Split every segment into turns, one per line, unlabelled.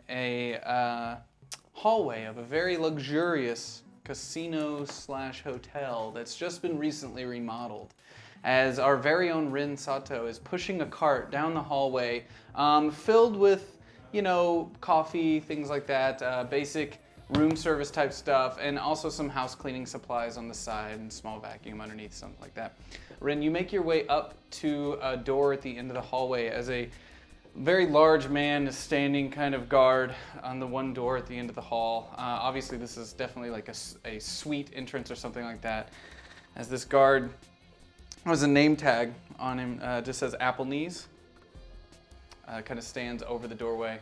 a hallway of a very luxurious casino/hotel that's just been recently remodeled, as our very own Rin Sato is pushing a cart down the hallway filled with, coffee, things like that, basic room service type stuff, and also some house cleaning supplies on the side and small vacuum underneath, something like that. Rin, you make your way up to a door at the end of the hallway as a very large man is standing kind of guard on the one door at the end of the hall. Obviously this is definitely like a suite entrance or something like that, as this guard has a name tag on him, just says Apple Knees. Kind of stands over the doorway.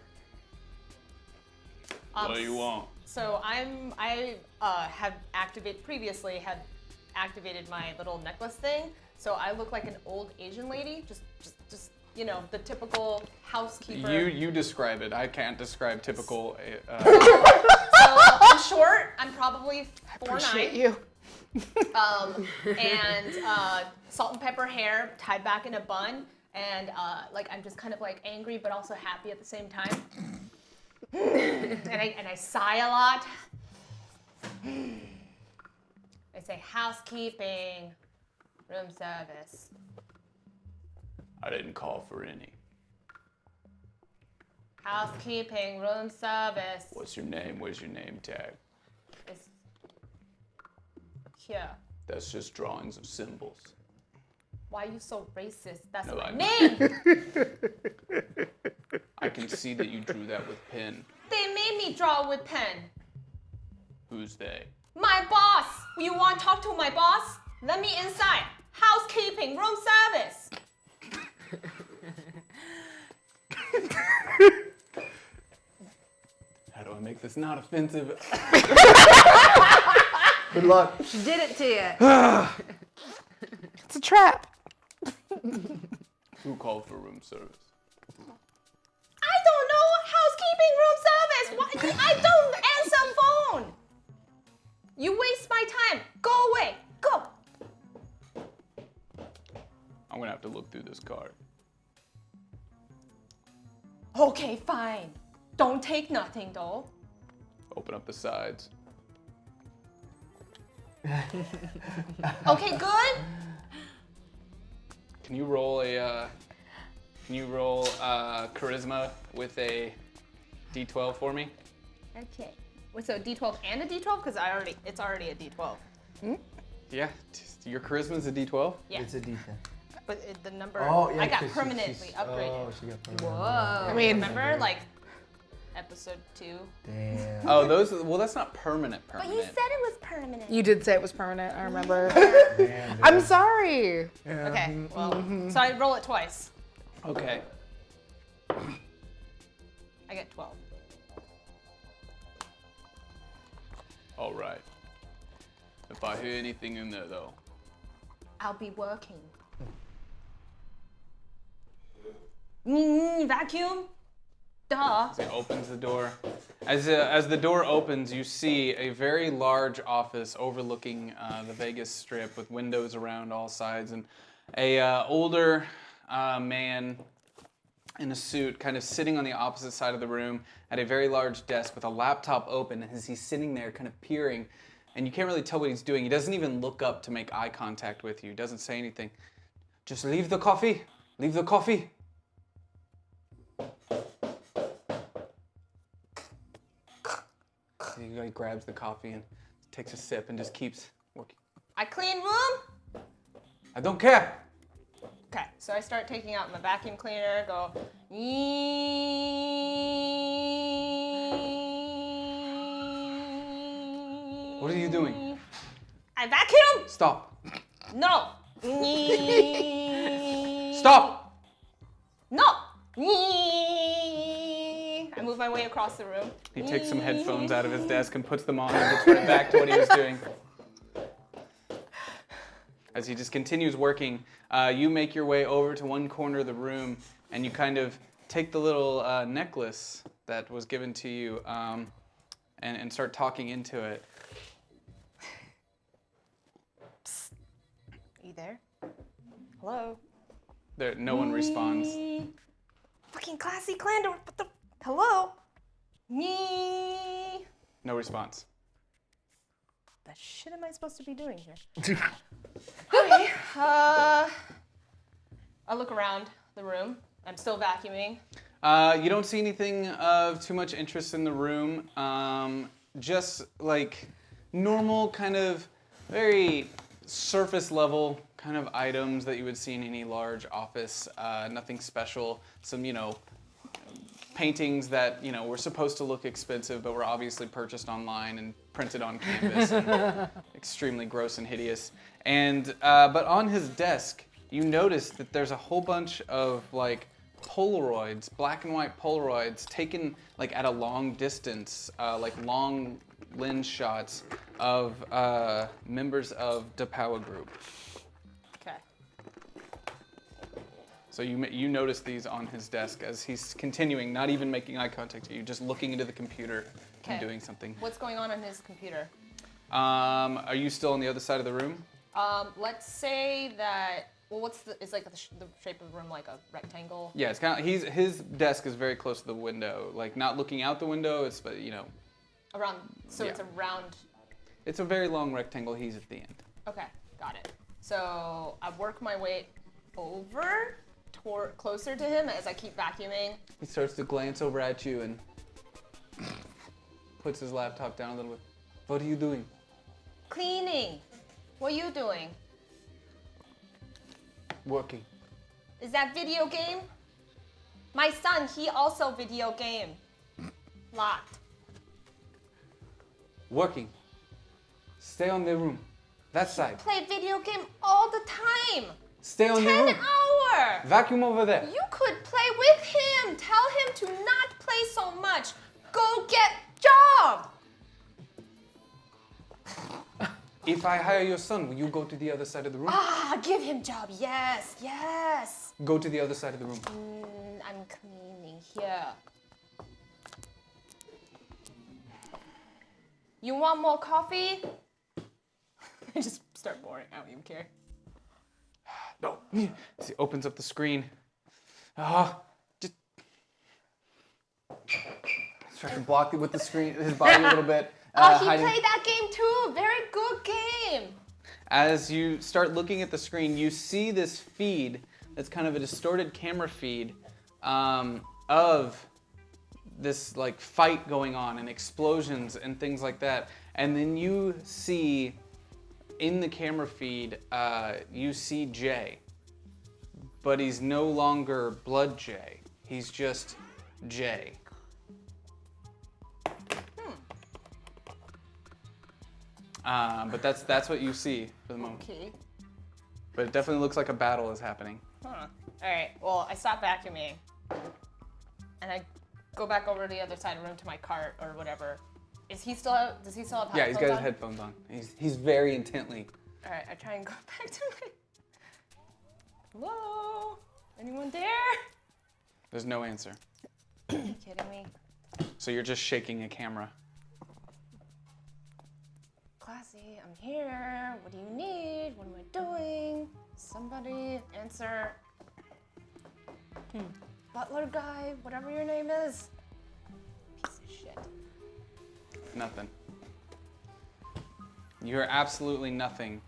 What do you want?
So I had previously activated my little necklace thing. So I look like an old Asian lady, just the typical housekeeper.
You describe it. I can't describe typical.
So I'm short. I'm probably 4'9".
Appreciate you.
And salt and pepper hair tied back in a bun, and I'm just kind of like angry but also happy at the same time. and I sigh a lot. I say housekeeping, room service.
I didn't call for any.
Housekeeping, room service.
What's your name? Where's your name tag?
It's here.
That's just drawings of symbols.
Why are you so racist? That's
No,
my
I-
name!
I can see that you drew that with pen.
They made me draw with pen.
Who's they?
My boss! You want to talk to my boss? Let me inside. Housekeeping, room service.
How do I make this not offensive?
Good luck.
She did it to you.
It's a trap.
Who called for room service?
I don't know. Housekeeping, room service. What? I don't answer phone. You waste my time. Go away. Go.
I'm gonna have to look through this card.
Okay, fine. Don't take nothing though.
Open up the sides.
Okay, good.
Can you roll charisma with a D12 for me?
Okay. So D12 and a D12? Because it's already a D12.
Yeah, your charisma's a D12?
Yeah.
It's a D10.
But the number,
Oh, yeah,
I got
'cause
permanently upgraded.
Oh, she got permanently.
Whoa.
I mean,
Remember, like, episode 2?
Damn.
Oh, that's not permanent.
But you said it was permanent.
you did say it was permanent. I remember.
Damn,
I'm sorry.
Yeah.
Okay, well, so I roll it twice.
Okay.
I get 12.
All right. If I hear anything in there, though.
I'll be working. Vacuum? Duh.
He opens the door. As the door opens, you see a very large office overlooking the Vegas Strip with windows around all sides, and a older man in a suit kind of sitting on the opposite side of the room at a very large desk with a laptop open, as he's sitting there kind of peering, and you can't really tell what he's doing. He doesn't even look up to make eye contact with you. He doesn't say anything. Just leave the coffee. Leave the coffee. He grabs the coffee and takes a sip and just keeps working.
I clean room?
I don't care.
Okay, so I start taking out my vacuum cleaner, go.
What are you doing?
I vacuum?
Stop.
No.
Stop.
No. I move my way across the room.
He takes some headphones out of his desk and puts them on and gets right back to what he was doing. As he just continues working, you make your way over to one corner of the room and you kind of take the little necklace that was given to you and start talking into it.
Psst. Are you there? Hello?
No one responds.
Fucking classy Clander. What the? Hello? Me.
No response.
The shit am I supposed to be doing here? Okay. I look around the room. I'm still vacuuming.
You don't see anything of too much interest in the room. Just like normal kind of very surface level kind of items that you would see in any large office. Nothing special. Some, paintings that, were supposed to look expensive, but were obviously purchased online and printed on canvas. And extremely gross and hideous. And, but on his desk, you notice that there's a whole bunch of like Polaroids, black and white Polaroids taken like at a long distance, like long lens shots of members of the Power Group.
Okay.
So you notice these on his desk as he's continuing, not even making eye contact with you, just looking into the computer and
Okay.
doing something.
What's going on his computer?
Are you still on the other side of the room?
Let's say that. Well, is like the shape of the room like a rectangle?
Yeah, it's kind of his desk is very close to the window, like not looking out the window. It's
Around. So
Yeah.
it's around.
it's a very long rectangle. He's at the end.
Okay, got it. So I work my way over closer to him as I keep vacuuming.
He starts to glance over at you and puts his laptop down a little bit. What are you doing?
Cleaning. What are you doing?
Working.
Is that video game? My son, he also video game. Locked.
Working. Stay on the room. That side.
Play video game all the time.
Stay on the
10
room.
hour.
Vacuum over there.
You could play with him. Tell him to not play so much. Go get job.
If I hire your son, will you go to the other side of the room?
Ah, give him job. Yes, yes.
Go to the other side of the room.
I'm cleaning here. You want more coffee? I just start pouring. I don't even care.
No. He opens up the screen. Just try to block it with the screen, his body a little bit.
Oh, he
hiding.
played that game too. Very good game.
As you start looking at the screen, you see this feed that's kind of a distorted camera feed of this like fight going on and explosions and things like that. And then you see in the camera feed, you see Jay, but he's no longer Blood Jay. He's just Jay. But that's what you see for the moment.
Okay.
But it definitely looks like a battle is happening.
Huh. All right. Well, I stop vacuuming, and I go back over to the other side of the room to my cart or whatever. Does he still have headphones
Yeah, he's got his
on?
headphones on. He's very intently.
All right. I try and go back to my. Hello? Anyone there?
There's no answer.
Are you kidding me?
So you're just shaking a camera.
Classy, I'm here. What do you need? What am I doing? Somebody answer. Butler guy, whatever your name is. Piece of shit.
Nothing. You hear absolutely nothing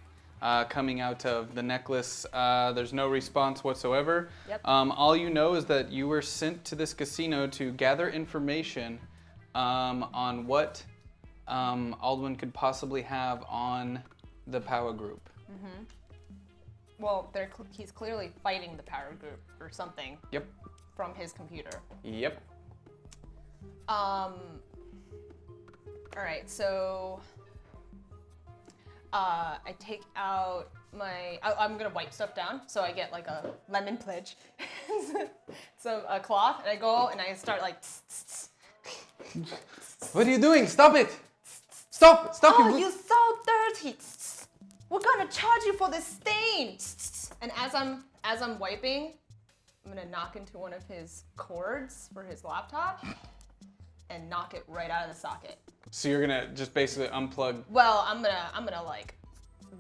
coming out of the necklace. There's no response whatsoever.
Yep.
All you know is that you were sent to this casino to gather information on what Aldwin could possibly have on the Power Group.
Well, he's clearly fighting the power group or something
Yep.
from his computer.
Yep.
All right, so I take out I'm gonna wipe stuff down, so I get like a lemon pledge, so a cloth, and I go and I start like.
What are you doing? Stop it! Stop! Stop!
Oh, you're so dirty! We're gonna charge you for this stain! And as I'm wiping, I'm gonna knock into one of his cords for his laptop and knock it right out of the socket.
So you're gonna just basically unplug.
Well, I'm gonna like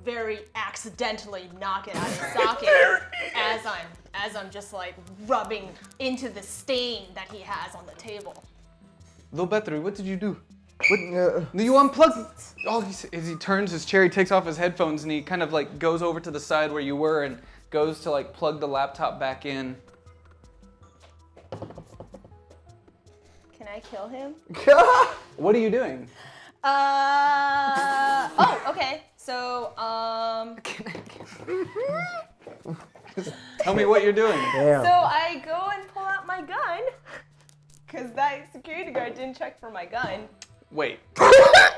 very accidentally knock it out of the socket as I'm just like rubbing into the stain that he has on the table.
Lobetri, what did you do? You unplugged. Oh, as he turns his chair, he takes off his headphones and he kind of like goes over to the side where you were and goes to like plug the laptop back in.
Can I kill him?
What are you doing?
Oh, okay. So,
Tell me what you're doing.
Damn.
So I go and pull out my gun, because that security guard didn't check for my gun.
Wait,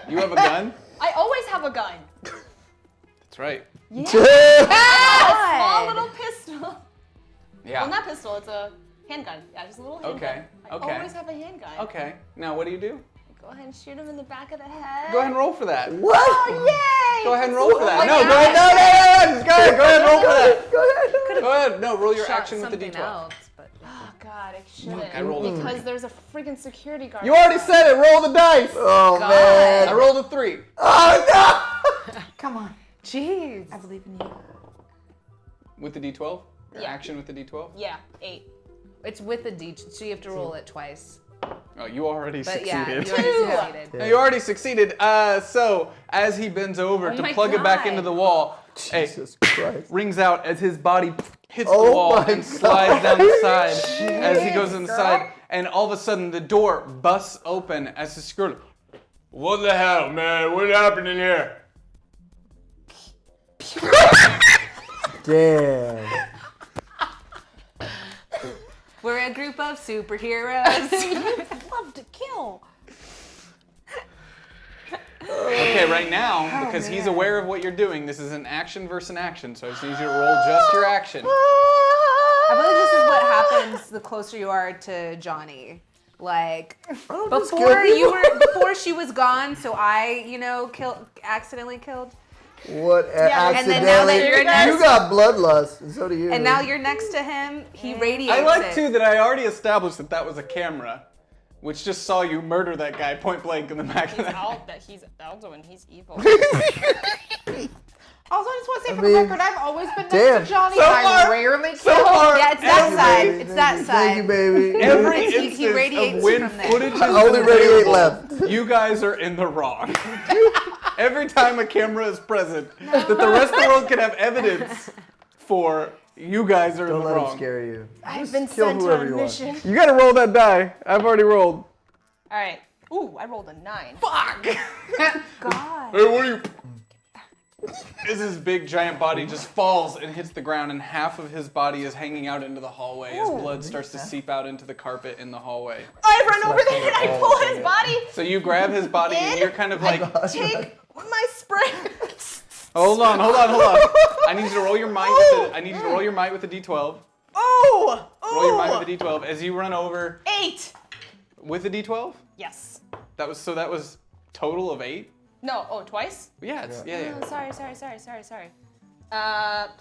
you have a gun?
I always have a gun.
That's right.
Yeah. A small little pistol.
Yeah.
Well, not pistol, it's a handgun. Yeah, just a little handgun.
Okay,
I
okay.
always have a handgun.
Okay, now what do you do?
Go ahead and shoot him in the back of the head.
Go ahead and roll for that.
What?
Oh, yay!
Go ahead and roll for that.
Oh,
No,
yeah.
go ahead. No, just go ahead. Go ahead and roll for that.
Go ahead.
Go ahead. No, roll your
Shot
action with the
something
D12.
else, but
Oh, God, I shouldn't.
Look, I rolled a three.
Because there's a freaking security guard.
You already said it. Roll the dice.
Oh,
God.
man.
I rolled a 3.
Oh, no.
come on. Jeez.
I believe in you.
With the D12? Your
Yeah.
action with the D12?
Yeah, 8.
It's with a D, so you have to roll it twice.
Oh, you already
But yeah,
succeeded.
you already
Two.
succeeded.
No, you already succeeded. So, as he bends over
Oh
to
my
plug it back
God.
into the wall, hey,
Jesus Christ.
rings out as his body hits the
Oh
wall
my
and slides down the
God.
side as he goes inside. And all of a sudden, the door busts open as the security. What the hell, man? What happened in here?
Damn.
We're a group of superheroes.
Love to kill.
Okay, right now, because he's aware of what you're doing, this is an action versus an action, so I just need you to roll just your action.
I believe this is what happens the closer you are to Johnny. Like
just
before
kill
you
people.
were, before she was gone, so I, accidentally killed.
What?
and
then now that
Accidentally.
you're next-
You got bloodlust, and so do you.
And now you're next to him. He radiates
I like
it.
too that I already established that that was a camera, which just saw you murder that guy point blank in the back of the head.
He's Aldo and he's evil.
Also, I just want to say
I
for
mean,
the record, I've always been next
damn.
to Johnny.
So
and I
far-
rarely
so
kill.
far-
Yeah, it's that
Every-
side.
Baby,
It's that
thank
side.
you, baby.
Every
He
instance
radiates
of when
from there.
footage is
I only radiate
available,
left.
you guys are in the wrong. Every time a camera is present, that the rest of the world can have evidence for, you guys are
Don't
in the
let him
wrong.
scare you.
I've been
kill
sent
whoever
on
you
a
want.
mission.
You gotta roll that die. I've already rolled.
All right. Ooh, I rolled a 9.
Fuck!
God.
Hey, what are you? As his big giant body just falls and hits the ground, and half of his body is hanging out into the hallway as blood starts to seep out into the carpet in the hallway.
I run over there and I pull his body.
So you grab his body and you're kind of like,
Take my spray.
hold on. I need you to roll your might with the, I need you to roll your might with the D12.
Oh!
Roll your might with the D12 as you run over
8.
with the D12.
Yes.
That was total of 8.
No. Oh, twice?
Yeah, yeah.
Oh, sorry.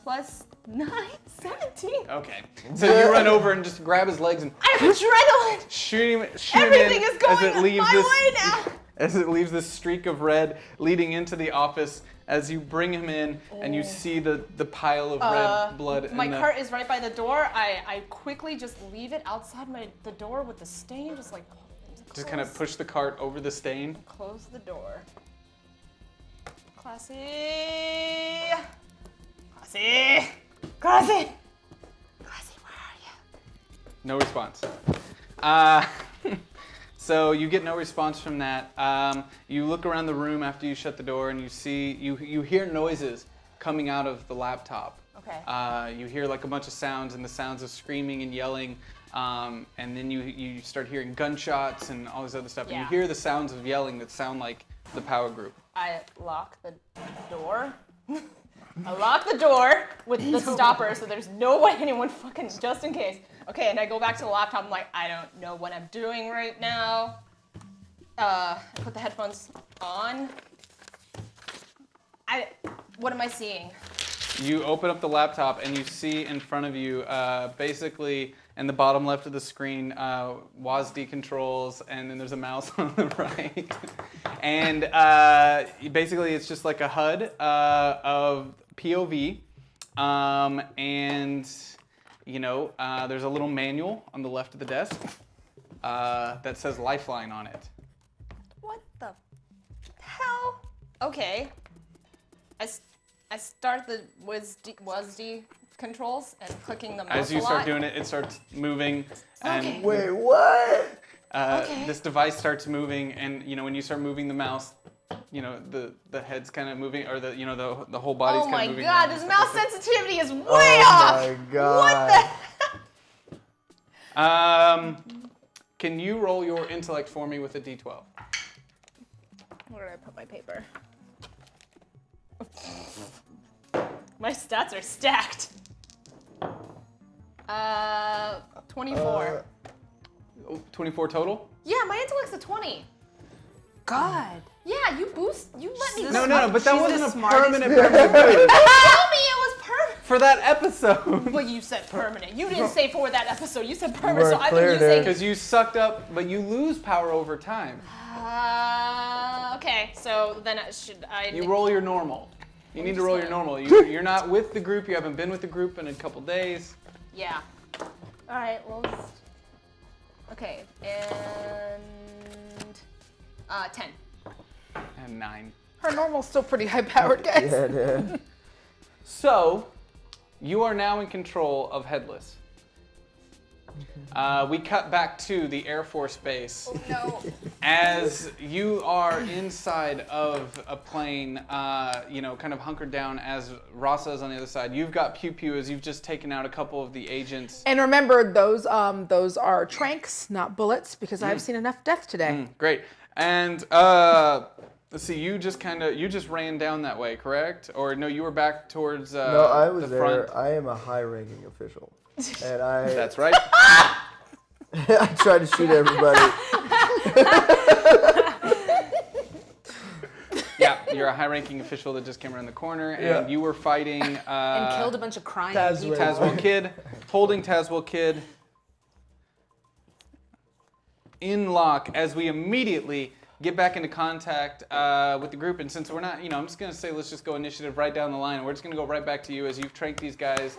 Plus 9, 17.
Okay. So you run over and just grab his legs and
I have adrenaline.
shoot him
Everything
in
is going
as it leaves
my
this
way now.
as it leaves this streak of red leading into the office as you bring him in and you see the pile of red blood.
My
and the,
cart is right by the door. I quickly just leave it outside the door with the stain, just like
just kind of push the cart over the stain.
close the door. Classy, where are you?
No response. So you get no response from that. You look around the room after you shut the door and you hear noises coming out of the laptop.
Okay.
You hear like a bunch of sounds and the sounds of screaming and yelling. And then you start hearing gunshots and all this other stuff. And you
Yeah.
hear the sounds of yelling that sound like the power group.
I lock the door. I lock the door with the stopper so there's no way anyone fucking, just in case. Okay, and I go back to the laptop. I'm like, I don't know what I'm doing right now. I put the headphones on. What am I seeing?
You open up the laptop and you see in front of you, basically, in the bottom left of the screen, WASD controls, and then there's a mouse on the right. And basically, it's just like a HUD of POV. And, there's a little manual on the left of the desk. that says Lifeline on it.
What the hell? Okay. I start the WASD controls and clicking the mouse
As you
a
start
lot.
doing it, it starts moving, and
Okay.
Wait, what?
Okay.
this device starts moving, and when you start moving the mouse, the head's kind of moving, or the whole body's
Oh
kind of
my
moving.
god,
around
this
and
mouse
stuff like
sensitivity is way
Oh
off!
my god.
that. Can you roll your intellect for me with a d12?
Where did I put my paper? My stats are stacked. 24.
24 total?
Yeah, my intellect's a 20.
God.
Yeah, you let me
No,
boost.
but that
She's
wasn't
the
a
smartest
permanent boost.
Tell me it was permanent.
For that episode.
Well, you said permanent. You didn't say for that episode. You said permanent,
were
so I've
clear
been
there.
using.
Because you sucked up, but you lose power over time.
Okay, so then I
You roll your normal. You need to roll your normal. You're not with the group. You haven't been with the group in a couple days.
Yeah. All right. Well. Okay, and 10.
And 9.
Her normal's still pretty high powered, guys.
Yeah, dude.
So, you are now in control of Headless. We cut back to the Air Force Base.
No.
As you are inside of a plane, kind of hunkered down as Raza is on the other side. You've got Pew Pew as you've just taken out a couple of the agents.
And remember, those are tranks, not bullets, because I've seen enough death today.
Great. And let's see, you just ran down that way, correct? Or no, you were back towards
No, I was
the
there.
front.
I am a high-ranking official, and I
That's right.
I tried to shoot everybody.
Yeah, you're a high-ranking official that just came around the corner, and
Yeah.
you were fighting
And killed a bunch of crying
Tazwell.
people.
Tazwell Kid, holding Tazwell Kid in lock as we immediately get back into contact with the group. And since we're not, I'm just going to say let's just go initiative right down the line. We're just going to go right back to you as you've tranked these guys.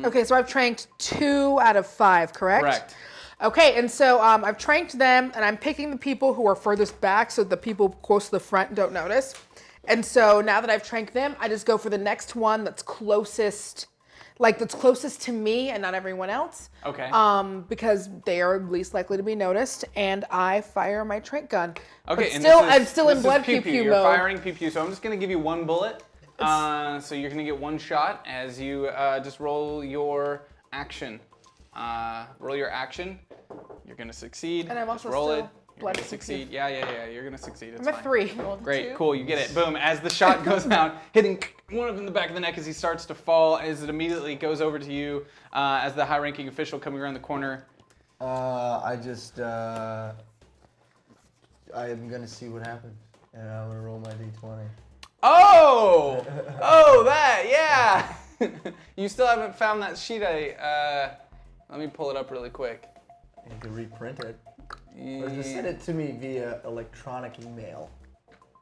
Okay, so I've tranked 2 out of 5, correct?
Correct.
Okay, and so I've tranked them, and I'm picking the people who are furthest back so the people close to the front don't notice. And so now that I've tranked them, I just go for the next one that's closest to me and not everyone else.
Okay.
Because they are least likely to be noticed, and I fire my trank gun.
Okay,
But
and
still,
this is-
I'm still in
this is
blood
pew
pew
pew.
pew
You're
mode.
firing pew pew, so I'm just going to give you 1 bullet. So you're going to get 1 shot as you just roll your action. Roll your action. You're going to succeed.
And I'm
Just
also
roll
still
it. You're
blood
going to
pew pew.
succeed. Yeah. You're going to succeed. It's
I'm
fine.
at 3.
Great, cool, you get it. Boom, as the shot goes out, hitting one of them in the back of the neck as he starts to fall, as it immediately goes over to you as the high-ranking official coming around the corner.
I am gonna see what happens, and I'm gonna roll my d20.
Oh, that, yeah. You still haven't found that sheet. Let me pull it up really quick.
You can reprint it, or just send it to me via electronic email,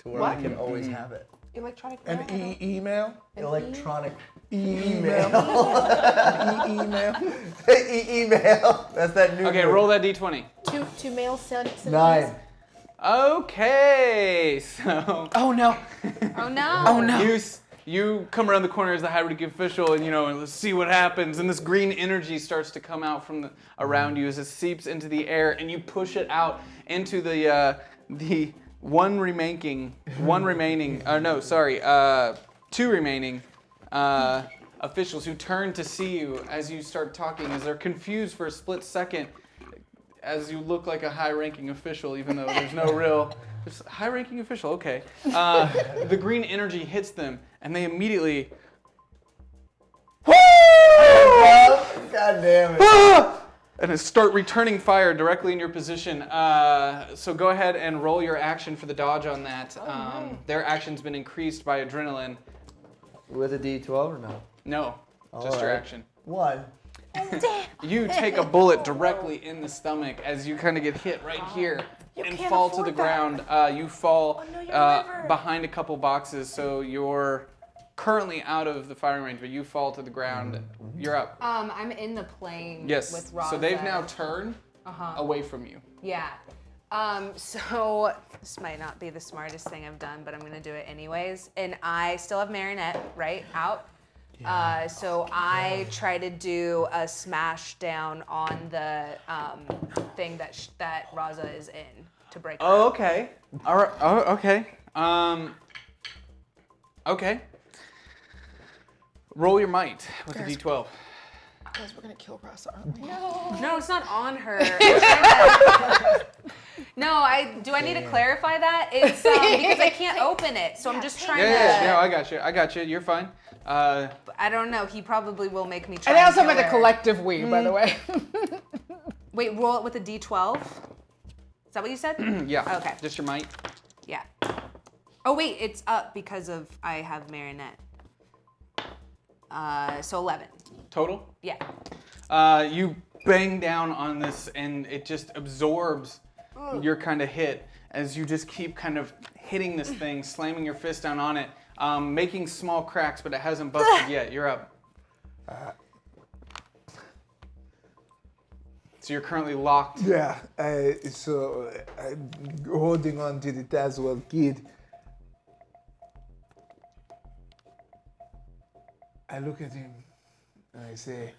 to where I can always have it.
Electronic
An
mail.
email?
Electronic
Email.
email. Email. That's that new.
Okay, roll that d20.
To mail send.
9.
Okay, so
Oh no.
Oh no.
Oh no.
you come around the corner as the high-ranking official, and and let's see what happens. And this green energy starts to come out from around you as it seeps into the air, and you push it out into the two remaining officials who turn to see you as you start talking, as they're confused for a split second, as you look like a high-ranking official, even though there's no real high-ranking official. Okay, the green energy hits them, and they immediately
God damn it.
and start returning fire directly in your position. So go ahead and roll your action for the dodge on that. Their action's been increased by adrenaline.
With a d12 or no?
No, just your
Alright.
action.
1.
You take a bullet directly in the stomach as you kind of get hit right here and
can't
fall to the
afford
ground. You fall
no, your liver.
behind a couple boxes, so you're currently out of the firing range, but you fall to the ground. You're up.
I'm in the plane
Yes.
with Raza.
So they've now turned. away from you.
Yeah. So this might not be the smartest thing I've done, but I'm gonna do it anyways. And I still have Marionette, right, out. So I try to do a smash down on the thing that Raza is in to break her
Oh,
up.
okay. All right. Oh, okay. Okay. Roll your might with a
Guys.
d12.
Guys, we're gonna kill Raza, aren't we?
No, it's not on her. I'm trying to- No, I need to clarify that? It's because I can't open it, so I'm just trying to.
Yeah, I got you. You're fine.
I don't know. He probably will make me try.
And I also
kill
meant a
her.
collective we, by the way.
Wait, roll it with a d12. Is that what you said?
Yeah.
Okay.
Just your might.
Yeah. Oh wait, it's up because of I have Marionette. So 11.
Total.
Yeah.
You bang down on this, and it just absorbs your kind of hit as you just keep kind of hitting this thing, slamming your fist down on it, making small cracks, but it hasn't busted yet. You're up. So you're currently locked.
Yeah, so I'm holding on to the Tazwell kid. I look at him and I say,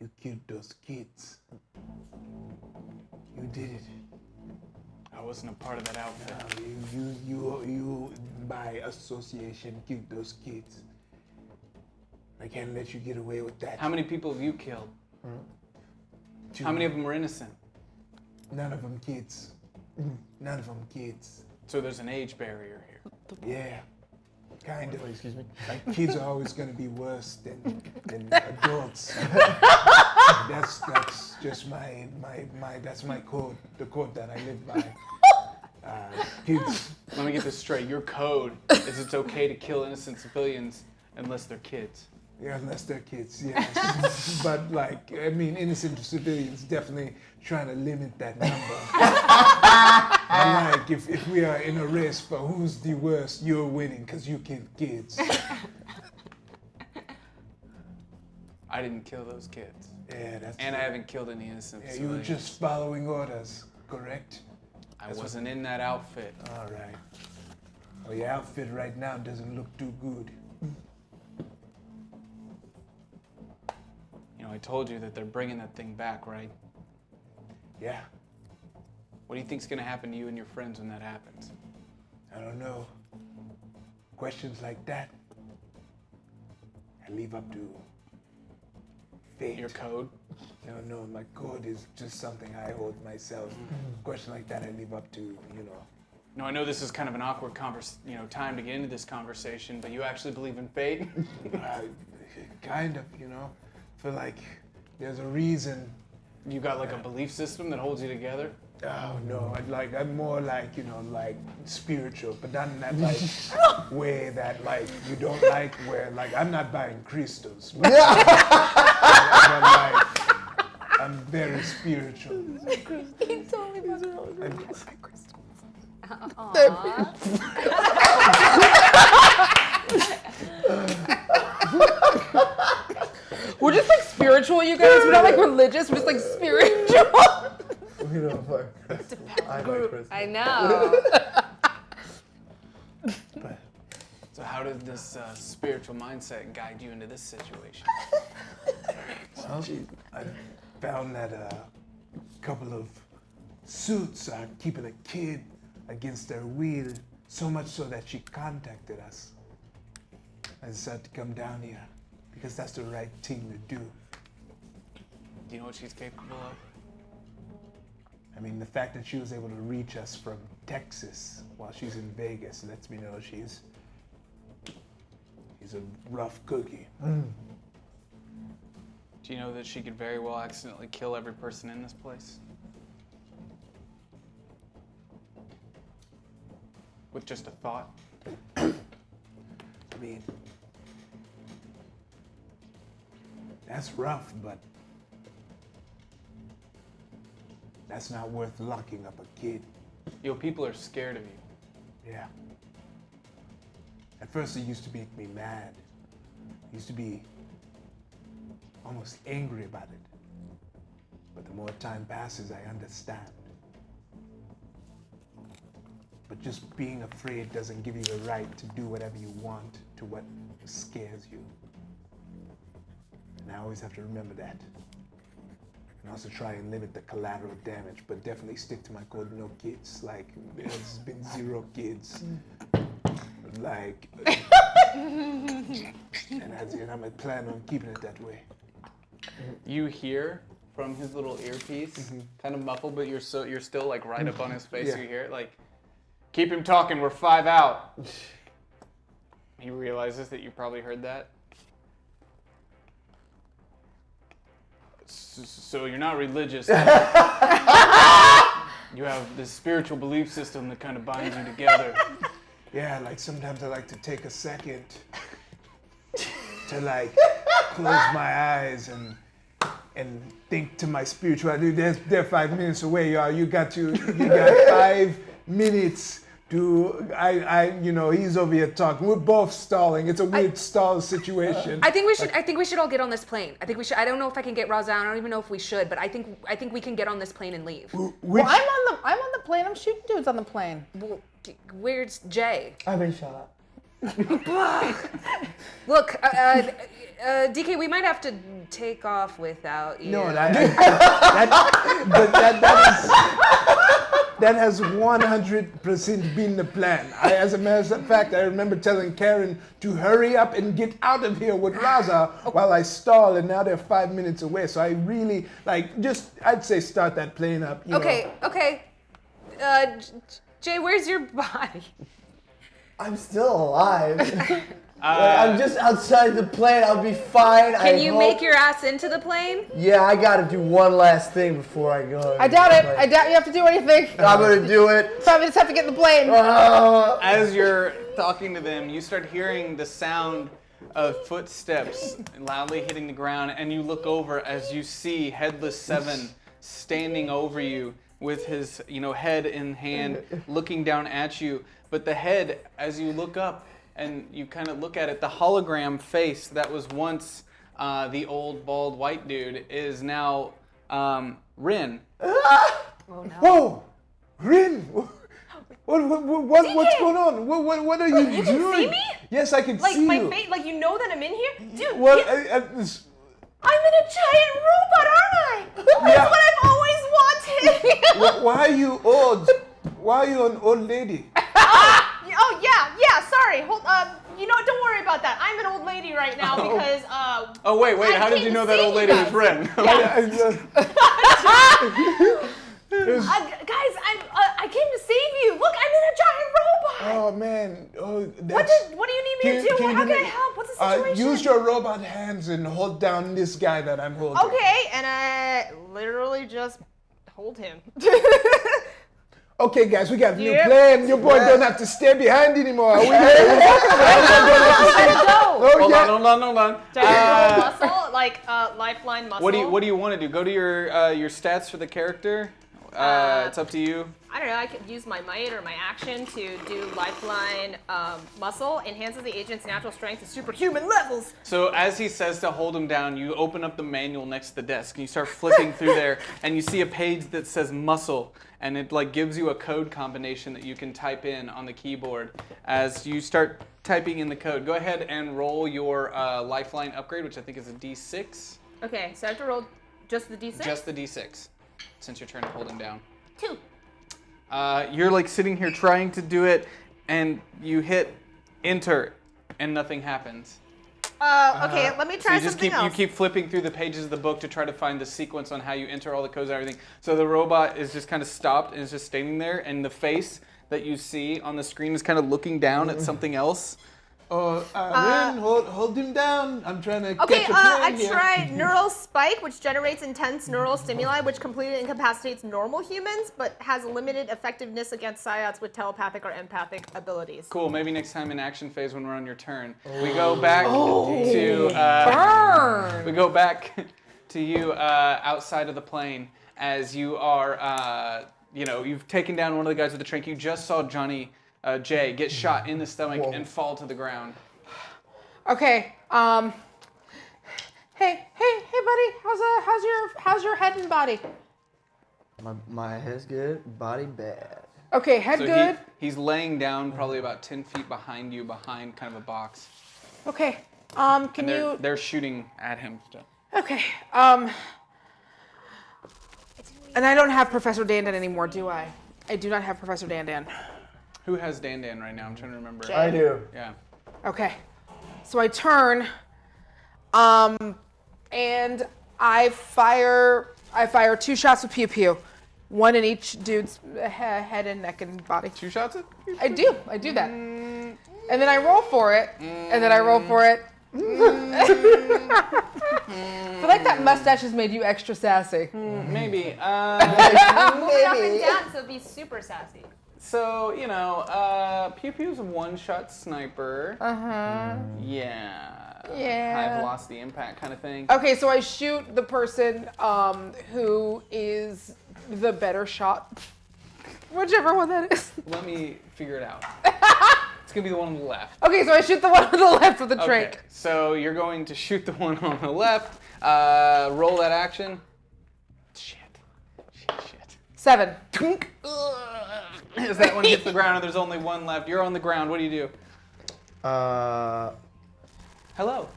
"You killed those kids. You did it.
I wasn't a part of that outfit.
You by association killed those kids. I can't let you get away with that."
How many people have you killed?
Two.
How many of them were innocent?
None of them kids. None of them kids.
So there's an age barrier here.
Yeah, kind of.
Excuse me.
Like, kids are always going to be worse than adults. That's just my that's my code, the code that I live by. Kids.
Let me get this straight. Your code is it's okay to kill innocent civilians unless they're kids.
Yeah, unless they're kids, yes. But like, I mean, innocent civilians definitely trying to limit that number. And like, if we are in a race for who's the worst, you're winning because you killed kids.
I didn't kill those kids.
Yeah, that's.
And I haven't killed any innocent
Yeah, you were
civilians.
just following orders, correct?
I wasn't in that outfit.
All right. Well, your outfit right now doesn't look too good.
You know, I told you that they're bringing that thing back, right?
Yeah,
What do you think's gonna happen to you and your friends when that happens?
I don't know. Questions like that, I leave up to fate.
Your code?
No, my code is just something I hold myself. Question like that, I leave up to,
No, I know this is kind of an awkward time to get into this conversation, but you actually believe in fate?
Kind of, feel like there's a reason.
You got like a belief system that holds you together?
Oh no, I'm more like, like spiritual, but not in that like way that like you don't like where like I'm not buying crystals. But, but like I'm very spiritual.
He totally wasn't
We're just like spiritual, you guys. We're not like religious. We're just like spiritual.
We don't buy crystals. I buy crystals.
I know.
So how did this spiritual mindset guide you into this situation?
Well, I found that a couple of suits are keeping a kid against their will, so much so that she contacted us. I decided to come down here because that's the right thing to do.
Do you know what she's capable of?
I mean, the fact that she was able to reach us from Texas while she's in Vegas lets me know she's a rough cookie.
Do you know that she could very well accidentally kill every person in this place? With just a thought?
I mean, that's rough, but that's not worth locking up a kid.
Yo, people are scared of you.
Yeah. At first, it used to make me mad. I used to be almost angry about it. But the The more time passes, I understand. But just being afraid doesn't give you the right to do whatever you want to what scares you. And I always have to remember that. And also try and limit the collateral damage, but definitely stick to my code, no kids. Like, there's been 0 kids. Like, and I'm planning on keeping it that way.
You hear from his little earpiece, kind of muffled, but you're still like right up on his face.
Yeah.
You hear it like, keep him talking. We're 5 out. He realizes that you probably heard that. So you're not religious. You have this spiritual belief system that kind of binds you together.
Yeah, like sometimes I like to take a second to like close my eyes and think to my spirituality. They're 5 minutes away, y'all. You got 5 minutes to he's over here talking. We're both stalling. It's a weird stall situation.
I think we should all get on this plane. I don't know if I can get Raza. I don't even know if we should, but I think we can get on this plane and leave.
Well, I'm on the plane. I'm shooting dudes on the plane.
Well, where's Jay?
I've been shot up.
Look, DK, we might have to take off without you.
No, that has 100% been the plan. As a matter of fact, I remember telling Karen to hurry up and get out of here with Raza while I stall, and now they're 5 minutes away. So I really, I'd say start that plane up.
Okay. Jay, where's your body?
I'm still alive. I'm just outside the plane. I'll be fine.
Can you make your ass into the plane?
Yeah, I gotta do one last thing before I go.
I doubt it. I doubt you have to do anything.
I'm gonna do it.
5 minutes have to get in the plane.
As you're talking to them, you start hearing the sound of footsteps loudly hitting the ground, and you look over as you see Headless Seven standing over you with his head in hand, looking down at you. But the head, as you look up and you kind of look at it, the hologram face that was once the old bald white dude is now Rin.
Oh no.
Whoa, Rin! What's going on? What are you doing?
You can see me?
Yes, I can
Like
see
my
you.
face, like you know that I'm in here, dude.
Well,
I'm in a giant robot, aren't I? That's what I've always wanted.
why are you old? Why are you an old lady?
Oh yeah. Sorry. Hold. Don't worry about that. I'm an old lady right now because.
Oh wait.
I
How did
came
you know
to
that
save
old
you
lady
guys.
was Ren?
Guys, I came to save you. Look, I'm in a giant robot.
Oh man. Oh,
What do you need me to do? How can I help? What's the situation?
Use your robot hands and hold down this guy that I'm holding.
Okay, and I literally just hold him.
Okay, guys, we got a new
Yep.
plan. Your boy don't have to stay behind anymore. We
Hold on.
Giant muscle, like lifeline muscle.
What do you want to do? Go to your stats for the character. It's up to you.
I don't know. I could use my might or my action to do lifeline muscle. Enhances the agent's natural strength to superhuman levels.
So as he says to hold him down, you open up the manual next to the desk and you start flipping through there, and you see a page that says muscle, and it gives you a code combination that you can type in on the keyboard. As you start typing in the code, go ahead and roll your lifeline upgrade, which I think is a D6.
Okay, so I have to roll just the D6.
Just the D6, since you're trying to hold him down.
2.
You're sitting here trying to do it, and you hit enter, and nothing happens.
Okay, let me try
So
something else.
you keep flipping through the pages of the book to try to find the sequence on how you enter all the codes and everything. So the robot is just kind of stopped and is just standing there, and the face that you see on the screen is kind of looking down at something else.
Rin, hold him down. I'm trying to
Okay,
catch a
I
plane here.
tried neural spike, which generates intense neural stimuli, which completely incapacitates normal humans, but has limited effectiveness against psiots with telepathic or empathic abilities.
Cool. Maybe next time in action phase when we're on your turn, we go back to you outside of the plane as you are. You've taken down one of the guys with the trank. You just saw Jay get shot in the stomach and fall to the ground.
Okay. Hey, buddy. How's your head and body?
My head's good, body bad.
Okay, head
So
good.
he's laying down probably about 10 feet behind you, behind kind of a box.
Okay.
And
Can you?
they're shooting at him still.
Okay. And I don't have Professor Dandan anymore, do I? I do not have Professor Dandan.
Who has Dan right now? I'm trying to remember.
I do.
Yeah.
Okay. So I turn, and I fire 2 shots with pew pew, one in each dude's head and neck and body.
2 shots at?
I do that, and then I roll for it, and then I roll for it. I feel like that mustache has made you extra sassy.
Maybe.
Move it up and down so it'd be super sassy.
So, Pew Pew's a one-shot sniper. Yeah. High velocity impact kind of thing.
Okay, so I shoot the person who is the better shot, whichever one that is.
Let me figure it out. It's gonna be the one on the left.
Okay, so I shoot the one on the left with the drink.
Okay, so you're going to shoot the one on the left. Roll that action. Shit.
7.
As that one hits the ground and there's only one left. You're on the ground. What do you do? Hello.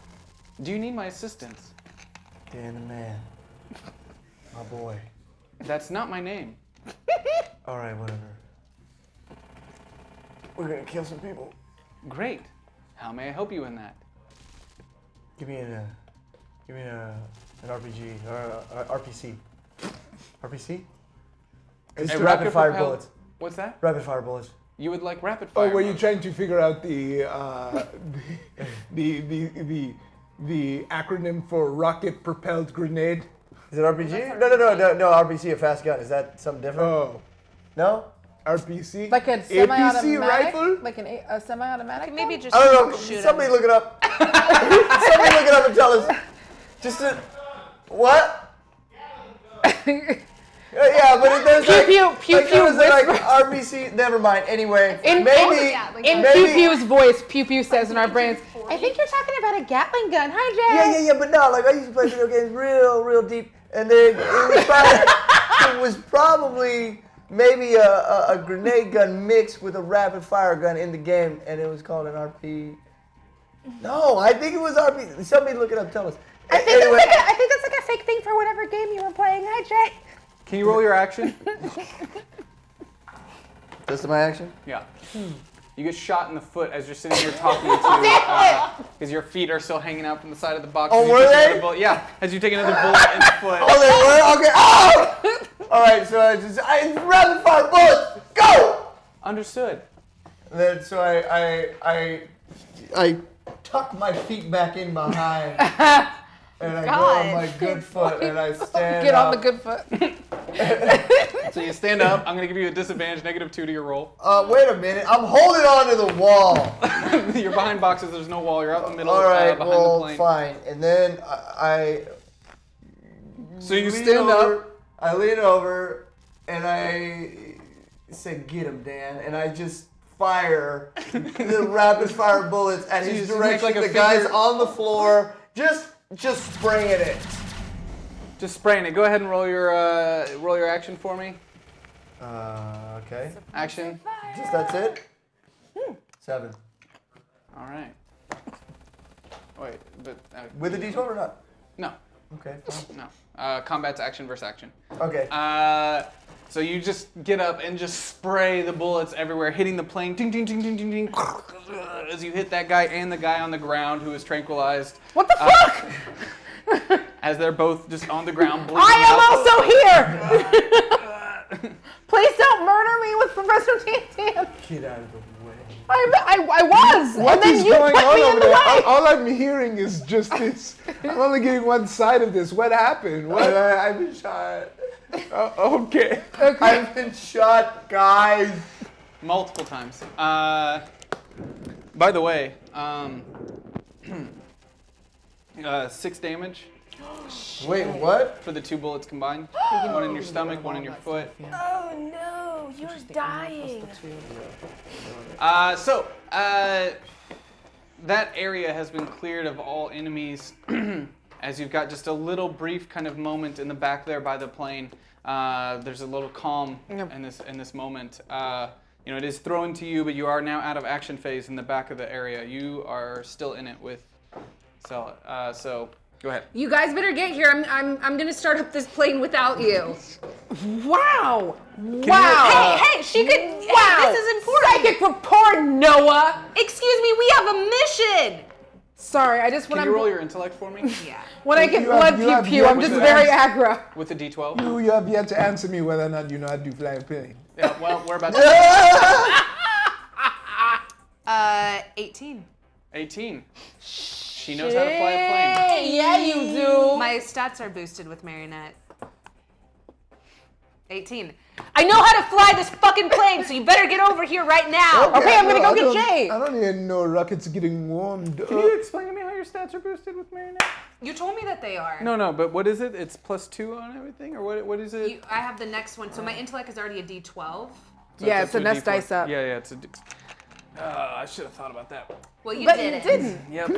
Do you need my assistance?
Dan the man. My boy.
That's not my name.
All right, whatever. We're gonna kill some people.
Great. How may I help you in that?
Give me an RPG or RPC. RPC? It's
A
rapid fire
rocket-propelled-
bullets.
What's that?
Rapid fire bullets.
You would like rapid
Oh,
fire.
were you
mode.
trying to figure out the acronym for rocket propelled grenade?
Is it RPG? No, RPC, a fast gun. Is that something different?
Oh,
No?
RPC?
Like a
APC
semi-automatic?
rifle?
Like a semi-automatic?
Maybe just
I don't know.
shoot
Somebody
him.
look it up. Somebody look it up and tell us. Just to, what? Yeah, but there's like,
Pew
like,
Pew
there was like
whispers.
RPC. Never mind. Anyway,
In
maybe.
In
maybe-
Pew Pew's voice, Pew Pew says in our brains, I think you're talking about a Gatling gun. Hi, Jay.
Yeah, but no, like I used to play video games real deep, and then it was probably maybe a grenade gun mixed with a rapid fire gun in the game, and it was called an RP. No, I think it was RP. Somebody look it up, tell us.
I think that's like a fake thing for whatever game you were playing. Hi, Jay.
Can you roll your action?
This is my action?
Yeah. You get shot in the foot as you're sitting here talking to, because your feet are still hanging out from the side of the box.
Oh,
As you
were
take
they?
another bullet- yeah, as you take another bullet in the foot.
Oh, they were? Okay. Oh! All right, so I rapid fire bullets. Go!
Understood.
And then so I tuck my feet back in behind, and I go on my good foot, and I stand
Get on
up.
the good foot.
So you stand up. I'm going to give you a disadvantage, -2 to your roll.
Wait a minute. I'm holding on to the wall.
You're behind boxes. There's no wall. You're out in the middle
All right,
behind
well,
the plane.
fine. And then I
So you
lean
stand
over,
up.
I lean over, and I say, "Get him, Dan!" And I just fire the rapid fire bullets at
So you
his
just make
direction.
like a
the guy's
figure-
on the floor, just spraying it.
Just spraying it. Go ahead and roll your action for me.
Okay.
Action.
Just that's it. 7.
All right. Wait, but
With a D12 or not?
no,
Okay. Fine.
no. Combat's action versus action.
Okay.
So you just get up and just spray the bullets everywhere, hitting the plane, ding, ding, ding, ding, ding, ding, as you hit that guy and the guy on the ground who is tranquilized.
What the fuck?
As they're both just on the ground. bleeding
I am
out.
also here. Please don't murder me with Professor Tantan.
Get out of the way.
I was.
What
and then
is
you
going
put
on
me in
over
the
there?
way.
All I'm hearing is just this. I'm only getting one side of this. What happened? What?
I've been shot.
Okay.
I've been shot, guys.
Multiple times. By the way, 6 damage
Wait, what?
for the 2 bullets combined. One in your stomach, one in your foot.
Oh no, you're dying.
That area has been cleared of all enemies as you've got just a little brief kind of moment in the back there by the plane. there's a little calm in this moment. It is thrown to you, but you are now out of action phase in the back of the area. You are still in it with Sell. So go ahead.
You guys better get here. I'm gonna start up this plane without you.
Wow! Wow!
Hey, she could.
Wow!
Hey, this is important.
Psychic report, Noah.
Excuse me, we have a mission.
Sorry, I just when
Can you roll your intellect for me?
Yeah.
when I get
You
blood
have-
pew
you have-
pew,
you
I'm
have
just
to
very
ask-
aggro.
With the D12?
You have yet to answer me whether or not you know how to fly a plane.
Yeah, well, we're about to
18.
18. She knows how to fly a plane.
Hey, yeah, you do.
My stats are boosted with Marionette. 18. I know how to fly this fucking plane, so you better get over here right now.
Okay, I'm gonna go
I
get
don't-
Jay.
I don't even know rockets getting warmed up.
Can you explain to me how your stats are boosted with Marionette?
You told me that they are.
No, but what is it? It's +2 on everything? Or what is it?
I have the next one, so my intellect is already a D12.
So
Yeah, it's a nest
D4.
dice up.
Yeah, it's a... I should have thought about that.
Well, you
But
didn't.
you didn't.
Yep.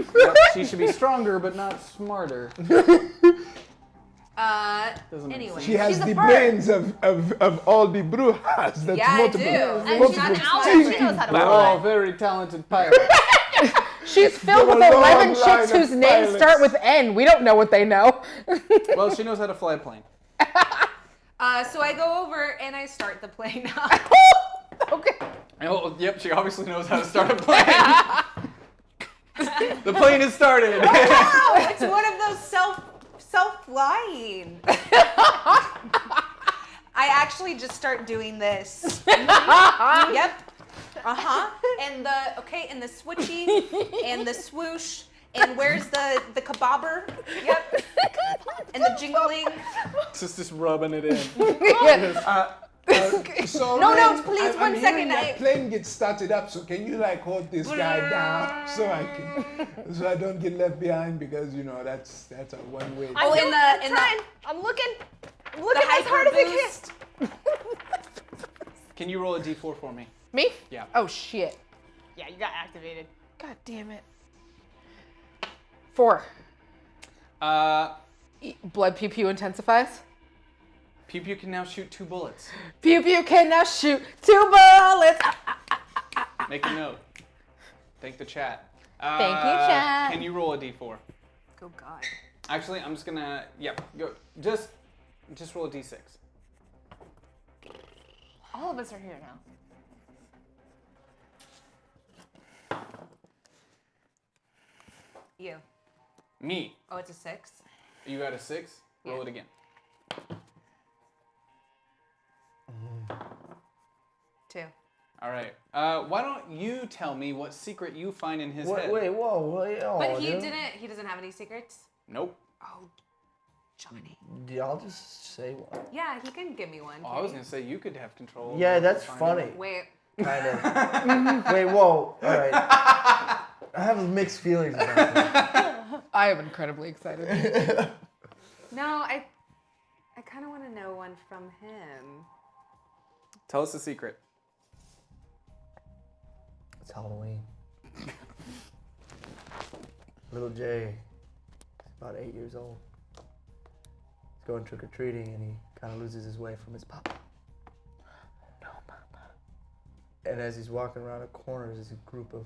She should be stronger, but not smarter. Doesn't make
Anyway.
She has
she's a
the
bird.
brains of all the brujas. That's
Yeah, I
multiple.
do.
And
multiple
she's an owl.
stinky
She knows how to
We're
fly.
all very talented pilots.
She's filled with
Got a long
11
line
chicks
of
whose names
pilots.
start with N. We don't know what they know.
Well, she knows how to fly a plane.
So I go over and I start the plane up.
Okay.
Oh, yep, she obviously knows how to start a plane. The plane has started.
Wow, it's one of those self-flying. I actually just start doing this. Yep. And the switchy and the swoosh. And where's the kebabber? Yep. And the jingling.
Just rubbing it in.
So
No,
then
please,
I'm
one
hearing
second,
That plane gets started up. So can you hold this guy down so I don't get left behind because that's a one way.
Oh, in the
I'm looking
the
as hard as I can.
boost.
Can you roll a d4 for me?
Me?
Yeah.
Oh, shit.
Yeah, you got activated.
God damn it. 4. Blood pew pew intensifies.
Pew Pew can now shoot 2 bullets.
Pew pew can now shoot 2 bullets.
Make a note. Thank the chat.
Thank you, chat.
Can you roll a d4?
Oh God.
Actually, I'm just gonna, go. Just roll a d6.
All of us are here now.
You.
Me.
Oh, it's a 6.
You got a 6? Roll
Yeah.
it again.
2.
All right. Why don't you tell me what secret you find in his head?
Wait, whoa,
But he
dude.
he doesn't have any secrets?
Nope.
Oh, Johnny.
I'll just say one.
Yeah, he can give me one.
Oh, I was gonna say you could have control.
Yeah,
over
that's
finding
funny.
it.
Wait.
Kind of. Wait, whoa. All right. I have mixed feelings about this.
I am incredibly excited.
No, I kind of want to know one from him.
Tell us the secret.
It's Halloween. Little Jay, he's about 8 years old. He's going trick-or-treating and he kind of loses his way from his papa. No, papa. And as he's walking around a corner, there's a group of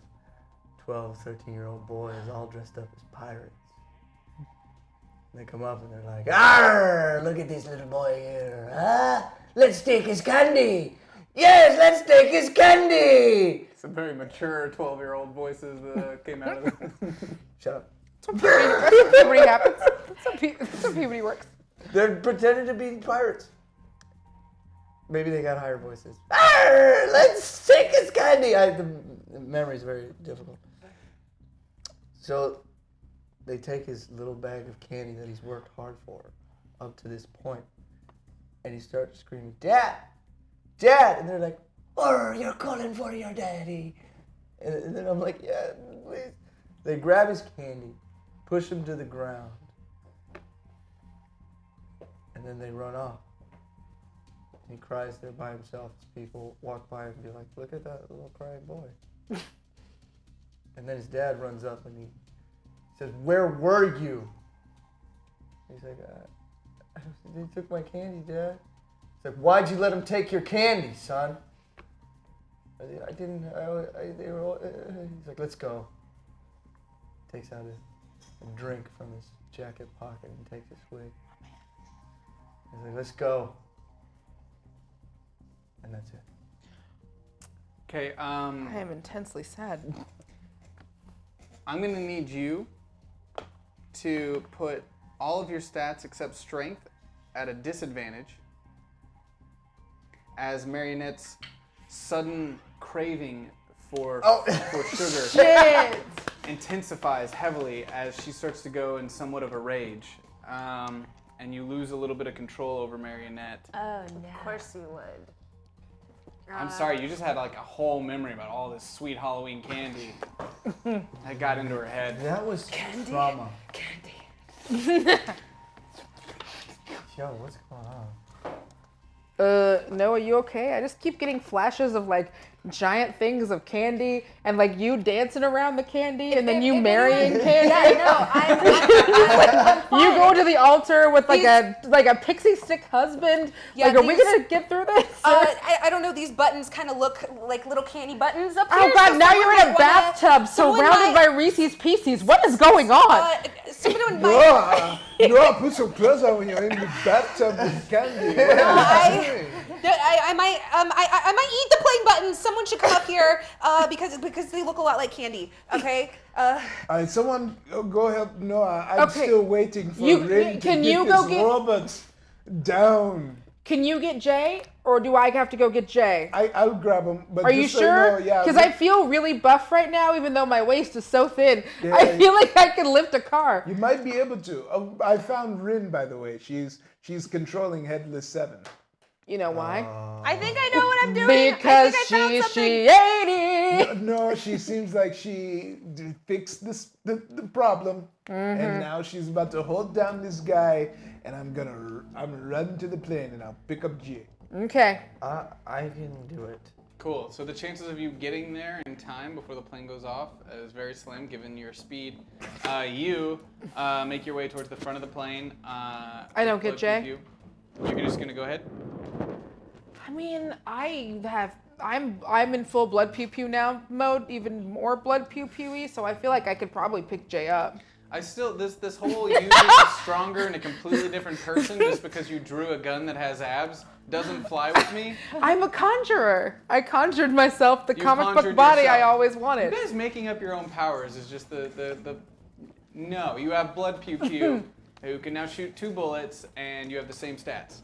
12, 13-year-old boys all dressed up as pirates. And they come up and they're like, "Arr, look at this little boy here, huh? Let's take his candy. Yes, let's take his candy."
Some very mature 12-year-old voices that came out of it.
Shut up.
That's what puberty happens. That's how puberty works.
They're pretending to be pirates. Maybe they got higher voices. Arr, let's take his candy. The memory's very difficult. So they take his little bag of candy that he's worked hard for up to this point, and he starts screaming, "Dad! Dad!" And they're like, "Oh, you're calling for your daddy." And then I'm like, "Yeah, please." They grab his candy, push him to the ground, and then they run off. He cries there by himself as people walk by and be like, "Look at that little crying boy." And then his dad runs up and he says, "Where were you?" He's like, "They took my candy, Dad." It's like, why'd you let him take your candy, son? I didn't. They were all, he's like, let's go. Takes out a drink from his jacket pocket and takes a swig. He's like, let's go. And that's it.
Okay.
I am intensely sad.
I'm gonna need you to put all of your stats except strength at a disadvantage, as Marionette's sudden craving for sugar
Shit!
intensifies heavily as she starts to go in somewhat of a rage, and you lose a little bit of control over Marionette.
Oh no.
Of course you would.
I'm sorry, you just had like a whole memory about all this sweet Halloween candy that got into her head.
That was trauma.
Candy.
Yo, what's going on?
No, are you okay? I just keep getting flashes of like giant things of candy and like you dancing around the candy and then you marrying candy.
Yeah, no, I'm fine.
You go to the altar with like a pixie stick husband.
Yeah,
like, are we
these-
gonna get through this?
I don't know. These buttons kind of look like little candy buttons up here.
Oh God!
so
Now
someone
you're in a
might wanna-
bathtub
someone
surrounded by
might-
Reese's Pieces. What is going on?
Someone might.
No, put some clothes on when you're in the bathtub with candy. What are you doing?
I might eat the play buttons. Someone should come up here because they look a lot like candy. Okay.
All right, someone go help Noah. I'm
Okay.
still waiting for
You-
Rin to
can
get
you
this
go get-
robot down.
Can you get Jay, or do I have to go get Jay?
I'll grab him. But
Are you
just so
sure?
know, yeah,
Because I feel really buff right now, even though my waist is so thin.
Yeah.
I feel like I can lift a car.
you might be able to. I found Rin, by the way. She's controlling Headless 7.
You know why?
I think I know what I'm doing.
Because
I think I found
she
something.
80.
No, she seems like she fixed the problem, and now she's about to hold down this guy, and I'm gonna run to the plane and I'll pick up Jay.
Okay.
I can do it.
Cool. So the chances of you getting there in time before the plane goes off is very slim, given your speed. You make your way towards the front of the plane.
I don't get
Blood
Jay.
pew pew. You're just gonna go ahead.
I mean, I'm in full blood pew pew now mode, even more blood pew pew-y, so I feel like I could probably pick Jay up.
I still this whole you being stronger and a completely different person just because you drew a gun that has abs doesn't fly with me.
I'm a conjurer. I conjured myself the
You
comic book
conjured
body I
yourself.
always
You
wanted.
guys making up your own powers is just the no. You have blood pew pew who can now shoot 2 bullets and you have the same stats.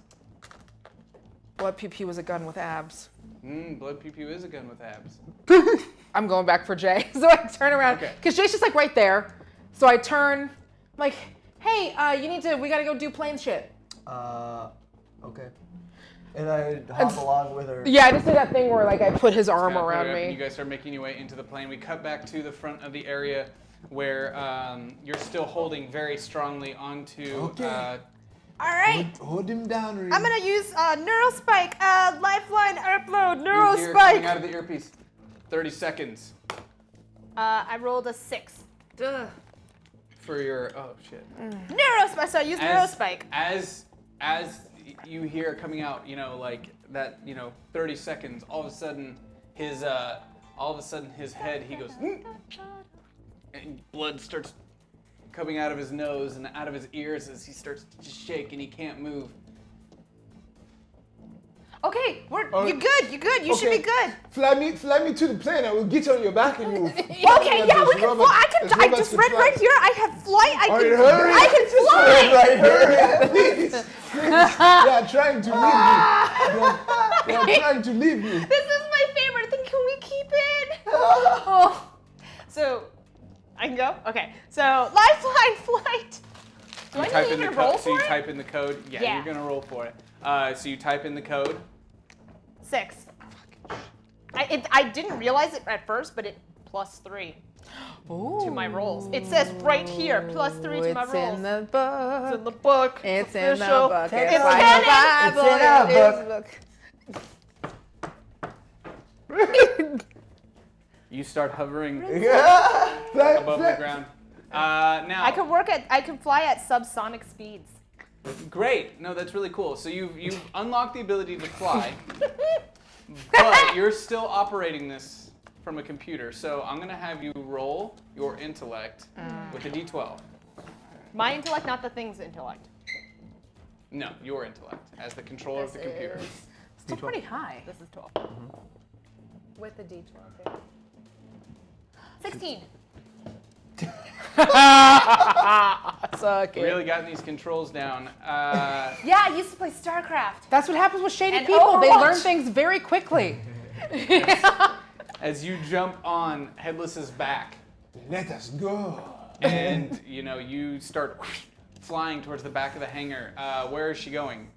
Blood pew pew was a gun with abs.
Blood pew pew is a gun with abs.
I'm going back for Jay. So I turn around,
Okay.
because Jay's just like right there. So I turn, like, hey, we gotta go do plane shit.
Okay. And I hop along with her.
Yeah, I just did that thing where like I put his arm
Kinda put
around
it up, and
me.
You guys start making your way into the plane. We cut back to the front of the area where you're still holding very strongly onto.
Okay.
All right.
Hold him down, Rin.
I'm gonna use Neurospike, Lifeline, Upload,
You hear coming out
Neurospike.
of the earpiece. 30 seconds
I rolled a 6.
for your. Oh shit.
Neurospike. So I used Neurospike.
As you hear it coming out, like that, 30 seconds. All of a sudden, his head, he goes, and blood starts coming out of his nose and out of his ears as he starts to shake and he can't move.
Okay,
Oh,
you're good. You're good. You should be good.
Fly me to the plane. I will get on your back and you will.
Okay, yeah, we can fly. I just read right here. I have flight. I
All
can.
right, hurry.
I can fly.
Right here.
Please. They are trying to leave me. They are trying to leave me.
This is my favorite thing. Can we keep it? Oh. So, I can go? Okay. So, lifeline flight. Do I need to even roll
So you
for it?
type in the code. Yeah,
Yeah.
you're gonna roll for it. So you type in the code.
6. I didn't realize it at first, but it +3 to my rolls. It says right here, +3 to my
It's
rolls.
in the book.
It's in the book.
It's in the
official.
book.
It's
It's like
canon.
the Bible.
It's in our
It is
book.
book.
You start hovering
Fly,
above
fly.
the ground. Now
I can fly at subsonic speeds.
Great. No, that's really cool. So you've unlocked the ability to fly, but you're still operating this from a computer. So I'm going to have you roll your intellect with a d12.
My intellect, not the thing's intellect.
No, your intellect as the controller of the computer.
Still pretty high.
This is 12.
With the D12. Yeah.
16.
Suck it.
Really gotten these controls down.
Yeah, I used to play StarCraft.
That's what happens with shady
And
people. They
Overwatch.
learn things very quickly.
As you jump on Headless's back,
Let us go.
and you start flying towards the back of the hangar. Where is she going?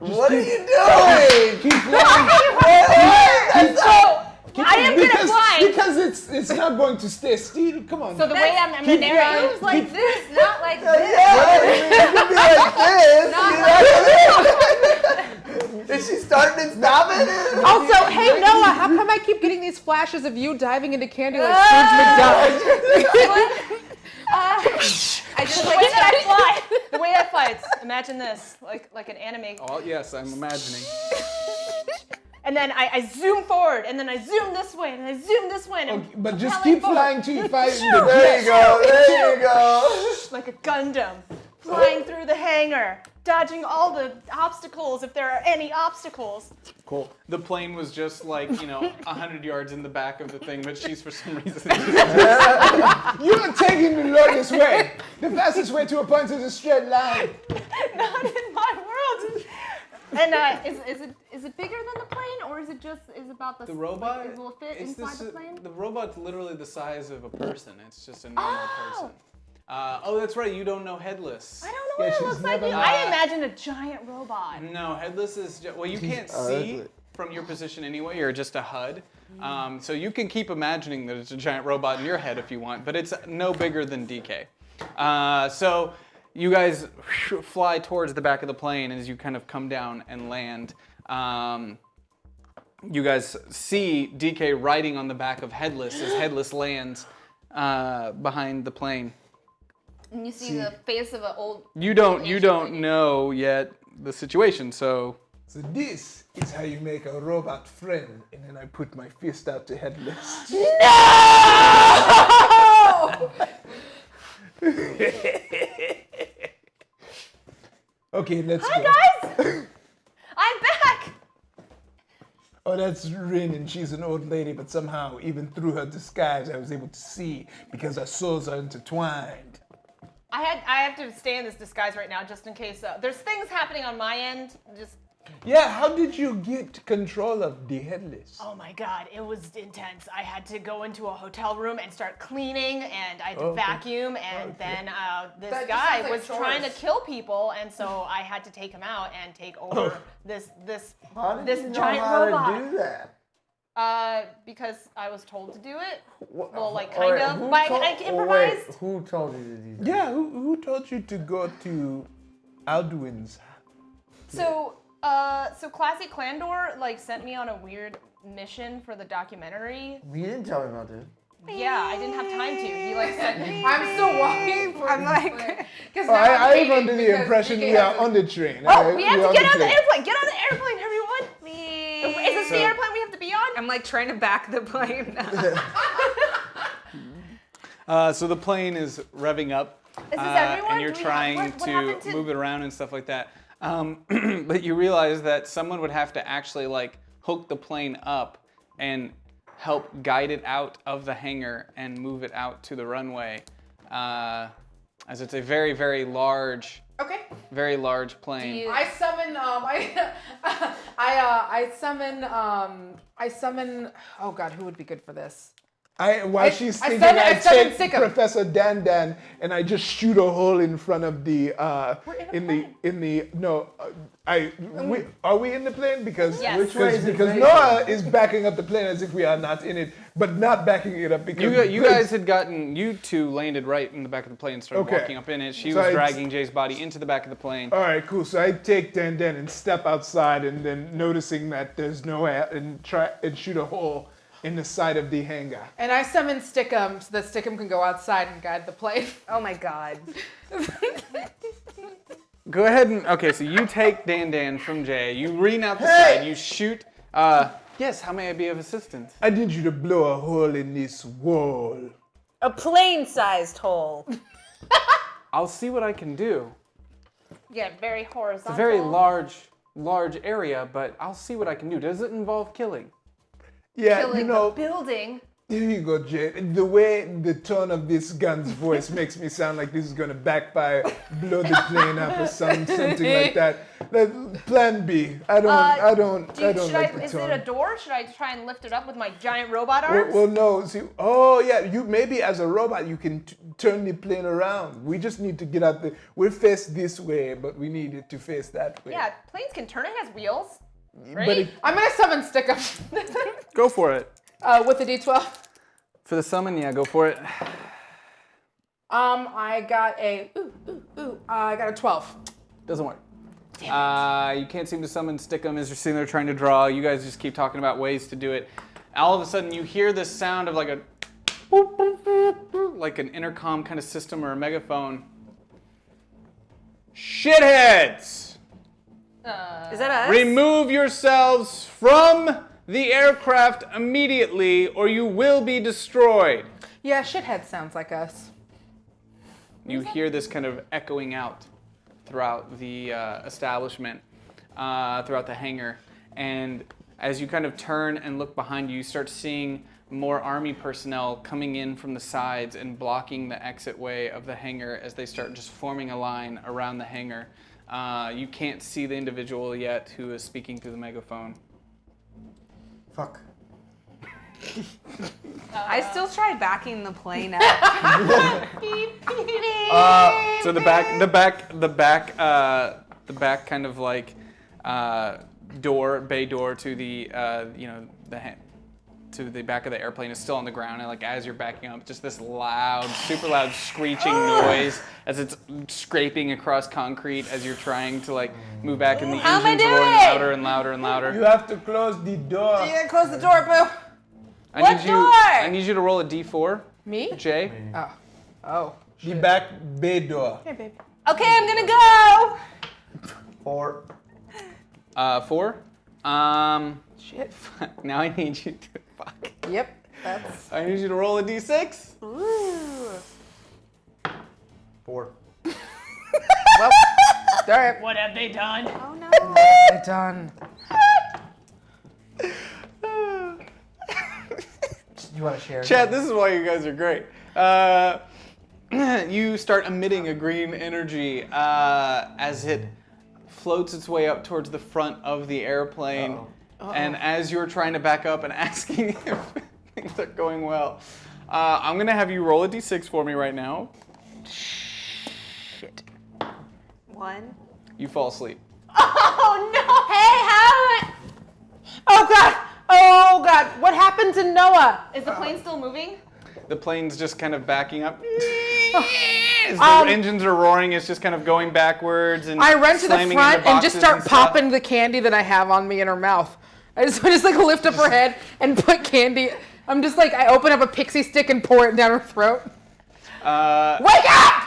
What are you doing?
Keep flying.
I am gonna fly.
Because it's not going to stay still. Come on.
So the way I'm gonna narrate
Moves like this, not like this.
Yeah, I mean, it could be like this. Is she starting and stopping?
Also, hey Noah, how come I keep getting these flashes of you diving into candy like Scrooge McDuck?
I just
the
like
way that I fly. The way I fly. It's, imagine this, like an anime.
Oh yes, I'm imagining.
And then I zoom forward, and then I zoom this way, and I zoom this way, and I'm
Okay, but just
propelling
keep
forward.
flying till you find the
There you go. There you go.
Like a Gundam, flying through the hangar, dodging all the obstacles if there are any obstacles.
Cool. The plane was just like 100 yards in the back of the thing, but she's for some reason.
You're taking the longest way. The fastest way to a point is a straight line.
Not in my world. And is it bigger than the plane, or is it about the
The robot.
Like, will it fit
it's
inside
the
the plane?
The robot's literally the size of a person. It's just a normal person. Oh, that's right. You don't know Headless.
I don't know
Yeah,
what it
she's
looks like.
never-
I imagined a giant robot.
No, Headless is well. You can't
Oh,
see
that's it.
from your position anyway. You're just a HUD. So you can keep imagining that it's a giant robot in your head if you want, but it's no bigger than DK. So you guys fly towards the back of the plane as you kind of come down and land. You guys see DK riding on the back of Headless as Headless lands behind the plane.
And you see the face of an old.
You don't know yet the situation, so
So this is how you make a robot friend. And then I put my fist out to Headless. Okay, let's go.
Hi guys, I'm back.
Oh, that's Rin, and she's an old lady, but somehow, even through her disguise, I was able to see because our souls are intertwined.
I have to stay in this disguise right now just in case there's things happening on my end. Just
Yeah, how did you get control of the Headless?
oh my god, it was intense. I had to go into a hotel room and start cleaning, and I had to
Okay.
vacuum, and then this
That just
guy
sounds like
was trying to
chores.
kill people, and so I had to take him out and take over this
How did
this
you know
giant
how
robot.
to do that?
Because I was told to do it.
What-
Well, like
all
kind
right,
of,
who
but
told-
I
wait,
improvised.
who told you to do that?
Yeah, who told you to go to Alduin's?
So Classic Clandor like sent me on a weird mission for the documentary.
You didn't tell me about this.
Yeah, I didn't have time to. He like sent me.
I'm still walking for
I'm like,
because
Oh, I am under the impression we are on the train.
Oh, we have to
We're
get on the
plane.
airplane. Get on the airplane, everyone. Is this the
So-
airplane we have to be on?
I'm like trying to back the plane.
So the plane is revving up,
Is this everyone?
and you're
Do we have-
trying
what
to
happened to-
move it around and stuff like that. But you realize that someone would have to actually like hook the plane up and help guide it out of the hangar and move it out to the runway, as it's a very, very large,
Okay.
very large plane.
I summon I summon oh god, who would be good for this?
While she's
I
thinking,
said-
I
I said
take
Sick 'em.
Professor Dan Dan and I just shoot a hole in front of the are we in the plane? Because
Yes.
Which way is it
because
facing?
Noah is backing up the plane as if we are not in it, but not backing it up because
You guys had you two landed right in the back of the plane and started
Okay.
walking up in it. She
So
was
it's-
dragging Jay's body into the back of the plane.
All right, cool. So I take Dan Dan and step outside, and then noticing that there's no air, and try and shoot a hole in the side of the hangar.
And I summon Stickum so that Stickum can go outside and guide the plane.
Oh my god.
Go ahead and okay. So you take Dan from Jay. You lean out the
Hey!
side. You shoot. Yes. How may I be of assistance?
I need you to blow a hole in this wall.
A plane-sized hole.
I'll see what I can do.
Yeah, very horizontal.
It's a very large area, but I'll see what I can do. Does it involve killing?
Yeah,
Killing
you know,
the building.
here you go, Jay. The way the tone of this gun's voice makes me sound like this is gonna backfire, blow the plane up or something like that. Plan B. I don't like the
Is
tone.
it a door? Should I try and lift it up with my giant robot arms?
Well, no. See, oh yeah, you maybe as a robot you can turn the plane around. We just need to get out the. We're faced this way, but we need it to face that way.
Yeah, planes can turn. It has wheels.
But
Right?
I'm gonna summon Stickum
Go for it.
with the D12.
For the summon, yeah, go for it.
I got a I got a 12.
Doesn't work. You can't seem to summon Stickum as you're sitting there trying to draw. You guys just keep talking about ways to do it. All of a sudden, you hear this sound of like a like an intercom kind of system or a megaphone. Shitheads!
Is that us?
Remove yourselves from the aircraft immediately, or you will be destroyed.
Yeah, shithead sounds like us.
You hear this kind of echoing out throughout the establishment, throughout the hangar. And as you kind of turn and look behind you, you start seeing more army personnel coming in from the sides and blocking the exit way of the hangar as they start just forming a line around the hangar. You can't see the individual yet who is speaking through the megaphone.
Fuck.
I still try backing the plane up.
So the back kind of like bay door to the to the back of the airplane is still on the ground, and like as you're backing up, just this super loud screeching noise as it's scraping across concrete as you're trying to like move back, and the
How am I
engine's roaring
doing?
louder and louder and louder.
You have to close the door.
Yeah, close the door, boo.
I need you to roll a d4,
Me?
Jay.
Oh.
The back bay door.
Hey, baby.
Okay, I'm gonna go.
4.
4.
Shit.
Now I need you to fuck.
Yep. That's.
I need you to roll a d6.
Ooh.
4.
Well. All right.
What have they done?
Oh no.
They're done.
You want to share?
Chad, this is why you guys are great. You start emitting a green energy as it floats its way up towards the front of the airplane.
Uh-oh.
And as you're trying to back up and asking if things are going well, I'm going to have you roll a d6 for me right now.
Shit. 1.
You fall asleep.
Oh no!
Hey, how?
Oh God. Oh God. What happened to Noah?
Is the plane still moving?
The plane's just kind of backing up. As the engines are roaring, it's just kind of going backwards and
I run to the
slamming
front
into
and just
boxes
start
stuff.
popping the candy that I have on me in her mouth. I just like lift up her head and put candy. I'm just like, I open up a pixie stick and pour it down her throat. Wake up!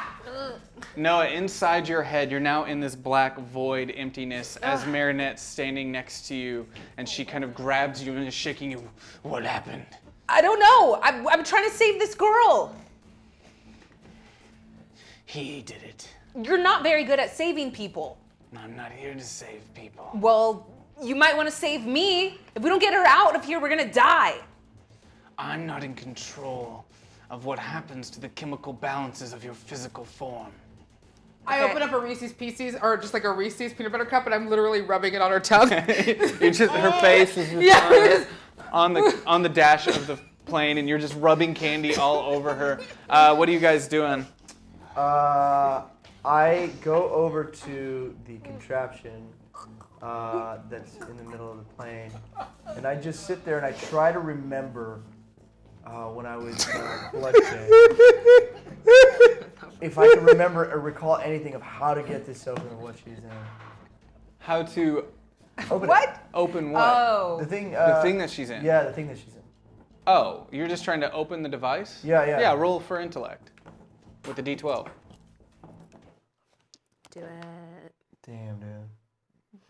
Noah, inside your head, you're now in this black void emptiness as Marinette's standing next to you, and she kind of grabs you and is shaking you. What happened?
I don't know. I'm trying to save this girl.
He did it.
You're not very good at saving people.
I'm not here to save people.
Well, you might want to save me. If we don't get her out of here, we're gonna die.
I'm not in control of what happens to the chemical balances of your physical form.
I open up a Reese's Pieces, or just like a Reese's peanut butter cup, and I'm literally rubbing it on her tongue.
You're just, her face is just
Yeah.
on the dash of the plane, and you're just rubbing candy all over her. What are you guys doing?
I go over to the contraption that's in the middle of the plane, and I just sit there and I try to remember when I was bloodshed. If I can remember or recall anything of how to get this open or what she's in.
How to
Open
What?
it.
open what?
Oh.
The thing.
The thing that she's in.
Yeah, the thing that she's in.
Oh, you're just trying to open the device?
Yeah, yeah.
Yeah, roll for intellect with the D12.
Do it.
Damn, dude.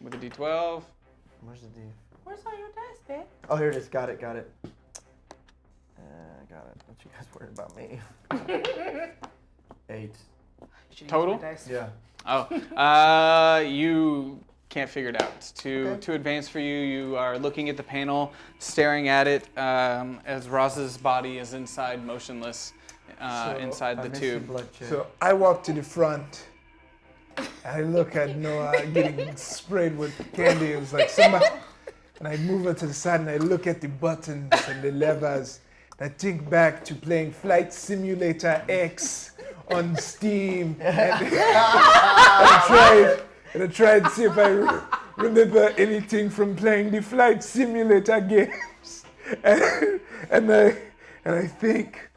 With a D12.
Where's the D?
Where's all your dice, babe?
Oh, here it is. Got it. Got it. Got it. Don't you guys worry about me. 8.
Total?
Dice.
Yeah.
Oh. You can't figure it out. It's too
Okay.
advanced for you. You are looking at the panel, staring at it as Raza's body is inside, motionless, inside
I
the
missed your
tube.
blood check.
So I walk to the front. I look at Noah getting sprayed with candy. It was like somebody. And I move her to the side and I look at the buttons and the levers. I think back to playing Flight Simulator X on Steam. And I tried to see if I remember anything from playing the Flight Simulator games. And I think,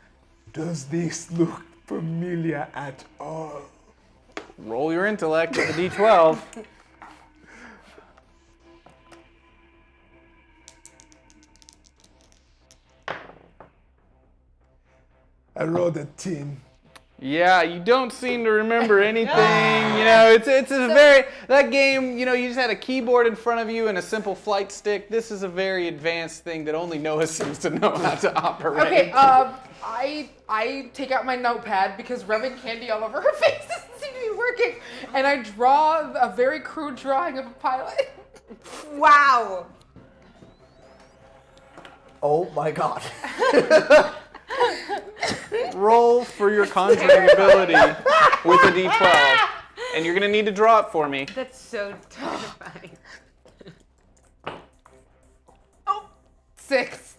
does this look familiar at all?
Roll your intellect with a D12.
I rolled a 10.
Yeah, you don't seem to remember anything. You know, it's a very, that game, you know, you just had a keyboard in front of you and a simple flight stick. This is a very advanced thing that only Noah seems to know how to operate.
Okay, I take out my notepad because rubbing candy all over her face doesn't seem to be working, and I draw a very crude drawing of a pilot.
Wow.
Oh my god.
Roll for your conjuring ability with a D12. And you're going to need to draw it for me.
That's so terrifying.
6.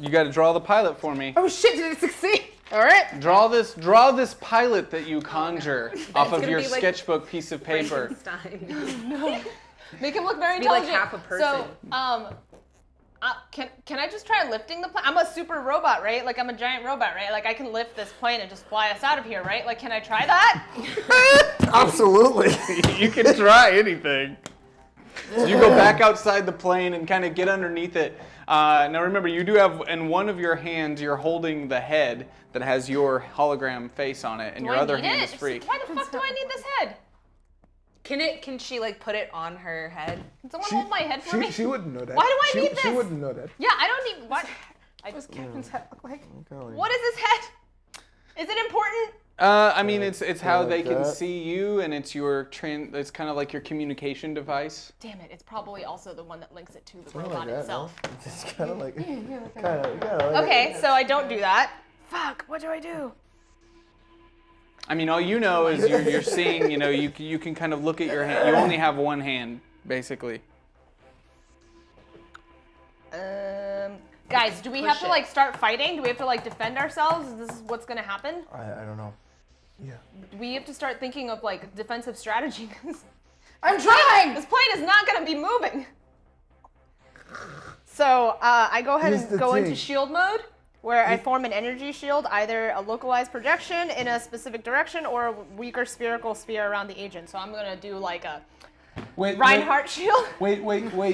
You got to draw the pilot for me.
Oh shit, did it succeed? All right.
Draw this pilot that you conjure off of
gonna
your
be like
sketchbook piece of paper.
Frankenstein.
Make him look very
Be like
intelligent.
half a person.
So, can I just try lifting the plane? I'm a super robot, right? Like I'm a giant robot, right? Like I can lift this plane and just fly us out of here, right? Like can I try that?
Absolutely.
You can try anything. So you go back outside the plane and kind of get underneath it. Now remember, you do have in one of your hands, you're holding the head that has your hologram face on it, and your other hand is free.
Why the fuck do I need this head?
Can she like put it on her head?
Can someone hold my head for me?
She wouldn't know that.
Why do I need
She
this?
wouldn't know that.
Yeah, I don't need what?
What does Captain's head look like?
What is this head? Is it important?
I mean, it's how
like
they can
that.
see you, and it's your it's kind of like your communication device.
Damn it! It's probably also the one that links it to the
Kinda
robot
like that,
itself.
no? It's just kind of like, kind of.
Okay, so I don't do that. Fuck! What do I do?
I mean, all you know is you're seeing. You know, you can kind of look at your hand. You only have one hand, basically.
Guys, do we have to like start fighting? Do we have to like defend ourselves? Is this what's gonna happen?
I don't know.
Yeah.
We have to start thinking of like defensive strategy.
I'm trying.
This plane is not gonna be moving. So I go ahead
Here's
and
the
go into
thing.
shield mode, where I form an energy shield, either a localized projection in a specific direction or a weaker spherical sphere around the agent. So I'm gonna do like a
Wait,
Reinhardt shield.
Wait.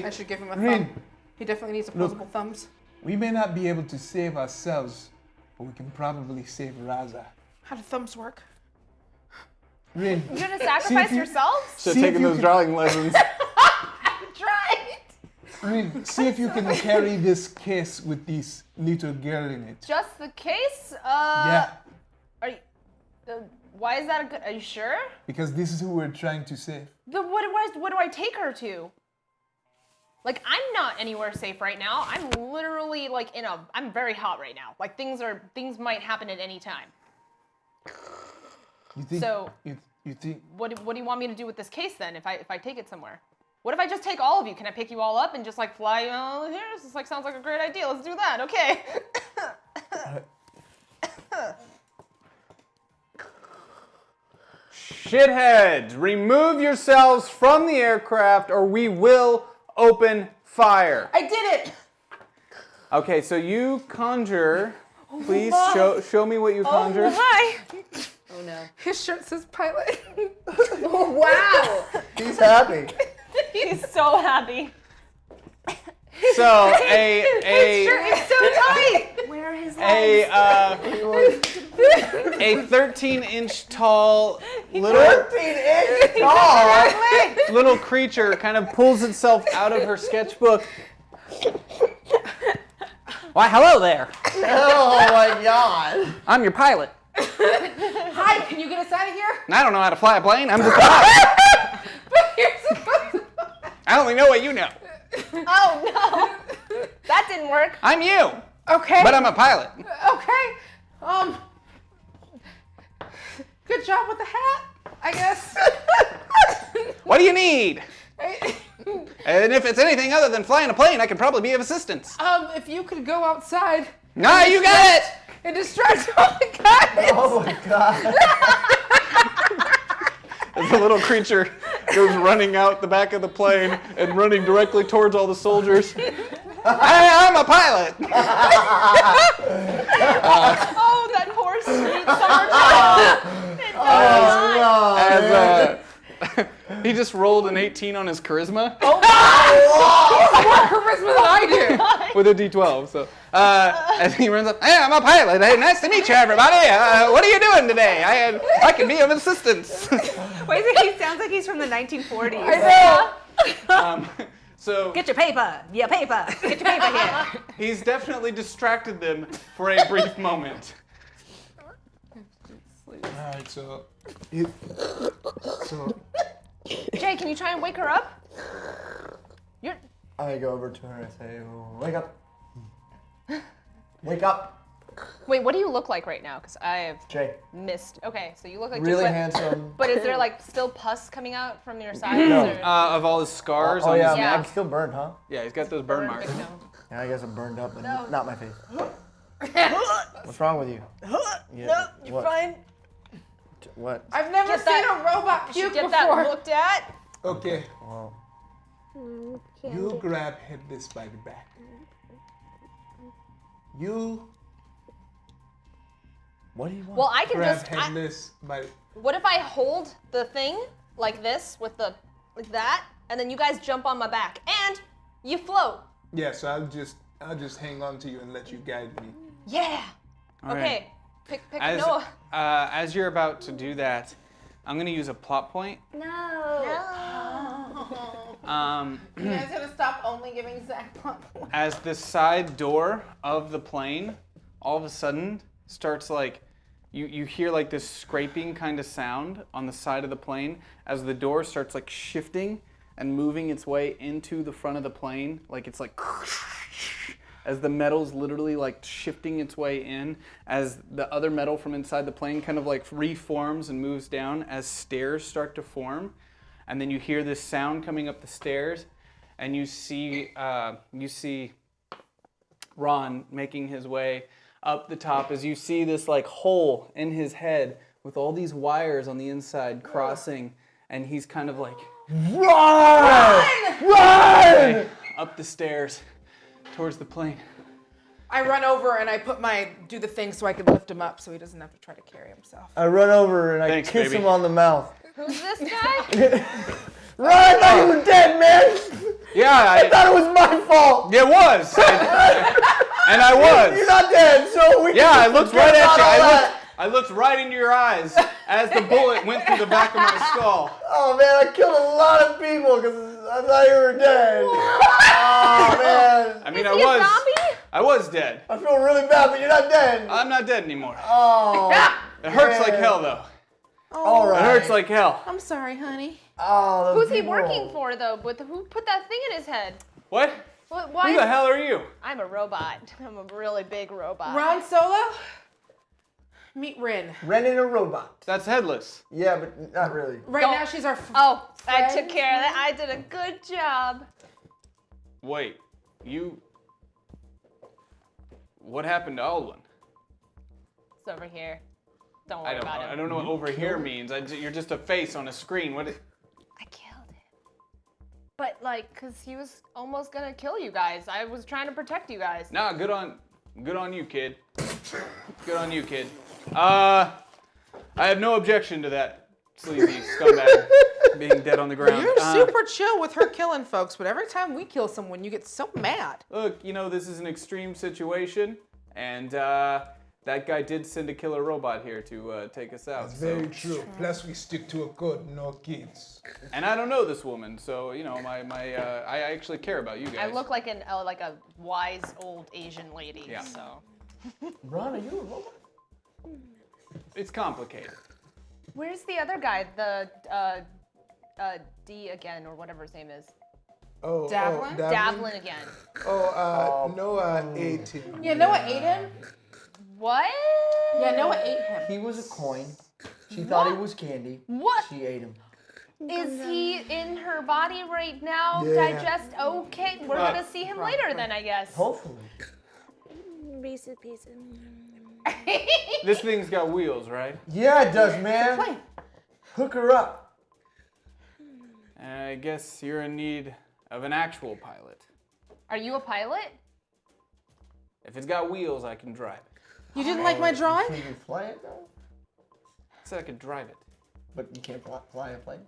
I should give him a
Rin,
thumb. He definitely needs opposable thumbs.
we may not be able to save ourselves, but we can probably save Raza.
How do thumbs work?
Rin,
You're gonna sacrifice
you-
yourselves?
So
See if
taking
you
those
can-
drawing lessons.
Try it.
Rin, see if you can carry this case with this little girl in it.
Just the case?
Yeah,
Are you, why is that a good? Are you sure?
because this is who we're trying to save.
But what do I take her to? Like I'm not anywhere safe right now. I'm literally like I'm very hot right now. Like things might happen at any time.
You think?
So-
You think?
What do you want me to do with this case then? If I take it somewhere? What if I just take all of you? Can I pick you all up and just like fly you all here? This like sounds like a great idea. Let's do that. Okay.
Shitheads, remove yourselves from the aircraft, or we will open fire.
I did it.
Okay, so you conjure. Please show me what you conjure.
Hi.
Oh no.
His shirt says pilot.
Oh wow.
He's happy.
He's so happy.
So a
It's so tight.
Where are his legs?
A 13-inch tall little
13-inch tall.
little creature kind of pulls itself out of her sketchbook. Why, hello there.
Oh my God.
I'm your pilot.
Hi, can you get us out of here?
I don't know how to fly a plane. I'm just a pilot.
But you're supposed to.
I only know what you know.
Oh no, that didn't work.
I'm you,
Okay.
but I'm a pilot.
Okay. Good job with the hat, I guess.
What do you need? And if it's anything other than flying a plane, I could probably be of assistance.
If you could go outside.
Nah, you got it!
And distract all the guys.
Oh my God.
As the little creature goes running out the back of the plane and running directly towards all the soldiers. I'm a pilot!
Oh, that poor sweet summer child.
He just rolled an 18 on his charisma
More charisma than I do.
with a d12. So as he runs up, hey, I'm a pilot. Hey, nice to meet you, everybody. What are you doing today? I can be of assistance.
Wait, he sounds like he's from the 1940s.
I know.
So
Get your paper. Get your paper here.
he's definitely distracted them for a brief moment.
All right, so
Jay, can you try and wake her up? You're.
I go over to her and I say, wake up. Wake up.
Wait, what do you look like right now? Because I have
Jay.
missed. Okay, so you look like
Really
Jay,
handsome.
But is there like still pus coming out from your sides?
No.
Or?
Of all his scars
Oh
on
yeah,
his
Yeah.
I'm still burned, huh?
Yeah, he's got those burn marks.
victim.
Yeah, I guess I'm burned up, but
No.
not my face. What's wrong with you? Yeah,
No, you're
what?
fine.
What?
I've never
Get
seen
that-
a robot
You
puke
should get
before.
that looked at.
okay,
Well,
you grab Headless by the back. You
what do you want?
Well, I can
grab
just.
Headless by.
What if I hold the thing like this with the like that, and then you guys jump on my back and you float?
Yeah, so I'll just hang on to you and let you guide me.
Yeah.
All
Okay.
right.
Pick
As,
Noah.
as you're about to do that, I'm going to use a plot point.
You guys gotta stop only giving Zach plot points.
As the side door of the plane all of a sudden starts like, you hear like this scraping kind of sound on the side of the plane as the door starts like shifting and moving its way into the front of the plane. Like it's like, as the metal's literally like shifting its way in, as the other metal from inside the plane kind of like reforms and moves down as stairs start to form. And then you hear this sound coming up the stairs, and you see Ron making his way up the top as you see this like hole in his head with all these wires on the inside crossing, and he's kind of like
Run!
up the stairs towards the plane.
I run over and I do the thing so I can lift him up so he doesn't have to try to carry himself.
I run over and I
Thanks,
kiss
baby.
him on the mouth.
Who's this guy?
Run! I thought you were dead, man!
Yeah,
I thought it was my fault!
it was, and I was.
You're not dead, so we
Yeah, I
can
looked
forget
right at
about
you.
all
I
that.
looked right into your eyes as the bullet went through the back of my skull.
Oh man, I killed a lot of people because I thought you were dead. Oh man,
I mean,
Is he a zombie?
I was dead.
I feel really bad, but you're not dead.
I'm not dead anymore.
Oh,
It hurts like
man.
hell, though.
all right.
It hurts like hell.
I'm sorry, honey.
Oh, those
Who's he
people.
working for though? Who put that thing in his head?
What?
Why?
Who the hell are you?
I'm a robot. I'm a really big robot.
Ron Solo? Meet Rin.
Renting a robot.
That's Headless.
Yeah, but not really.
Right
Don't-
now she's our
Oh, I
Friend?
took care of that. I did a good job.
Wait, you... What happened to Aldwin?
It's over here. Don't worry about
I
it.
don't know what over here means. You're just a face on a screen. What?
I killed him. But like, cause he was almost gonna kill you guys. I was trying to protect you guys.
Nah, good on you, kid. Good on you, kid. I have no objection to that sleazy scumbag being dead on the ground.
You're super chill with her killing folks, but every time we kill someone, you get so mad.
Look, this is an extreme situation, and that guy did send a killer robot here to take us out.
That's
so-
very true. Plus, we stick to a code, no kids.
And I don't know this woman, so you know, I actually care about you guys.
I look like a wise old Asian lady.
Yeah.
So.
Ron, are you a robot?
It's complicated.
Where's the other guy? The D again, or whatever his name is.
Oh,
Davlin?
Davlin again.
Noah ate him.
Yeah, Noah ate him.
What?
Yeah, Noah ate him.
He was a coin. She thought he was candy.
What?
She ate him.
Is he in her body right now?
Yeah.
Digest? Okay, we're gonna see him later then, I guess.
Hopefully.
Reese's Pieces.
This thing's got wheels, right?
Yeah, it does, man. Hook her up.
I guess you're in need of an actual pilot.
Are you a pilot?
If it's got wheels, I can drive it.
You didn't like my drawing?
Can you fly it though?
I said I could drive it.
But you can't fly a plane.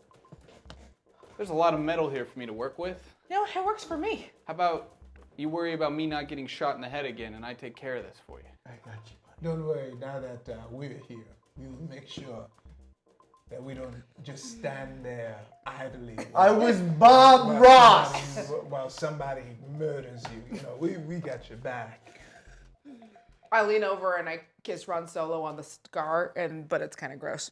There's a lot of metal here for me to work with.
No, it works for me.
How about you worry about me not getting shot in the head again, and I take care of this for you?
I got you.
Don't worry, now that we're here, we will make sure that we don't just stand there idly.
I was Bob Ross.
While somebody murders you. You know, we got your back.
I lean over and I kiss Ron Solo on the scar, but it's kind of gross.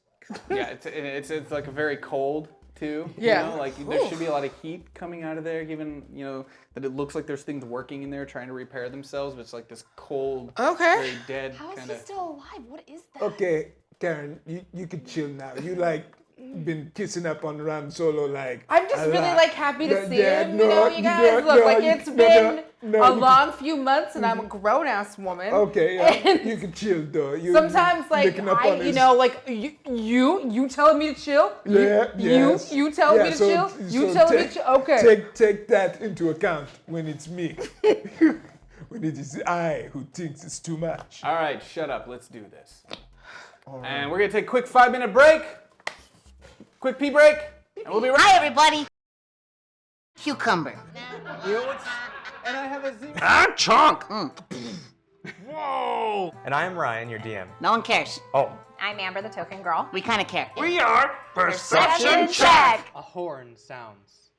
Yeah, it's like a very cold too.
Yeah.
You know, like there should be a lot of heat coming out of there, given that it looks like there's things working in there trying to repair themselves, but it's like this cold, very dead
How is
kind
he
of.
still alive? What is that?
Okay, Karen, you can chill now. You been kissing up on Ron Solo like.
I'm just
a
really
lot.
happy to see him.
no,
you guys. Look, it's been
no,
a long few months, and I'm a grown ass woman.
Okay, yeah,
And
you can chill though.
sometimes, like
licking up on his-
you telling me to chill. You telling me to chill. You telling me to chill. Okay.
Take that into account when it's me. When it is I who thinks it's too much.
All right, shut up. Let's do this. And we're gonna take a quick 5-minute break. Quick pee break, and we'll be right.
Hi, everybody. Cucumber.
You know what's? And I have a zero.
I'm Chunk.
Whoa! And I am Ryan, your DM.
No one cares.
Oh,
I'm Amber, the token girl.
We kind of care.
We are Perception Check.
A horn sounds.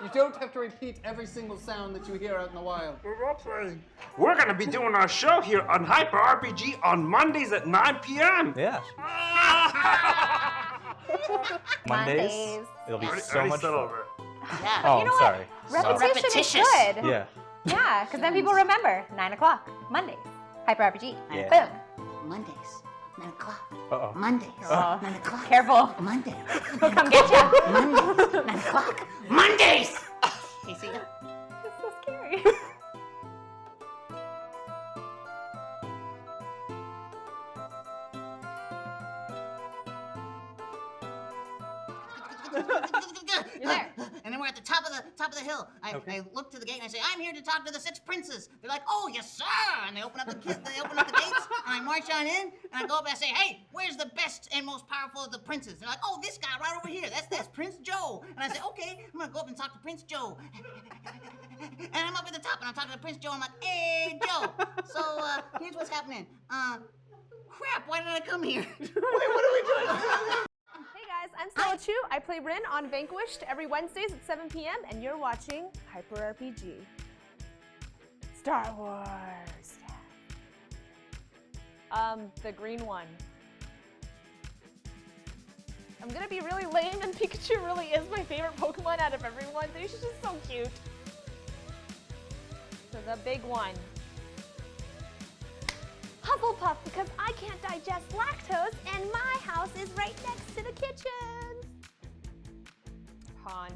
You don't have to repeat every single sound that you hear out in the wild.
We're gonna be doing our show here on Hyper RPG on Mondays at 9 p.m.
yeah. Mondays. It'll be so
Already
much
said
fun.
over.
Yeah.
Oh,
You know
I'm sorry.
Repetition
repetitious.
is good.
Yeah.
Yeah, because then people remember. 9 o'clock, Mondays. Hyper RPG.
Yeah.
Boom.
Mondays, 9 o'clock.
Uh-oh.
Mondays, 9 o'clock.
Careful.
Mondays.
He'll come get you.
Mondays, 9 o'clock. Mondays! Casey.
It's so scary.
You're there. And then we're at the top of the hill. I look to the gate and I say, "I'm here to talk to the 6 princes." They're like, "Oh, yes, sir!" And they open up the gates, and I march on in, and I go up and I say, "Hey, where's the best and most powerful of the princes?" They're like, "Oh, this guy right over here. That's Prince Joe." And I say, "Okay, I'm gonna go up and talk to Prince Joe." And I'm up at the top, and I'm talking to Prince Joe. I'm like, "Hey, Joe. So here's what's happening. Crap, why did I come here? Wait, what are we doing?"
Hey guys, I'm Stella Chu. I play Rin on Vanquished every Wednesdays at 7 p.m. and you're watching Hyper RPG. Star Wars. The green one. I'm gonna be really lame and Pikachu really is my favorite Pokemon out of everyone. He's just so cute. So the big one. Hufflepuff, because I can't digest lactose and my house is right next to the kitchen. Han.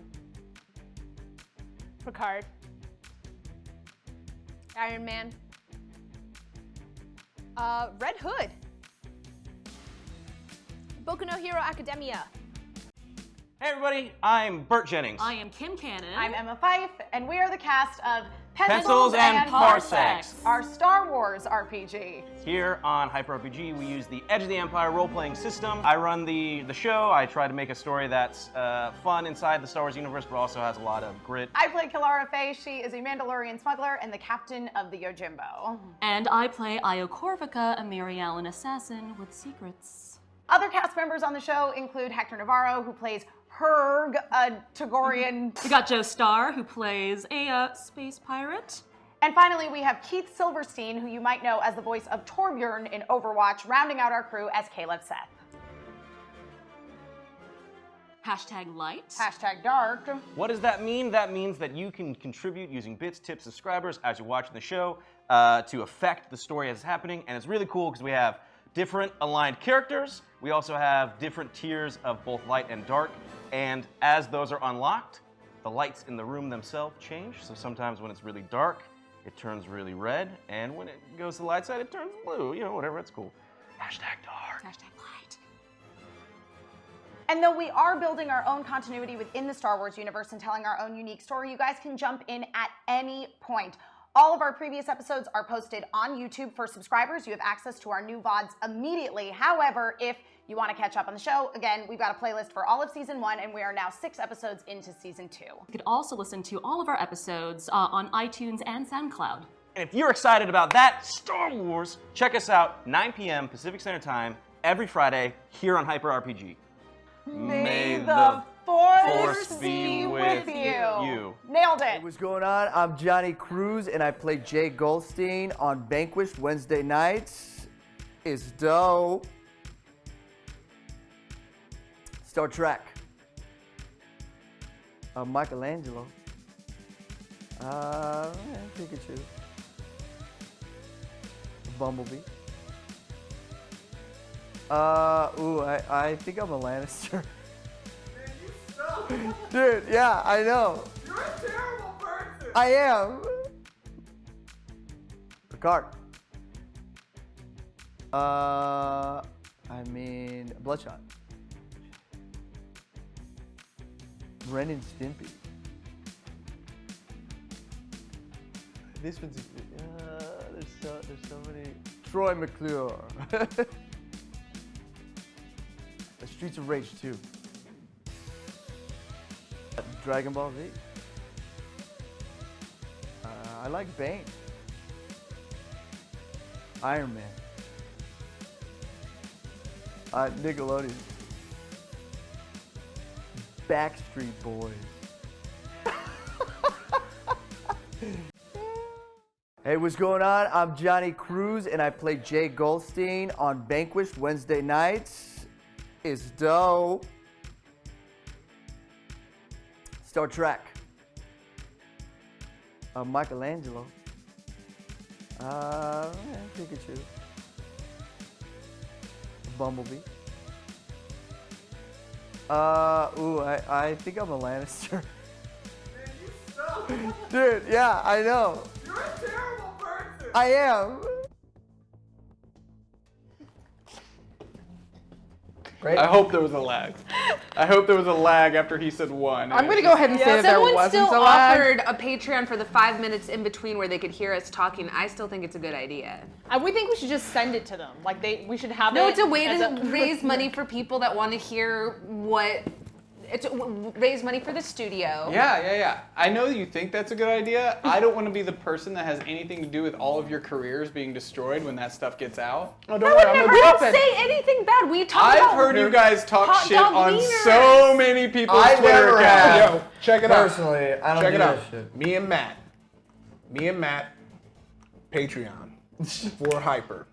Picard. Iron Man. Red Hood. Boku no Hero Academia.
Hey everybody, I'm Bert Jennings.
I am Kim Cannon.
I'm Emma Fife, and we are the cast of
Pencils and Parsecs,
our Star Wars RPG.
Here on Hyper RPG, we use the Edge of the Empire role-playing system. I run the show. I try to make a story that's fun inside the Star Wars universe, but also has a lot of grit.
I play Kilara Faye. She is a Mandalorian smuggler and the captain of the Yojimbo.
And I play Io Corvica, a Mary Allen assassin with secrets.
Other cast members on the show include Hector Navarro, who plays Herg, a Togorian.
We got Joe Starr, who plays a space pirate.
And finally, we have Keith Silverstein, who you might know as the voice of Torbjorn in Overwatch, rounding out our crew as Caleb Seth.
Hashtag light.
Hashtag dark.
What does that mean? That means that you can contribute using bits, tips, subscribers as you're watching the show to affect the story as it's happening. And it's really cool because we have different aligned characters. We also have different tiers of both light and dark. And as those are unlocked, the lights in the room themselves change. So sometimes when it's really dark, it turns really red. And when it goes to the light side, it turns blue. You know, whatever, it's cool. Hashtag dark.
Hashtag light.
And though we are building our own continuity within the Star Wars universe and telling our own unique story, you guys can jump in at any point. All of our previous episodes are posted on YouTube for subscribers. You have access to our new VODs immediately. However, if you want to catch up on the show, again, we've got a playlist for all of Season 1, and we are now 6 episodes into Season 2.
You could also listen to all of our episodes on iTunes and SoundCloud.
And if you're excited about that, Star Wars, check us out 9 p.m. Pacific Standard Time every Friday here on Hyper RPG.
May the Force be with you. Nailed it.
Hey, what's going on? I'm Johnny Cruz, and I play Jay Goldstein on Vanquished Wednesday nights. It's dope. Star Trek. Michelangelo. Pikachu. Bumblebee. I think I'm a Lannister. Dude, yeah, I know.
You're a terrible person.
I am. Picard. Bloodshot. Ren and Stimpy. This one's there's so many. Troy McClure. The Streets of Rage 2. Dragon Ball Z. I like Bane. Iron Man. Nickelodeon. Backstreet Boys. Hey, what's going on? I'm Johnny Cruz, and I play Jay Goldstein on Vanquished Wednesday nights. It's dope. Star Trek. Michelangelo. Pikachu. Bumblebee. I think I'm a Lannister.
Man, you suck.
Dude, yeah, I know.
You're a terrible person.
I am.
Great. I hope there was a lag. I hope there was a lag after he said one.
I'm going to go ahead and say that there
Someone
wasn't
still
a lag.
offered a Patreon for the 5 minutes in between where they could hear us talking. I still think it's a good idea.
We think we should just send it to them. Like we should have it.
No, it's a way
as
to raise money for people that want to hear raise money for the studio.
Yeah. I know you think that's a good idea. I don't want to be the person that has anything to do with all of your careers being destroyed when that stuff gets out.
Oh, don't worry, I'm
I don't say anything bad. We talk about.
I've heard you guys talk
hot
shit
dog
on
wieners.
so many people's
I
Twitter
never
accounts.
have.
Yo, check it out.
Personally, I don't
Check
do
it
that
out.
shit.
Me and Matt, Patreon for Hyper.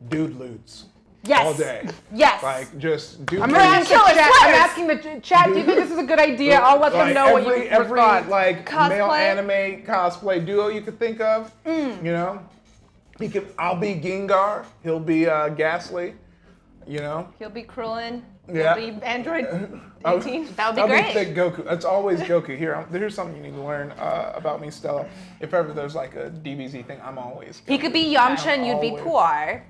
Dude loots.
Yes.
All day.
Yes.
Like just dude
I'm
loots.
asking the chat, do you think this is a good idea? I'll let them know what you
every
respond.
like male
Cosplay?
anime cosplay duo you could think of. You know, I'll be Gengar. He'll be Ghastly. You know.
He'll be Krillin.
Yeah.
He'll be Android 18.
That would be
I'll
great.
be thick Goku. It's always Goku. Here's something you need to learn about me, Stella. If ever there's like a DBZ thing, I'm always.
He could be Yamcha and you'd be Puar.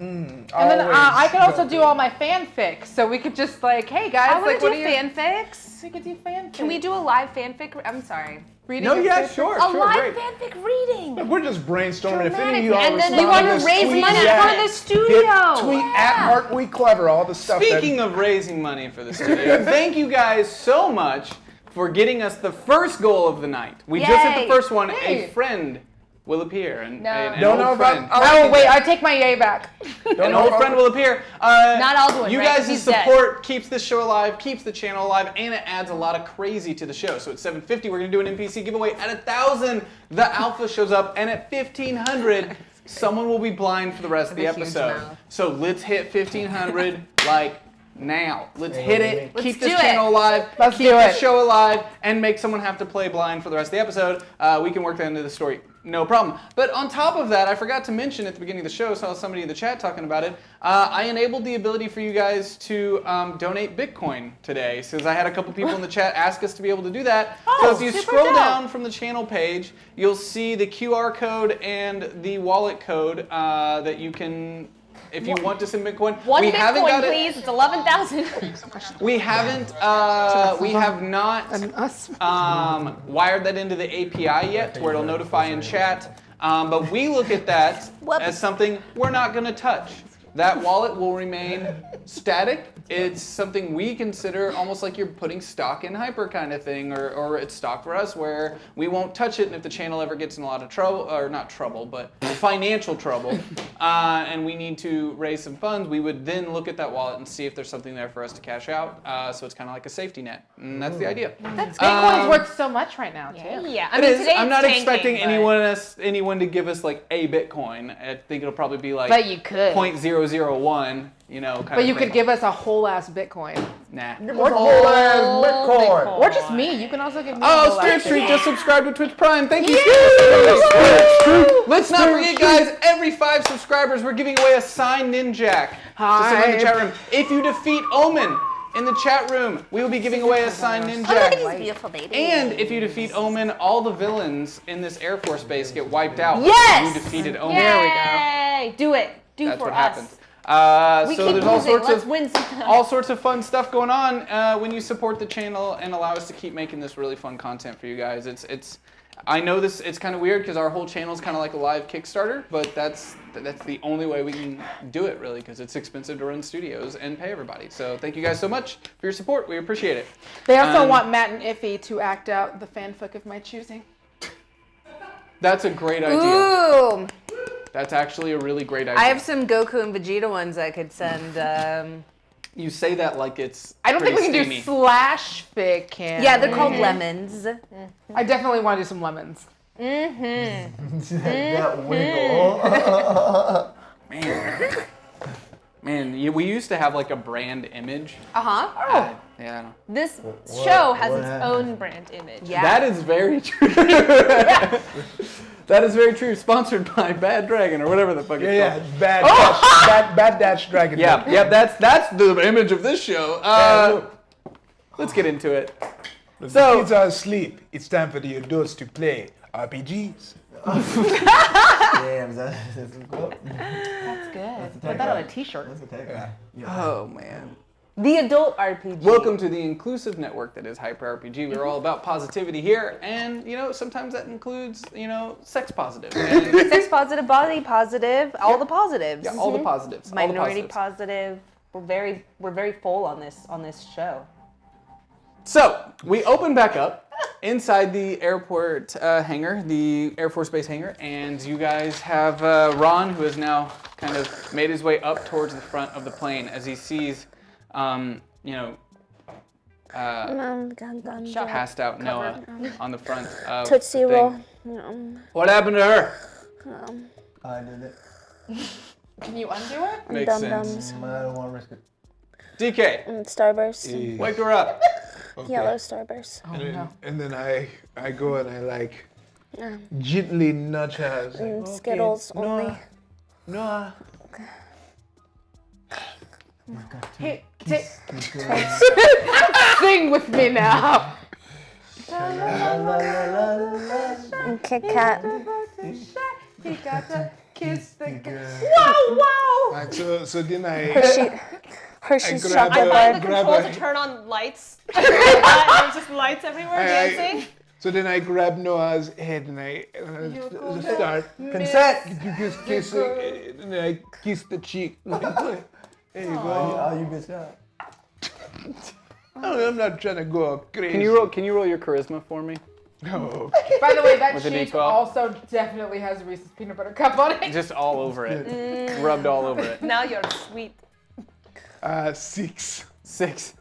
And then I could also do all my fanfics, so we could just like, hey guys,
I want
like,
to
what
do
are your
fanfics.
We could do fanfics.
Can we do a live fanfic? I'm sorry.
reading?
No,
of
yeah,
fanfic?
sure,
A
sure,
live
great.
fanfic reading.
We're just brainstorming. If any of you all
And then
respond
we want
to
to
this,
raise
tweet
money
that.
for the studio.
Tweet at Mark We Clever all the stuff.
Speaking of raising money for the studio, thank you guys so much for getting us the first goal of the night. We just hit
Yay.
the first one.
Yay.
A friend will appear. An
Don't
old
know if
friend.
Oh wait, I take my yay back.
An old friend will appear.
Not Aldwin,
You
right? 'Cause
guys'
he's dead.
support keeps this show alive, keeps the channel alive, and it adds a lot of crazy to the show. So at 750, we're gonna do an NPC giveaway. At 1,000, the alpha shows up, and at 1,500, someone will be blind for the rest of the
With a huge
episode.
mouth.
So let's hit 1,500 like now. Let's hit it.
Let's
Keep this
do it.
channel alive.
Let's
keep
do
this
it.
show alive, and make someone have to play blind for the rest of the episode. We can work that into the story. No problem. But on top of that, I forgot to mention at the beginning of the show, saw somebody in the chat talking about it, I enabled the ability for you guys to donate Bitcoin today, since I had a couple people in the chat ask us to be able to do that. So if you scroll down from the channel page, you'll see the QR code and the wallet code that you can, if you want to send Bitcoin.
One
we haven't
Bitcoin,
got it.
please. It's 11,000.
We haven't, we have not wired that into the API yet to where it'll notify in chat. But we look at that as something we're not going to touch. That wallet will remain static. It's something we consider almost like you're putting stock in Hyper kind of thing, or it's stock for us where we won't touch it, and if the channel ever gets in a lot of trouble, or not trouble, but financial trouble, and we need to raise some funds, we would then look at that wallet and see if there's something there for us to cash out. So it's kind of like a safety net, and that's the idea.
Bitcoin's worth so much right now too.
Yeah, I
It
mean,
is.
today
I'm
it's
not
tanking,
expecting
but-
anyone to give us like a Bitcoin. I think it'll probably be like
But you could.
0.001, you know, kind
But
of
you
thing.
could give us a whole ass Bitcoin.
Nah.
Or
whole ass Bitcoin.
Or just me. You can also give me a
Oh,
whole
Street
ass
Street
Bitcoin.
just subscribed to Twitch Prime. Thank you, Let's not forget, guys, every 5 subscribers, we're giving away a signed Ninjak to someone in the chat room. If you defeat Omen in the chat room, we will be giving away a signed Ninjak.
Beautiful baby.
And if you defeat Omen, all the villains in this Air Force base get wiped out.
Yes!
You defeated Omen.
Yay! Do it. Do
That's
for
what
us.
happens.
We
So
keep
there's all
losing.
sorts
Let's
of
win sometime.
all sorts of fun stuff going on when you support the channel and allow us to keep making this really fun content for you guys. It's I know it's kind of weird because our whole channel is kind of like a live Kickstarter, but that's the only way we can do it really, because it's expensive to run studios and pay everybody. So thank you guys so much for your support. We appreciate it.
They also want Matt and Iffy to act out the fanfic of my choosing.
That's a great idea.
Ooh.
That's actually a really great idea.
I have some Goku and Vegeta ones I could send.
You say that like it's
I don't think we can
steamy.
do slash fic can.
Yeah, they're called lemons.
I definitely want to do some lemons.
That wiggle.
Man, we used to have like a brand image.
Uh-huh.
Yeah, I know.
This show has
what
its
happened?
own brand image.
Yeah.
That is very true. That is very true. Sponsored by Bad Dragon or whatever the fuck it's
Yeah,
called.
bad Dash Dragon.
Yeah, that's the image of this show. Let's get into it.
The
So-
kids are asleep. It's time for the adults to play RPGs.
Damn, that's cool.
That's good. Put that on a t-shirt.
That's a tagline.
Oh man.
The adult RPG.
Welcome to the inclusive network that is Hyper RPG. We're all about positivity here, and sometimes that includes sex positive. And,
Sex positive, body positive, all the positives.
yeah, all the positives. all the
Minority
positives.
positive. We're very full on this show.
So we open back up inside the airport hangar, the Air Force Base hangar, and you guys have Ron, who has now kind of made his way up towards the front of the plane as he sees, passed out Noah on the front of
Tootsie
the
Roll.
thing. What happened to her?
I did it.
Can you undo it?
Makes sense.
I don't want to risk it.
DK,
Starburst.
wake her up.
Yellow Starburst.
And then I go and I gently nudge her.
And Skittles only.
Noah.
Hey, sing with me now.
And Kit Kat.
He got to kiss the girl.
Wow! Right, so then
Hershey's
grab
I
chocolate
find the
bar.
control to turn on lights. There's just lights everywhere dancing.
So then I grab Noah's head and I start
Consent.
just kissing, and then I kiss the cheek. There you go.
Oh, you missed out.
I'm not trying to go crazy.
Can you roll your charisma for me?
No.
By the way, that
With a
cheek
D12?
also definitely has Reese's peanut butter cup on it.
Just all over it. Rubbed all over it.
Now you're sweet.
6.
6.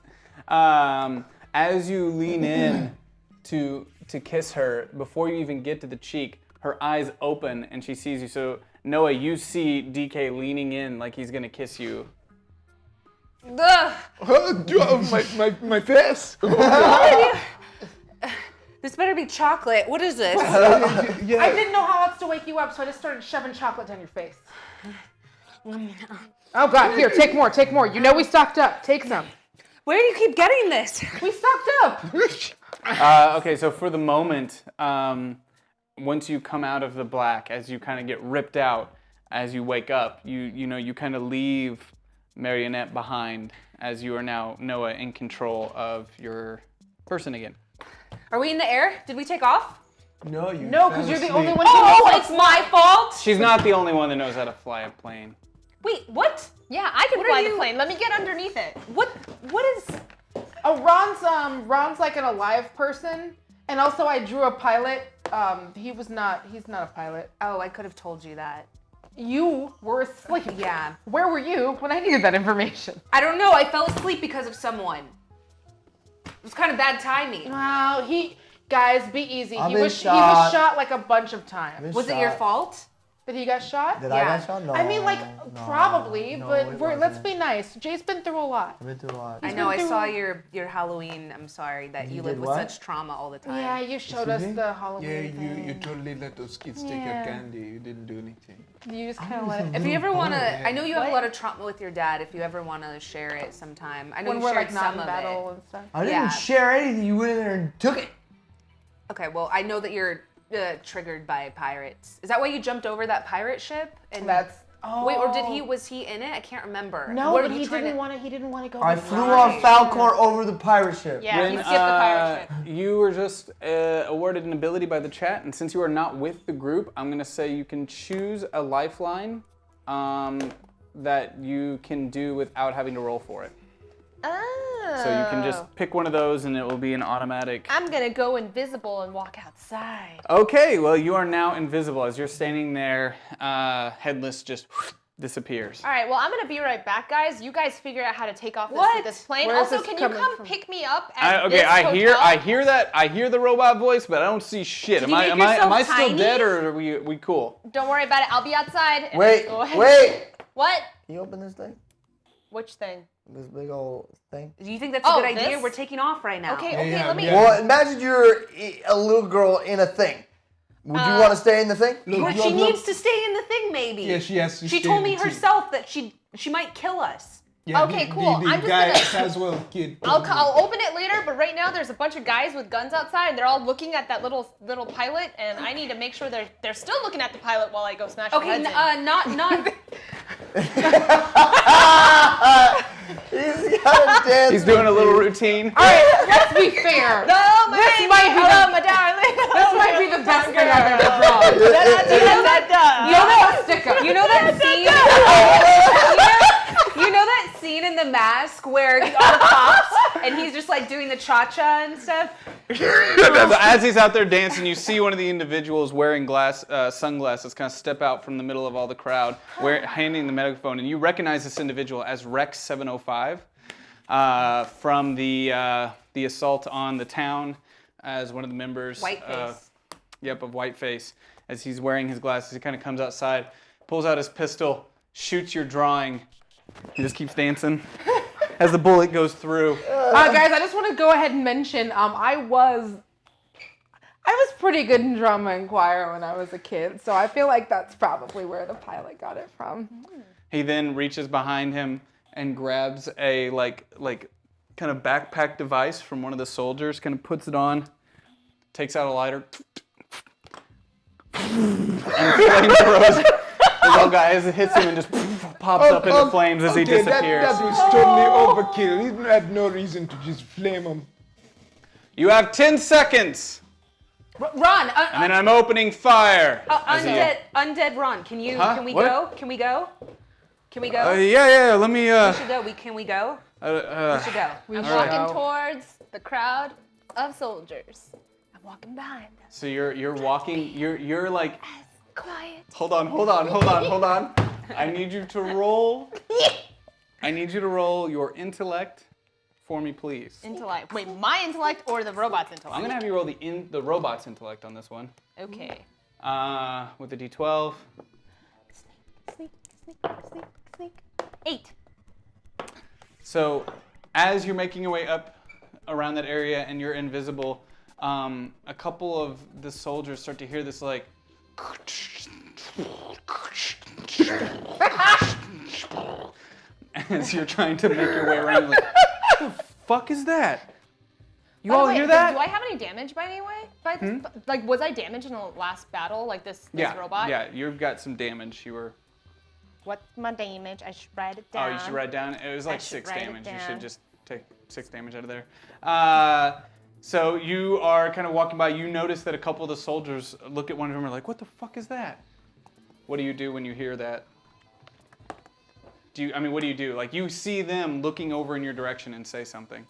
As you lean in to kiss her, before you even get to the cheek, her eyes open and she sees you. So Noah, you see DK leaning in like he's gonna kiss you.
Ugh.
My face.
This better be chocolate. What is this?
Yeah.
I didn't know how else to wake you up, so I just started shoving chocolate down your face. Oh God, here, take more, take more. You know we stocked up. Take some.
Where do you keep getting this?
We stocked up.
Okay, so for the moment, once you come out of the black, as you kind of get ripped out, as you wake up, you kind of leave Marionette behind, as you are now, Noah, in control of your person again.
Are we in the air? Did we take off?
No, you.
No, because you're the only one.
Oh, it's my fault.
She's not the only one that knows how to fly a plane.
Wait, what?
Yeah, I can
What
fly
are
the
you-
plane. Let me get underneath it.
What is?
Oh, Ron's like an alive person, and also I drew a pilot. He's not a pilot.
Oh, I could have told you that.
You were asleep.
Yeah.
Where were you when I needed that information?
I don't know. I fell asleep because of someone. It was kind of bad timing.
Well, guys, be easy.
I've
He
been
was
shot.
shot like a bunch of times.
Was it your fault?
That he got shot?
Did I
Yeah.
get shot? No.
I mean, like,
no,
probably,
no,
but
it
let's
wasn't.
be nice. Jay's been through a lot.
I've been through a lot.
I know. I saw your Halloween. I'm sorry that you live
did
with
what?
such trauma all the time.
Yeah, you showed us the Halloween
Yeah,
thing.
you totally let those kids take your
Yeah.
candy. You didn't do anything.
You just kind of let it.
If you ever want to, I know you have
What?
a lot of trauma with your dad. If you ever want to share it sometime, I know
When
you
we're
shared
like not
some
in
of
battle
it.
and stuff.
I didn't
Yeah.
share anything. You went in there and took it.
Okay, well, I know that you're triggered by pirates. Is that why you jumped over that pirate ship? And
That's.
wait, or was he in it? I can't remember.
No,
What
but
are you
he
trying
didn't
to-
want to. He didn't want to go.
I
with
flew
Ryan.
on Falcor over the pirate ship.
Yeah,
When,
he skipped the pirate ship.
You were just awarded an ability by the chat, and since you are not with the group, I'm going to say you can choose a lifeline that you can do without having to roll for it.
Oh.
So you can just pick one of those, and it will be an automatic.
I'm gonna go invisible and walk outside.
Okay, well, you are now invisible. As you're standing there, headless just disappears.
All right, well, I'm gonna be right back, guys. You guys figure out how to take off
What?
this plane.
Where is
Also,
this
can you
coming
come
from?
pick me up at
Okay,
this
I
hotel?
hear that. I hear the robot voice, but I don't see shit.
Did
Am
you
I
make yourself
still
tiny?
dead, or are we cool?
Don't worry about it. I'll be outside. and
Wait,
go ahead.
wait.
What?
Can you open this thing?
Which thing?
This big old thing.
Do you think that's a
Oh,
good idea?
this?
We're taking off right now.
Okay, okay.
yeah,
Let me.
yeah.
Well, imagine you're a little girl in a thing. Would you want to stay in the thing?
Or she needs to stay in the thing, maybe.
Yeah, she has to
She
stay
told
in
me
the team.
herself that she might kill us.
Yeah,
Okay,
the-
cool.
The
I'm just
guy
gonna-
as well, kid.
I'll open it later, but right now there's a bunch of guys with guns outside, and they're all looking at that little pilot, and I need to make sure they're still looking at the pilot while I go smash their
Okay,
heads in.
not.
He's got a dance.
He's doing a little routine.
All right, let's be fair.
Hello, my
This
baby.
might be
Hello,
the-
my darling.
This might be the best thing I've ever drawn.
You know that scene? You know that scene in The Mask where he's on the cops and he's just like doing the cha-cha and stuff?
As he's out there dancing, you see one of the individuals wearing sunglasses kind of step out from the middle of all the crowd, handing the megaphone, and you recognize this individual as Rex 705 from the assault on the town, as one of the members.
Whiteface.
Of Whiteface. As he's wearing his glasses, he kind of comes outside, pulls out his pistol, shoots your drawing. He just keeps dancing as the bullet goes through.
Guys, I just want to go ahead and mention I was pretty good in drama and choir when I was a kid, so I feel like that's probably where the pilot got it from.
He then reaches behind him and grabs a like kind of backpack device from one of the soldiers, kind of puts it on, takes out a lighter, and flamethrowers. The little guy as it hits him and just pops up into flames as he disappears.
That was totally overkill. He had no reason to just flame him.
You have 10 seconds
Ron,
and then I'm opening fire.
undead Ron, can you?
Huh?
Can we
What?
go? Can we go? Can we go?
Yeah. Let me.
We should go. Can we go?
We
should go.
I'm walking towards the crowd of soldiers. I'm walking behind them.
So you're walking. You're like.
Quiet.
Hold on. I need you to roll. I need you to roll your intellect for me, please.
Intellect. Wait, my intellect or the robot's intellect?
I'm gonna have you roll the robot's intellect on this one.
Okay.
With a D12.
Sneak. 8.
So, as you're making your way up around that area and you're invisible, a couple of the soldiers start to hear this like. As you're trying to make your way around, like, what the fuck is that? You all hear that?
Do I have any damage by any way? By this? Like, was I damaged in the last battle? Like this robot?
Yeah, you've got some damage. You were.
What's my damage? I should write it down.
Oh, you should write down. It was like
I should
6
write it
damage. You
down.
should just take 6 damage out of there. So you are kind of walking by. You notice that a couple of the soldiers look at one of them and are like, "What the fuck is that?" What do you do when you hear that? What do you do? Like, you see them looking over in your direction and say something.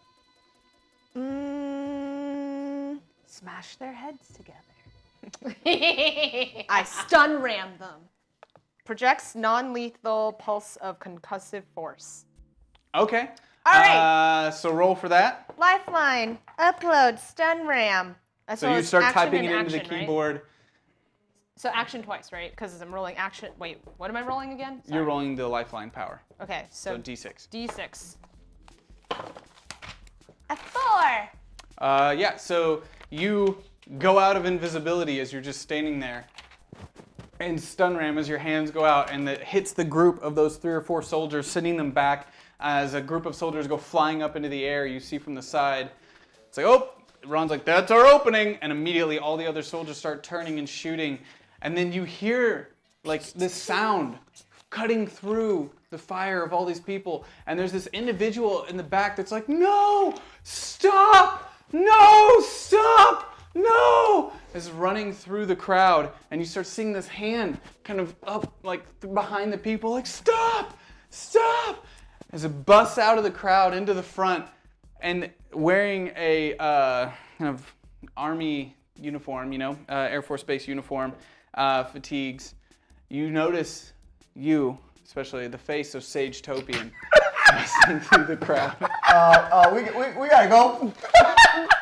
Smash their heads together.
I stun ram them. Projects non-lethal pulse of concussive force.
Okay.
All right.
So roll for that.
Lifeline. Upload. Stun ram.
So you start
action
typing it
and
into the
action, right?
keyboard.
So action twice, right? Because I'm rolling action. Wait, what am I rolling again? Sorry.
You're rolling the lifeline power.
Okay, so
D6.
D6. A 4.
Yeah, so you go out of invisibility as you're just standing there. And stun ram as your hands go out, and it hits the group of those 3 or 4 soldiers, sending them back. As a group of soldiers go flying up into the air, you see from the side, it's like, oh, Ron's like, that's our opening. And immediately all the other soldiers start turning and shooting. And then you hear like this sound cutting through the fire of all these people. And there's this individual in the back that's like, no, stop, no, stop, no, is running through the crowd. And you start seeing this hand kind of up like behind the people, like, stop, as it busts out of the crowd into the front and wearing a kind of army uniform, Air Force Base uniform, fatigues. You notice especially the face of Sage Topian passing through the crowd.
We gotta go.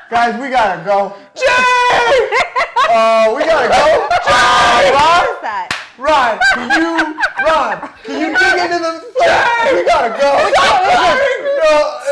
Guys, we gotta go. Jay! We gotta go. Jay! Ron, can you dig into the... We gotta go.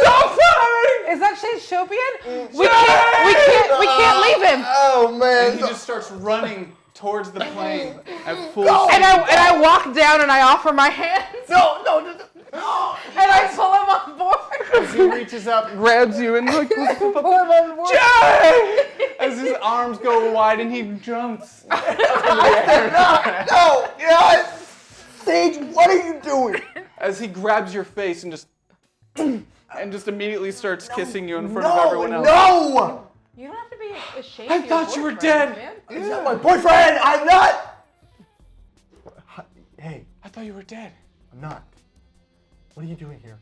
Stop firing! Is that Sage Topian? We can't leave him.
Oh man!
And he just starts running towards the plane at full
And
speed.
I walk down and I offer my hands.
No.
And I pull him on board.
As he reaches up, grabs you, and like,
pull him on board.
Jay! As his arms go wide and he jumps.
No, Sage, what are you doing?
As he grabs your face and just immediately starts kissing you in front of everyone else.
No!
You don't have to be ashamed.
I
of your
thought you were
boyfriend,
dead.
man.
He's not my boyfriend. I'm not. Hey,
I thought you were dead.
I'm not. What are you doing here?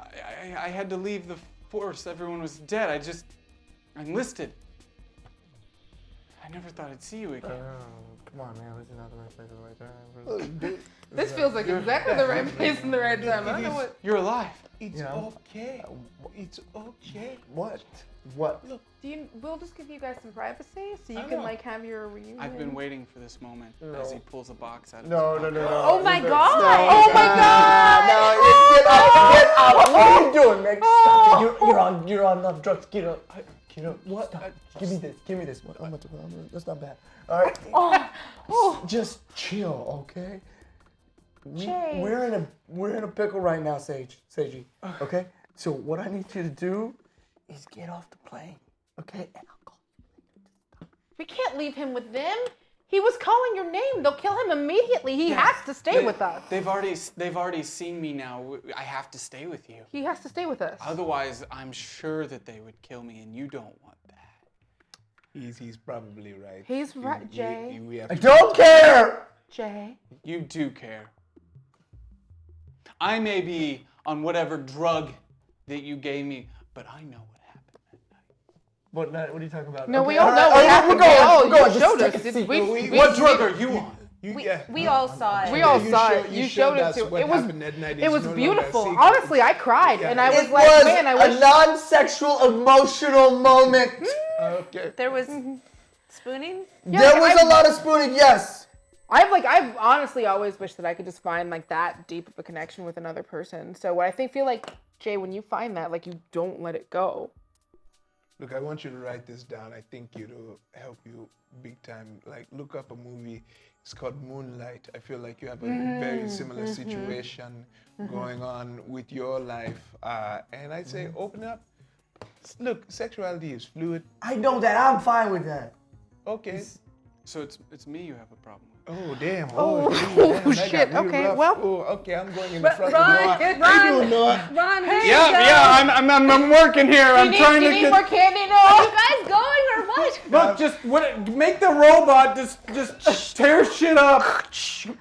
I had to leave the force. Everyone was dead. I enlisted. I never thought I'd see you again.
Come on, man. This is not the right place at the right time.
This feels like exactly the right place and the right time. I don't know what.
You're alive.
It's okay. It's okay.
What? What?
Look,
We'll just give you guys some privacy so you can like have your reunion.
I've been waiting for this moment as he pulls a box out of
No.
Oh my god!
Oh my god! No, get up! What are you doing, man? Stop. You're on drugs. Get up. What? Stop. Give me this. What? I'm that's not bad. All right. Just chill, okay?
Jay.
We're in a pickle right now, Seiji. Okay? So what I need you to do is get off the plane, okay? And I'll call you.
We can't leave him with them. He was calling your name. They'll kill him immediately. He has to stay with us.
They've already seen me now. I have to stay with you.
He has to stay with us.
Otherwise, I'm sure that they would kill me, and you don't want that.
He's probably right.
He's right, Jay.
We have
I don't care!
Jay.
You do care. I may be on whatever drug that you gave me, but I know what happened that night.
What are you talking about?
No,
Okay,
we all know
right,
what
we're
happened.
going.
You
Just
showed
take
us.
a seat.
What drug are you on?
We all saw it.
We all
you
saw
show-
it.
you
You showed
showed
it
us
to.
what
It was.
happened that night.
It
It's
was
no longer a
beautiful.
secret.
Honestly, I cried,
Yeah.
and I was
It
like,
was
man, I
a
wish.
non-sexual, emotional moment.
Okay.
There was spooning.
Yeah,
There was
I-
a lot of spooning, yes.
I've honestly always wished that I could just find like that deep of a connection with another person. So what I feel like, Jay, when you find that, like you don't let it go.
Look, I want you to write this down. I think it'll help you big time. Like, look up a movie. It's called Moonlight. I feel like you have a very similar situation going on with your life. And I'd say open up. Look, sexuality is fluid.
I know that. I'm fine with that.
Okay.
So it's me you have a problem with.
Oh, damn.
Oh,
damn, that
shit.
got real
Okay,
rough.
well.
Oh, okay, I'm going in the front
Ron,
door. How you doing, Noah?
Ron, here you
Yeah,
go.
yeah, I'm working here. I'm trying
you
to
need
get.
more candy,
Are
no?
you guys going or what?
Look, just make the robot just tear shit up.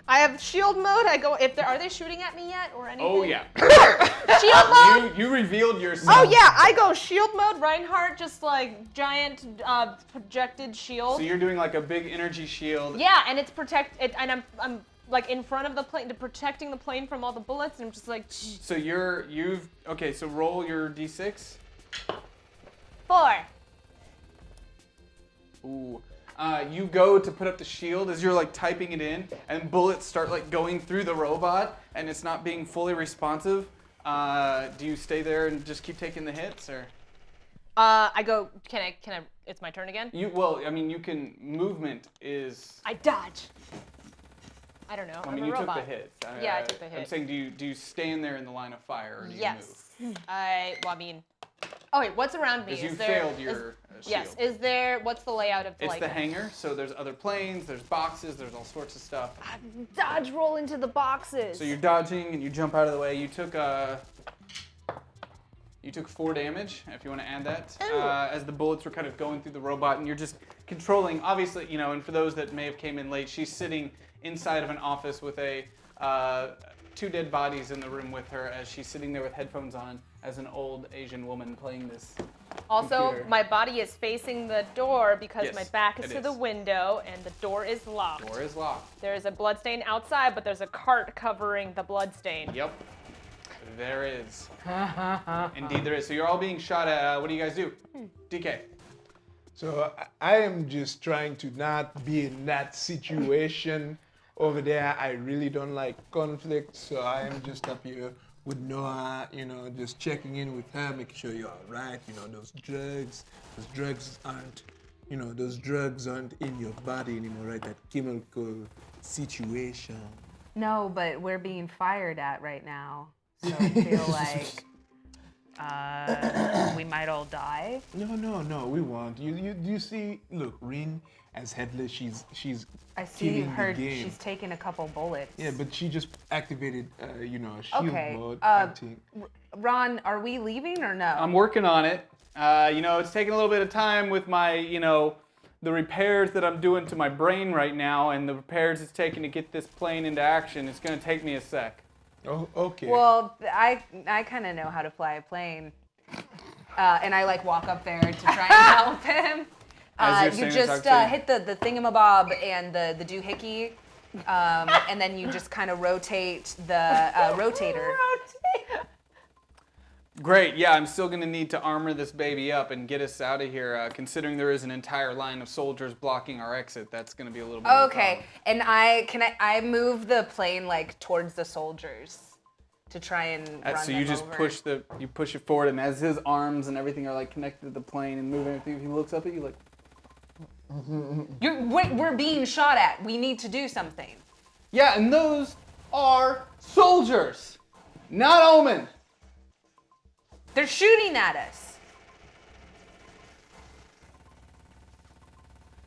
I have shield mode. I go if are they shooting at me yet or anything?
Oh yeah.
Shield mode.
You revealed yourself.
Oh yeah, I go shield mode. Reinhardt just like giant projected shield.
So you're doing like a big energy shield.
Yeah, and it's and I'm like in front of the plane, protecting the plane from all the bullets, and I'm just like.
So okay. So roll your d6.
4.
Ooh. You go to put up the shield as you're like typing it in, and bullets start like going through the robot, and it's not being fully responsive. Do you stay there and just keep taking the hits, or?
I go. Can I? It's my turn again.
You can. Movement is.
I dodge. I don't know.
I
I'm
mean,
a
you
robot.
took the hit.
Yeah, I took the hit.
I'm saying, do you stand there in the line of fire, or do you
Yes.
move?
Oh wait, what's around me?
Because you
Is there?
failed your shield.
Yes. Is there? What's the layout of
It's the hangar, so there's other planes, there's boxes, there's all sorts of stuff.
Dodge roll into the boxes.
So you're dodging and you jump out of the way. You took 4 damage, if you want to add that, as the bullets were kind of going through the robot, and you're just controlling. Obviously, and for those that may have came in late, she's sitting inside of an office with 2 dead bodies in the room with her, as she's sitting there with headphones on, as an old Asian woman playing this.
Also,
computer.
my body is facing the door because
Yes,
my back is
it
to the
is.
window, and the door is locked.
Door is locked.
There is a bloodstain outside, but there's a cart covering the bloodstain.
Yep. There is. Indeed there is. So you're all being shot at. What do you guys do? DK.
So I am just trying to not be in that situation over there. I really don't like conflict, so I am just up here with Noah, just checking in with her, making sure you're all right. Those drugs aren't in your body anymore, right? That chemical situation.
No, but we're being fired at right now. So I feel like we might all die.
No, we won't. You see, look, Rin as headless, she's
I see
killing
her.
the game.
She's taken a couple bullets.
Yeah, but she just activated, shield
Okay.
mode. I think.
Ron, are we leaving or no?
I'm working on it. It's taking a little bit of time with my, the repairs that I'm doing to my brain right now, and the repairs it's taking to get this plane into action. It's going to take me a sec.
Oh, okay.
Well, I kind of know how to fly a plane, and I walk up there to try and help him. You just hit the thingamabob and the doohickey, and then you just kind of rotate the rotator.
Great, yeah, I'm still going to need to armor this baby up and get us out of here, considering there is an entire line of soldiers blocking our exit. That's going to be a little bit of a
Okay, and I move the plane towards the soldiers to try and run
so
them
you just
over.
push it forward, and as his arms and everything are connected to the plane and moving everything, he looks up at you
We're being shot at. We need to do something.
Yeah, and those are soldiers, not Omen.
They're shooting at us.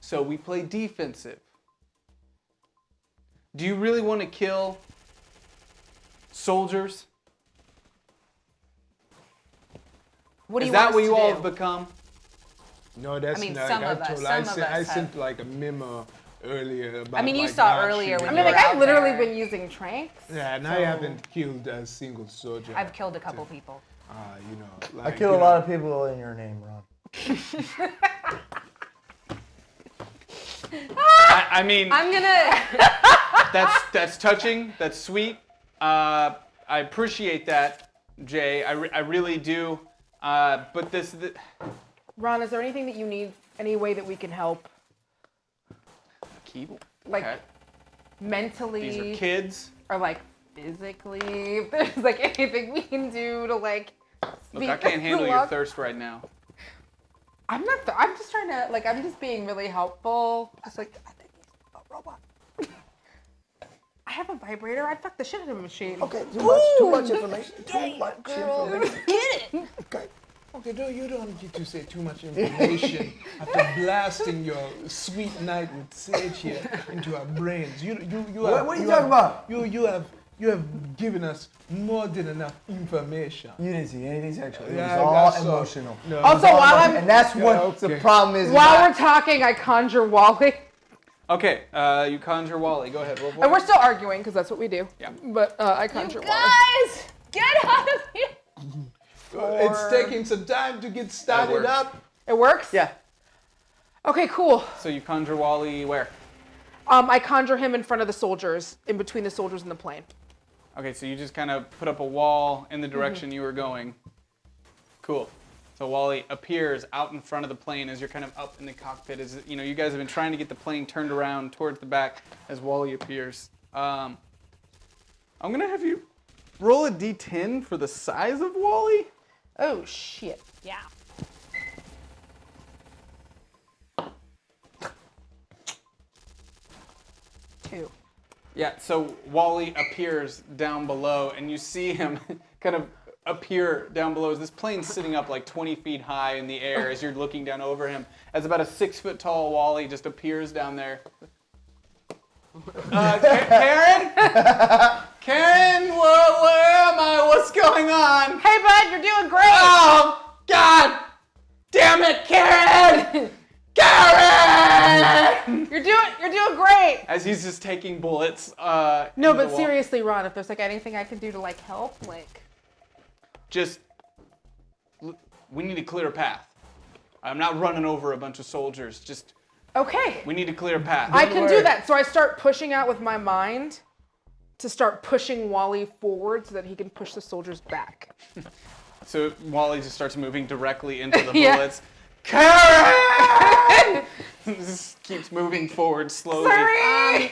So we play defensive. Do you really want to kill soldiers?
What do
Is
you
that
want
what
us
you
to
all
do?
have become?
No, that's
I mean,
not.
some of us-
I
have.
sent like a memo earlier about.
I mean, you
like,
saw
not
earlier
shooting.
when
I mean,
you
like
were
I've
out
literally
there.
been using tranks.
Yeah, and I haven't killed a single soldier.
I've killed a couple people.
You know,
I
like,
kill
you
a
know,
lot of people in your name, Ron.
I mean,
I'm gonna.
that's touching. That's sweet. I appreciate that, Jay. I really do. But
Ron, is there anything that you need? Any way that we can help?
Keep
Like
okay.
mentally?
These are kids.
Or like physically? If there's like anything we can do to like.
Look, I can't handle your thirst right now.
I'm not. I'm just trying to like. I'm just being really helpful. Just like I think he's a robot. I have a vibrator. I'd fuck the shit out of a machine.
Okay, too much information. Too much information.
Get it.
Okay, you don't get to say too much information after blasting your sweet night with Sage here into our brains.
What are you talking about?
You have given us more than enough information.
You didn't see anything sexual. It
Yeah,
was
I
all
saw.
emotional.
No.
Also, while I'm
And that's what the problem is.
while we're talking, I conjure Wally,
Okay, you conjure Wally. Go ahead. Roll for
and
it.
we're still arguing because that's what we do.
Yeah.
But I conjure Wally.
Guys, get out of here.
It's taking some time to get started
works.
up.
It works.
Yeah.
Okay, cool.
So you conjure Wally where?
I conjure him in front of the soldiers, in between the soldiers and the plane.
Okay, so you just kind of put up a wall in the direction you were going. Cool. So Wally appears out in front of the plane as you're kind of up in the cockpit. As you know, you guys have been trying to get the plane turned around towards the back as Wally appears. I'm gonna have you roll a d10 for the size of Wally.
Oh shit.
Yeah.
Two.
Yeah, so Wally appears down below, and you see him kind of appear down below as this plane's sitting up like 20 feet high in the air as you're looking down over him. As about a 6 foot tall Wally just appears down there. Karen? Karen, where am I? What's going on?
Hey, bud, you're doing great.
Oh, God! Damn it, Karen! Karen!
You're doing great.
As he's just taking bullets.
No,
into the
but
wall.
seriously, Ron, if there's like anything I can do to like help, like.
Just, we need to clear a path. I'm not running over a bunch of soldiers. Just,
Okay.
we need to clear a path.
I can do that. So I start pushing out with my mind to start pushing Wally forward so that he can push the soldiers back.
So Wally just starts moving directly into the
Yeah.
bullets. Karen! Just keeps moving forward slowly.
Sorry.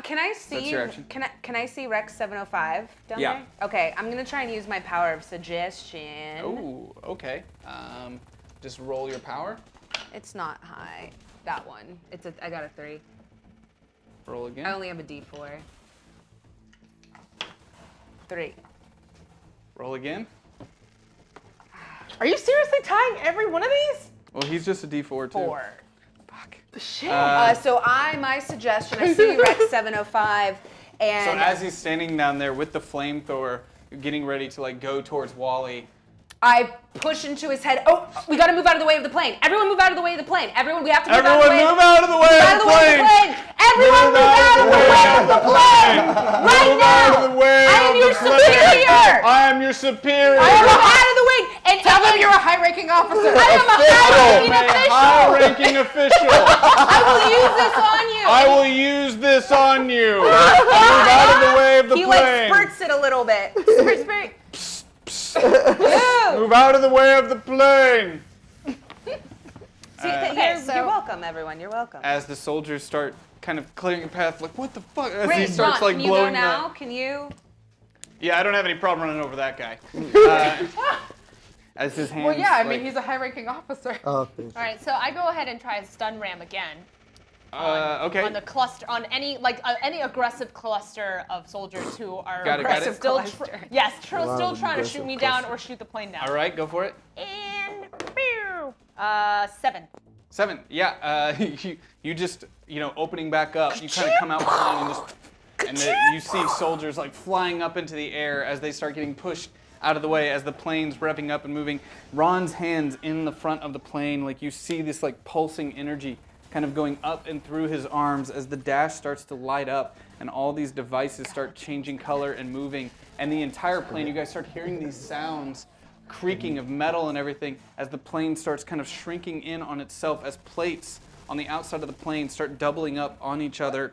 Can I see?
your action.
Can I see Rex 705 down
Yeah.
there? Okay, I'm gonna try and use my power of suggestion.
Oh, okay. Just roll your power.
It's not high. That one. I got a 3.
Roll again.
I only have a D4. 3.
Roll again.
Are you seriously tying every one of these?
Well, he's just a D4 too.
4.
Fuck.
Shit.
So my suggestion, I see Rex 705, and
So as he's standing down there with the flamethrower, getting ready to like go towards Wally.
I push into his head. Oh, we gotta move out of the way of the plane. Everyone move out of the way of the plane. Everyone, we have to move out of the way.
Everyone move out of the way of the plane!
Everyone move out of the way of the plane! Right now! I am your superior!
I am your superior!
I am out of the way! And
Tell them you're a high-ranking officer.
I am a high-ranking official!
High-ranking official!
I will use this on you!
I will use this on you! Move out of the way of the
He
plane!
like spurts it a little bit. Spurt.
Move out of the way of the plane!
You're welcome, everyone. You're welcome.
As the soldiers start kind of clearing a path, like, what the fuck? As
Wait,
he starts
Ron,
like
can you go
blowing
now?
the...
Can you?
Yeah, I don't have any problem running over that guy. As his hands.
Well, yeah, I mean,
like,
he's a high-ranking officer.
All right, so I go ahead and try a stun ram again.
okay.
On the cluster, on any aggressive cluster of soldiers who are
Got it.
still still trying to shoot me down or shoot the plane down.
All right, go for it.
And 7.
7. Yeah. You just opening back up. You kind of come out behind and just, you see soldiers like flying up into the air as they start getting pushed out of the way as the plane's revving up and moving. Ron's hands in the front of the plane, like you see this like pulsing energy kind of going up and through his arms as the dash starts to light up and all these devices start changing color and moving. And the entire plane, you guys start hearing these sounds, creaking of metal and everything as the plane starts kind of shrinking in on itself as plates on the outside of the plane start doubling up on each other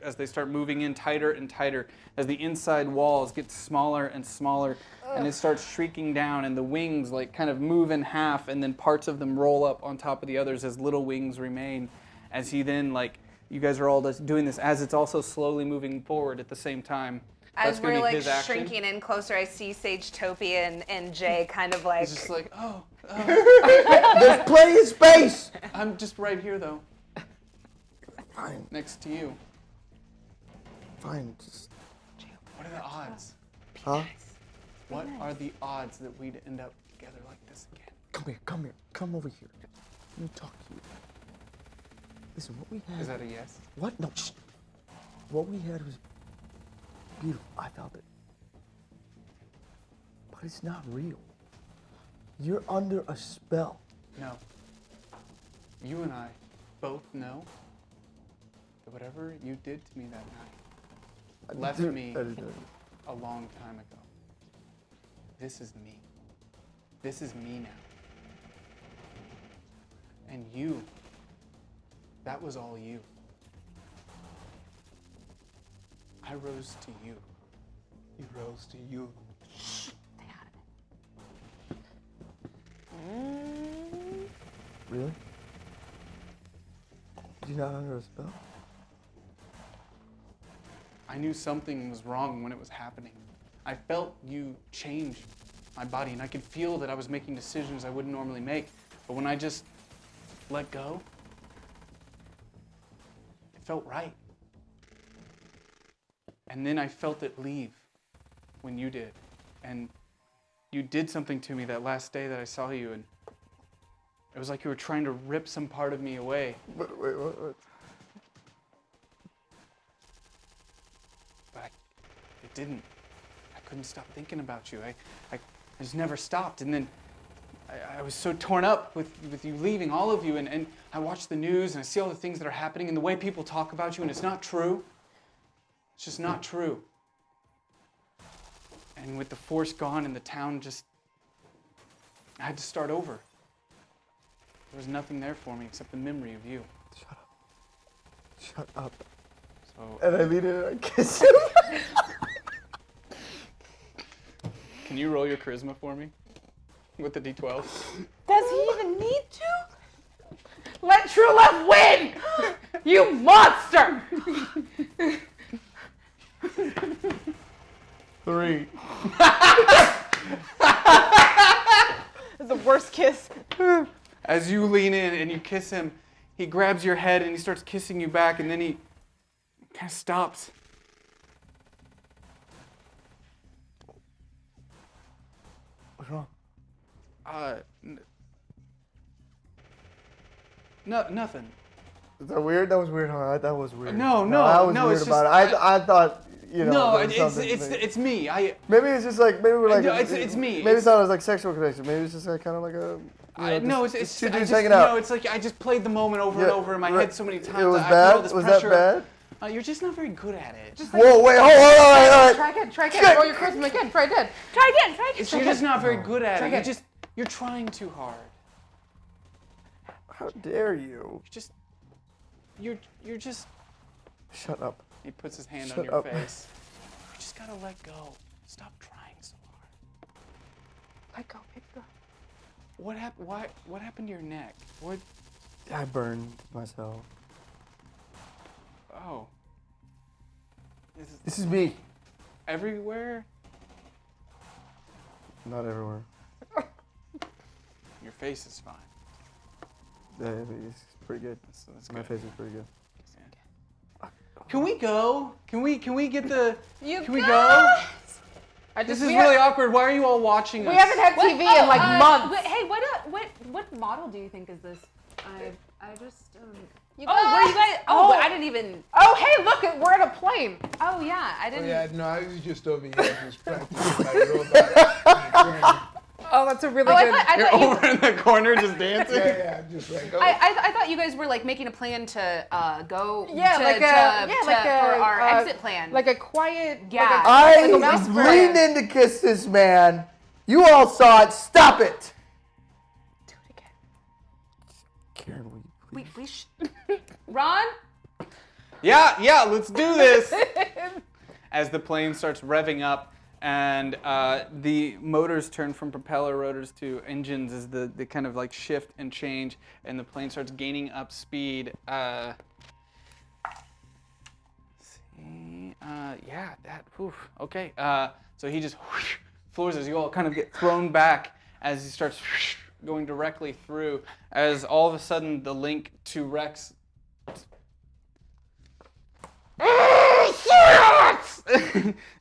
as they start moving in tighter and tighter as the inside walls get smaller and smaller and it starts shrinking down and the wings like kind of move in half and then parts of them roll up on top of the others as little wings remain as he then like you guys are all just doing this as it's also slowly moving forward at the same time.
As we're like
his action.
shrinking in closer, I see Sage Topi and Jay kind of like.
He's just like, oh.
There's plenty of space.
I'm just right here though.
Fine.
Next to you.
Fine. Just...
What are the odds?
Huh?
What are the odds that we'd end up together like this again?
Come here. Come over here. Let me talk to you. Listen, what we had...
Is that a yes?
What? No, shh. What we had was beautiful. I felt it. But it's not real. You're under a spell.
No. You and I both know that whatever you did to me that night left me a long time ago. This is me. This is me now. And you, that was all you. I rose to you.
He rose to you.
Really? You're not under a spell?
I knew something was wrong when it was happening. I felt you change my body, and I could feel that I was making decisions I wouldn't normally make. But when I just let go, it felt right. And then I felt it leave when you did. And you did something to me that last day that I saw you, and it was like you were trying to rip some part of me away.
Wait.
But it didn't. I couldn't stop thinking about you. I just never stopped. And then I was so torn up with you leaving, all of you, and I watch the news and I see all the things that are happening and the way people talk about you, and it's not true. It's just not true. And with the force gone and the town just, I had to start over. There was nothing there for me except the memory of you.
Shut up.
So,
And I lean in and I kiss him.
can you roll your charisma for me? With the D12?
Does he even need to? Let True Love win! You monster!
3.
It's the worst kiss.
As you lean in and you kiss him, he grabs your head and he starts kissing you back, and then he kind of stops.
What's wrong?
Nothing.
Is that weird? That was weird, huh? I thought it was weird.
No,
I was
no,
weird
it's
about
just-
it. I thought, you know.
No,
there was something
it's me.
Maybe it's just like, maybe we're like.
No, it's me.
Maybe it's not as like sexual connection. Maybe it's just like kind of like a.
It's
two
I
dudes
just,
hanging out.
No, it's like I just played the moment over and over in my head so many times.
It was
I feel
bad?
all this
Was
pressure.
that bad?
You're just not very good at it.
Whoa, wait, hold on, all right.
Try again. Roll your charisma again. Try again.
You're just not very good at it. You're trying too hard.
How dare you?
You're just.
Shut up.
He puts his hand
Shut
on your
up.
face. You just gotta let go. Stop trying so hard.
Let go, baby girl.
What happened? What happened to your neck? What?
I burned myself.
Oh.
This is me.
Everywhere?
Not everywhere.
Your face is fine.
Yeah, it's pretty good.
That's
My
good.
face is pretty good.
Can we go? Can we get the?
You
Can we go? This is
we
really
have-
awkward. Why are you all watching us?
We haven't had TV in like months.
Hey, what model do you think is this? I just
You
Oh,
guys.
where you guys? Oh, I didn't even.
Oh, hey, look, we're at a plane.
Oh yeah, I
Oh,
didn't.
yeah, no, I was just over here just practicing my robot.
Oh, that's a really
Oh,
good.
I
You're
thought you.
over in the corner just dancing.
Yeah, just like, oh.
I thought you guys were like making a plan to go
Yeah,
to,
like a
to,
yeah,
to-
like a
for our
uh,
exit plan.
like a quiet.
Yeah.
I
like a mouse
leaned in to kiss this man. You all saw it. Stop it.
Do it again.
Karen, will you please?
Ron.
Yeah, let's do this. As the plane starts revving up and the motors turn from propeller rotors to engines as the kind of like shift and change, and the plane starts gaining up speed. Yeah, that, oof, okay. So he just floors as you all kind of get thrown back as he starts going directly through, as all of a sudden the link to Rex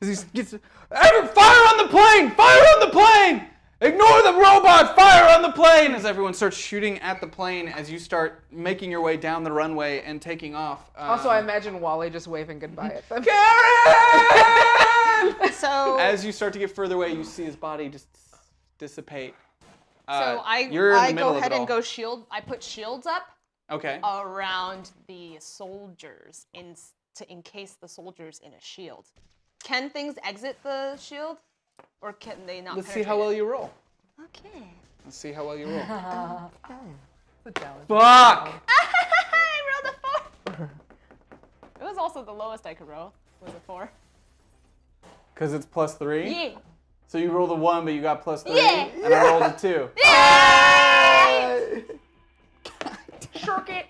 as he gets, fire on the plane! Fire on the plane! Ignore the robot! Fire on the plane! As everyone starts shooting at the plane as you start making your way down the runway and taking off.
Also, I imagine Wally just waving goodbye at them.
Karen!
So
As you start to get further away, you see his body just dissipate.
So
you're in the
I
middle
go
of
ahead
it all.
and go shield. I put shields up
Okay.
around the soldiers to encase the soldiers in a shield. Can things exit the shield, or can they not?
Let's see how well you roll.
Okay.
Let's see how well you roll.
It's a challenge.
Fuck!
I rolled a 4. It was also the lowest I could roll. Was a 4.
Because it's +3?
Yeah.
So you rolled a 1, but you got +3?
Yeah.
And I rolled a 2.
Shirk it.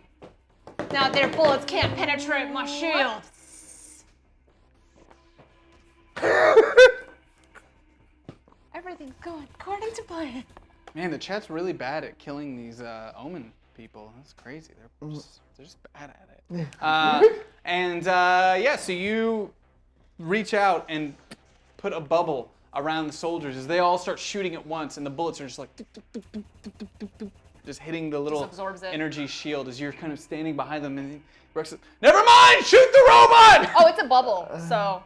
Now their bullets can't penetrate my shield. Everything's going according to plan.
Man, the chat's really bad at killing these Omen people. That's crazy. They're just bad at it. So you reach out and put a bubble around the soldiers as they all start shooting at once, and the bullets are just like just hitting the little
absorbs it.
energy shield as you're kind of standing behind them. And Rex says, "Never mind, shoot the robot!"
Oh, it's a bubble, so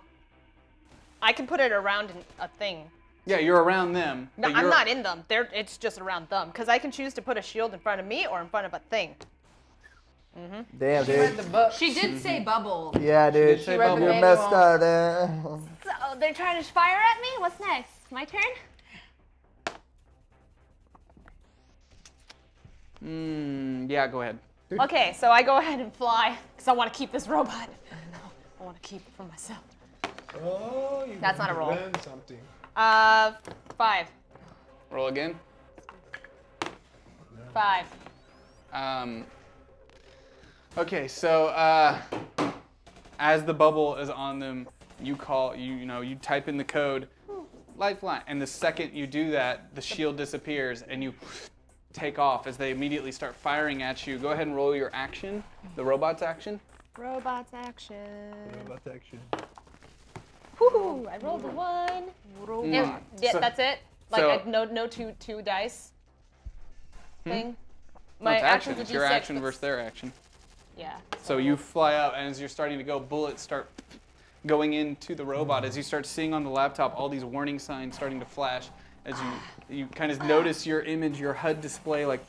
I can put it around a thing.
Yeah, you're around them.
No,
but
I'm
you're-
not in them. It's just around them because I can choose to put a shield in front of me or in front of a thing.
Damn, dude.
She did say bubble.
Yeah, dude.
say bubble.
You're messed up,
So they're trying to fire at me? What's next? My turn?
Yeah, go ahead.
Okay, so I go ahead and fly because I want to keep this robot. I want to keep it for myself.
Oh, you
That's not a roll.
learned something.
5.
Roll again.
5.
Okay, so as the bubble is on them, you type in the code lifeline, and the second you do that, the shield disappears and you take off as they immediately start firing at you. Go ahead and roll your action, the robot's action.
Robots action.
Robot action.
Woohoo! I rolled a 1.
Robot.
Yeah,
So-
that's it. Like
so-
no two dice thing.
No, it's action.
action's a
It's your
D6,
action
but-
versus their action.
Yeah.
So you fly out, and as you're starting to go, bullets start going into the robot. As you start seeing on the laptop all these warning signs starting to flash, as you kind of notice your image, your HUD display like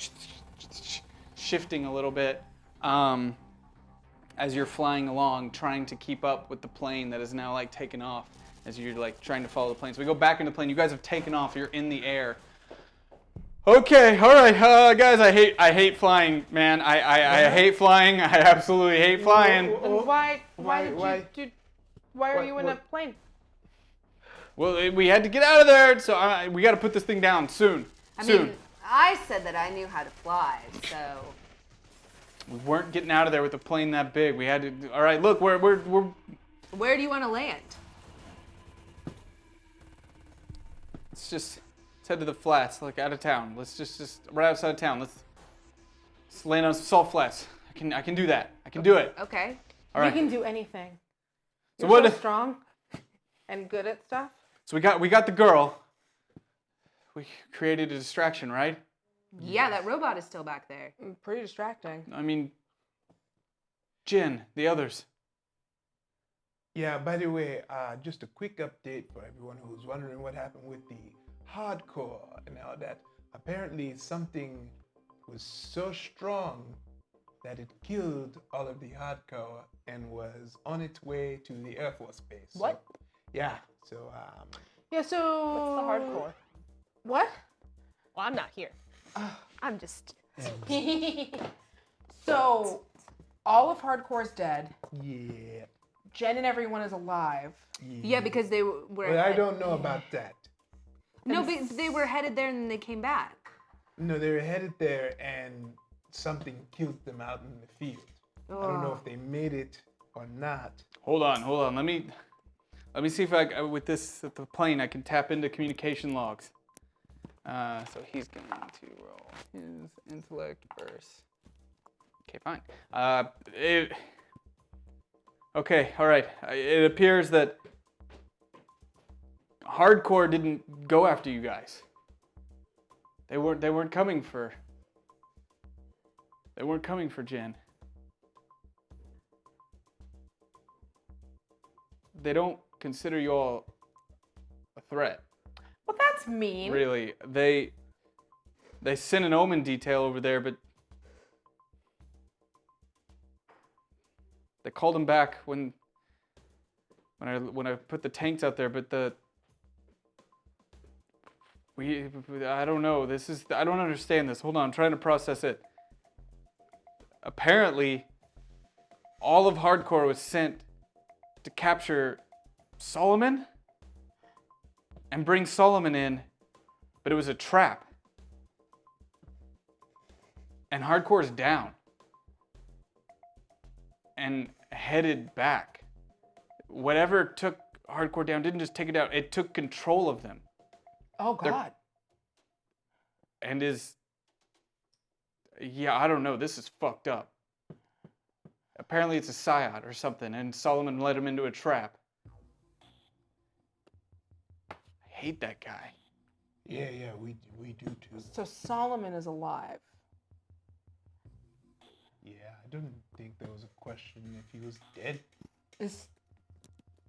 shifting a little bit as you're flying along, trying to keep up with the plane that is now like taken off. As you're like trying to follow the plane. So we go back into the plane. You guys have taken off. You're in the air. Okay, all right, guys. I hate flying, man. I hate flying. I absolutely hate flying.
And why are you in a plane?
Well, we had to get out of there, so we got to put this thing down soon.
I
soon.
mean, I said that I knew how to fly, so.
We weren't getting out of there with a plane that big. We had to. All right, look, we're.
Where do you want to land?
Let's head to the flats, like out of town. Let's just right outside of town. Let's land on some salt flats. I can do that. I can do it.
Okay.
All right.
You can do anything.
So
You're
what?
so strong and good at stuff.
So we got the girl. We created a distraction, right?
Yeah, that robot is still back there.
Pretty distracting.
I mean, Jin, the others.
Yeah, by the way, just a quick update for everyone who's wondering what happened with the hardcore and all that. Apparently something was so strong that it killed all of the hardcore and was on its way to the Air Force Base.
What?
So, yeah, so
Yeah, so...
What's the hardcore?
What?
Well, I'm not here.
I'm just.
So, all of Hardcore's dead.
yeah.
Jen and everyone is alive.
Yeah, because they were.
Well, I don't know about that.
No, but they were headed there and then they came back.
No, they were headed there and something killed them out in the field. I don't know if they made it or not.
Hold on. Let me see if with the plane I can tap into communication logs. So he's going to roll his intellect first. Okay, fine. Okay, all right. It appears that Hardcore didn't go after you guys. They weren't coming for Jen. They don't consider you all a threat.
Well, that's mean.
Really, they sent an Omen detail over there, but they called him back when I put the tanks out there. But I don't know. I don't understand this. Hold on, I'm trying to process it. Apparently, all of Hardcore was sent to capture Solomon and bring Solomon in, but it was a trap. And Hardcore is down and headed back. Whatever took Hardcore down didn't just take it out, it took control of them.
Oh, God.
And yeah, I don't know, this is fucked up. Apparently it's a psyop or something, and Solomon led him into a trap. I hate that guy.
Yeah, we do too.
So Solomon is alive.
Yeah, I don't think there was a question if he was dead.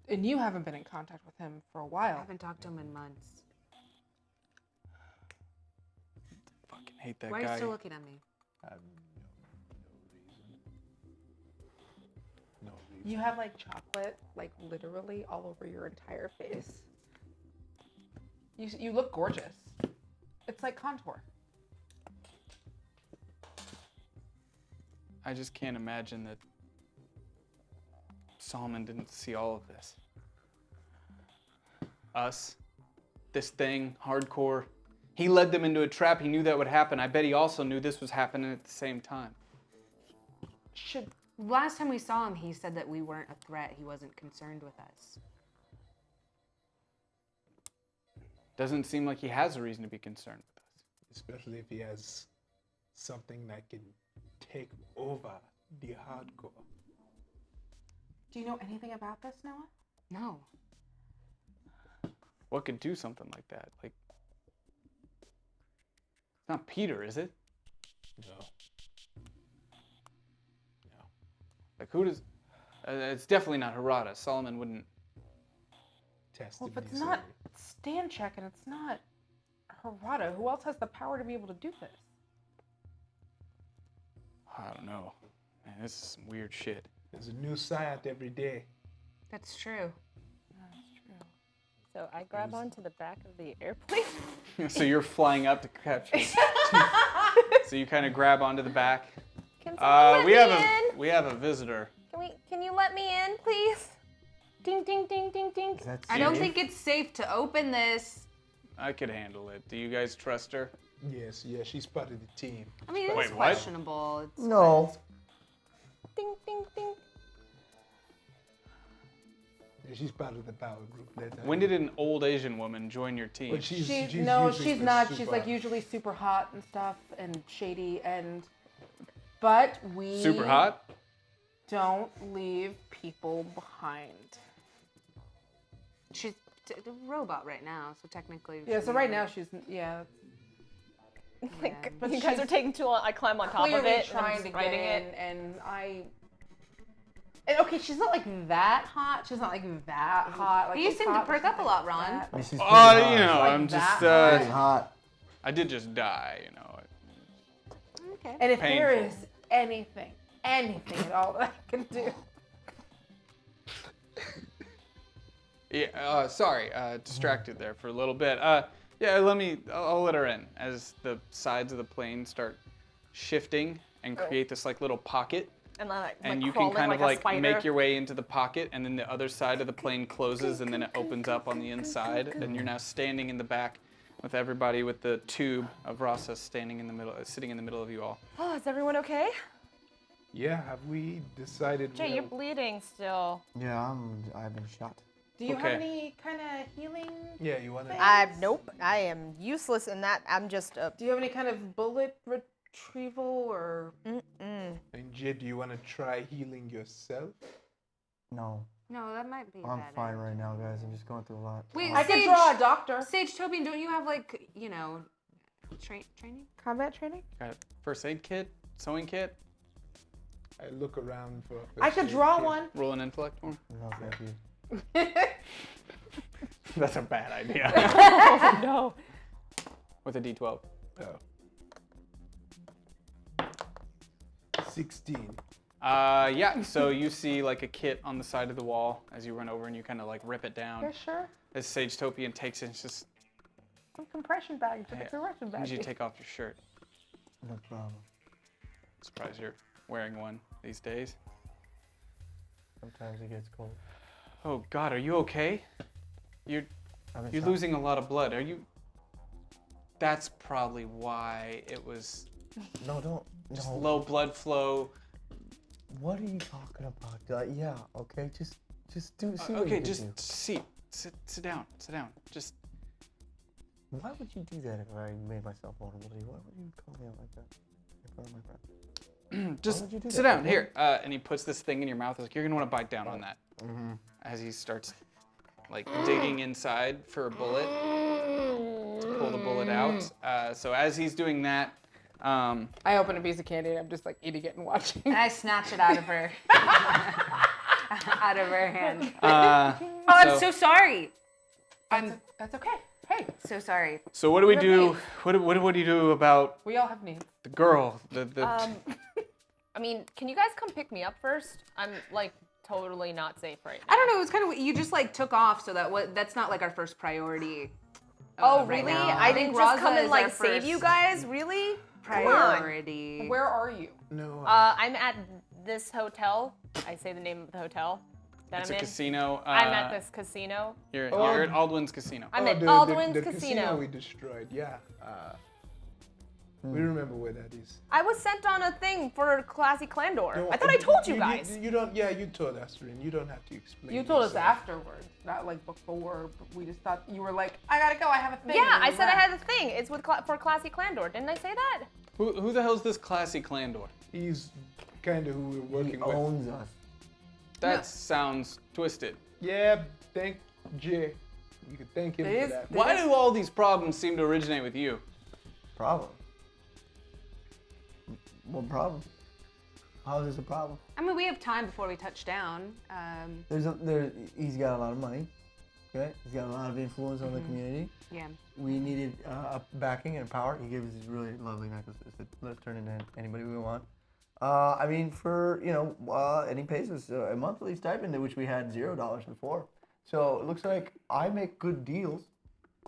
And you haven't been in contact with him for a while.
I haven't talked to him in months.
Fucking hate that
Why
guy.
are you still looking at me?
No reason.
You have like chocolate, like literally all over your entire face. You look gorgeous. It's like contour.
I just can't imagine that Solomon didn't see all of this. Us, this thing, Hardcore. He led them into a trap. He knew that would happen. I bet he also knew this was happening at the same time.
Last time we saw him, he said that we weren't a threat. He wasn't concerned with us.
Doesn't seem like he has a reason to be concerned with us.
Especially if he has something that can take over the Hardcore.
Do you know anything about this, Noah?
No.
What could do something like that? Like, it's not Peter, is it?
No.
Like, who does... it's definitely not Harada. Solomon wouldn't...
Test
Well,
him
if it's
easily.
not Stanchek and it's not Harada, who else has the power to be able to do this?
I don't know. Man, this is some weird shit.
There's a new psyop every day.
That's true.
So I grab onto the back of the airplane.
So you're flying up to capture. So you kind of grab onto the back.
Can someone let me in?
We have a visitor.
Can you let me in, please? Ding, ding, ding, ding, ding.
I don't think it's safe to open this.
I could handle it. Do you guys trust her?
Yes, she's part of the team.
I mean, it's
Wait, what?
questionable. It's
No.
Ding, ding, ding.
Yeah, she's part of the power group.
When did an old Asian woman join your team?
Well, she's
No,
usually
she's
the
not. She's
super-
like usually super hot and stuff and shady but we
Super hot?
don't leave people behind.
She's a robot right now, so technically.
Yeah, so right now she's
Like,
But
you guys
she's
are taking too long. I climb on top of
clearly
it.
trying
and
to
I'm
get
riding
in,
it.
and And okay, she's not like that hot. She's not like that hot. Like
You
she's
seem to
hot,
perk
but
up a lot, Ron.
She's pretty
You
hot.
know,
Like
I'm
that
just.
Pretty hot.
I did just die, you know.
Okay.
And if there
Painful.
is anything at all that I can do.
Yeah, sorry, distracted there for a little bit. Yeah, I'll let her in as the sides of the plane start shifting and create this like little pocket.
And then, like,
And you can
crawling
kind of
like a
like
spider.
make your way into the pocket, and then the other side of the plane closes, and then it opens up on the inside, and you're now standing in the back with everybody with the tube of Raza standing in the middle, sitting in the middle of you all.
Oh, is everyone okay?
Yeah, have we decided?
Jay, you're bleeding still.
Yeah, I've been shot.
Do you
Okay.
have any kind of healing?
Yeah, you want to?
Nope. I am useless in that. I'm just a.
Do you have any kind of bullet retrieval or?
And Jay, do you want to try healing yourself?
No,
No, that might be
I'm
bad.
fine right now, guys. I'm just going through a lot.
Wait,
I could draw a doctor.
Sage Tobian, don't you have like, you know, training?
Combat training?
Got a first aid kit, sewing kit,
I look around for.
I could draw one.
roll an intellect for me.
No, thank you.
That's a bad idea.
No.
With a D12.
Oh. 16.
Yeah, so you see like a kit on the side of the wall as you run over and you kind of like rip it down.
Yeah, sure.
As Sage Topian takes it, it's just,
Some compression bag. Just a compression
I
bag.
need you to take off your shirt.
No problem.
Surprised you're wearing one these days.
Sometimes it gets cold.
Oh God, are you okay? You're losing a lot of blood. Are you? That's probably why it was
No, don't.
just
No.
low blood flow.
What are you talking about? Yeah, okay, just do. See what
Okay,
you can
just
do.
sit down. Just
Why would you do that if I made myself vulnerable to you? Why would you call me out like that in front of my friend?
just
would you do
sit
that?
down here. And he puts this thing in your mouth. Like you're gonna want to bite down on that. As he starts like digging inside for a bullet to pull the bullet out. So as he's doing that,
I open a piece of candy and I'm just like eating it and watching.
And I snatch it out of her, out of her hand. Oh, I'm so sorry.
That's okay. Hey,
So sorry.
So what do we
We're
do? What do you do about
we all have needs.
the girl?
I mean, can you guys come pick me up first? I'm like totally not safe right now.
I don't know. It was kind of you just like took off, so that's not like our first priority.
Oh,
right
really?
now.
I
think
didn't just
Raza
come and
is
like
our
save you
first
guys? Really?
priority.
Where are you?
No.
I'm at this hotel. I say the name of the hotel that
It's
I'm
a
in.
casino.
I'm at this casino.
You're
Oh.
at Aldwin's Casino.
I'm at
the
Aldwin's
casino
Casino.
we destroyed. Yeah. We remember where that is.
I was sent on a thing for Classy Clandor.
No,
I thought I told you guys.
You don't. Yeah, you told us, Rin. You don't have to explain.
You told us
yourself.
afterwards, not like before. But we just thought you were like, I gotta go. I have a thing.
Yeah,
and
I
you
said I
left.
had a thing. It's with for Classy Clandor. Didn't I say that?
Who the hell's this classy Clandor?
He's kind of who we're
He
working with.
owns us.
That sounds twisted.
Yeah, thank Jay. You could thank him
It
for
is-
that.
Why do all these problems seem to originate with you?
Problem. What problem? How is this a problem?
I mean, we have time before we touch down.
He's got a lot of money. Okay, he's got a lot of influence on the community.
Yeah.
We needed a backing and power. He gave us these really lovely necklaces that let's turn into anybody we want. I mean, and he pays us a monthly stipend, which we had $0 before. So it looks like I make good deals,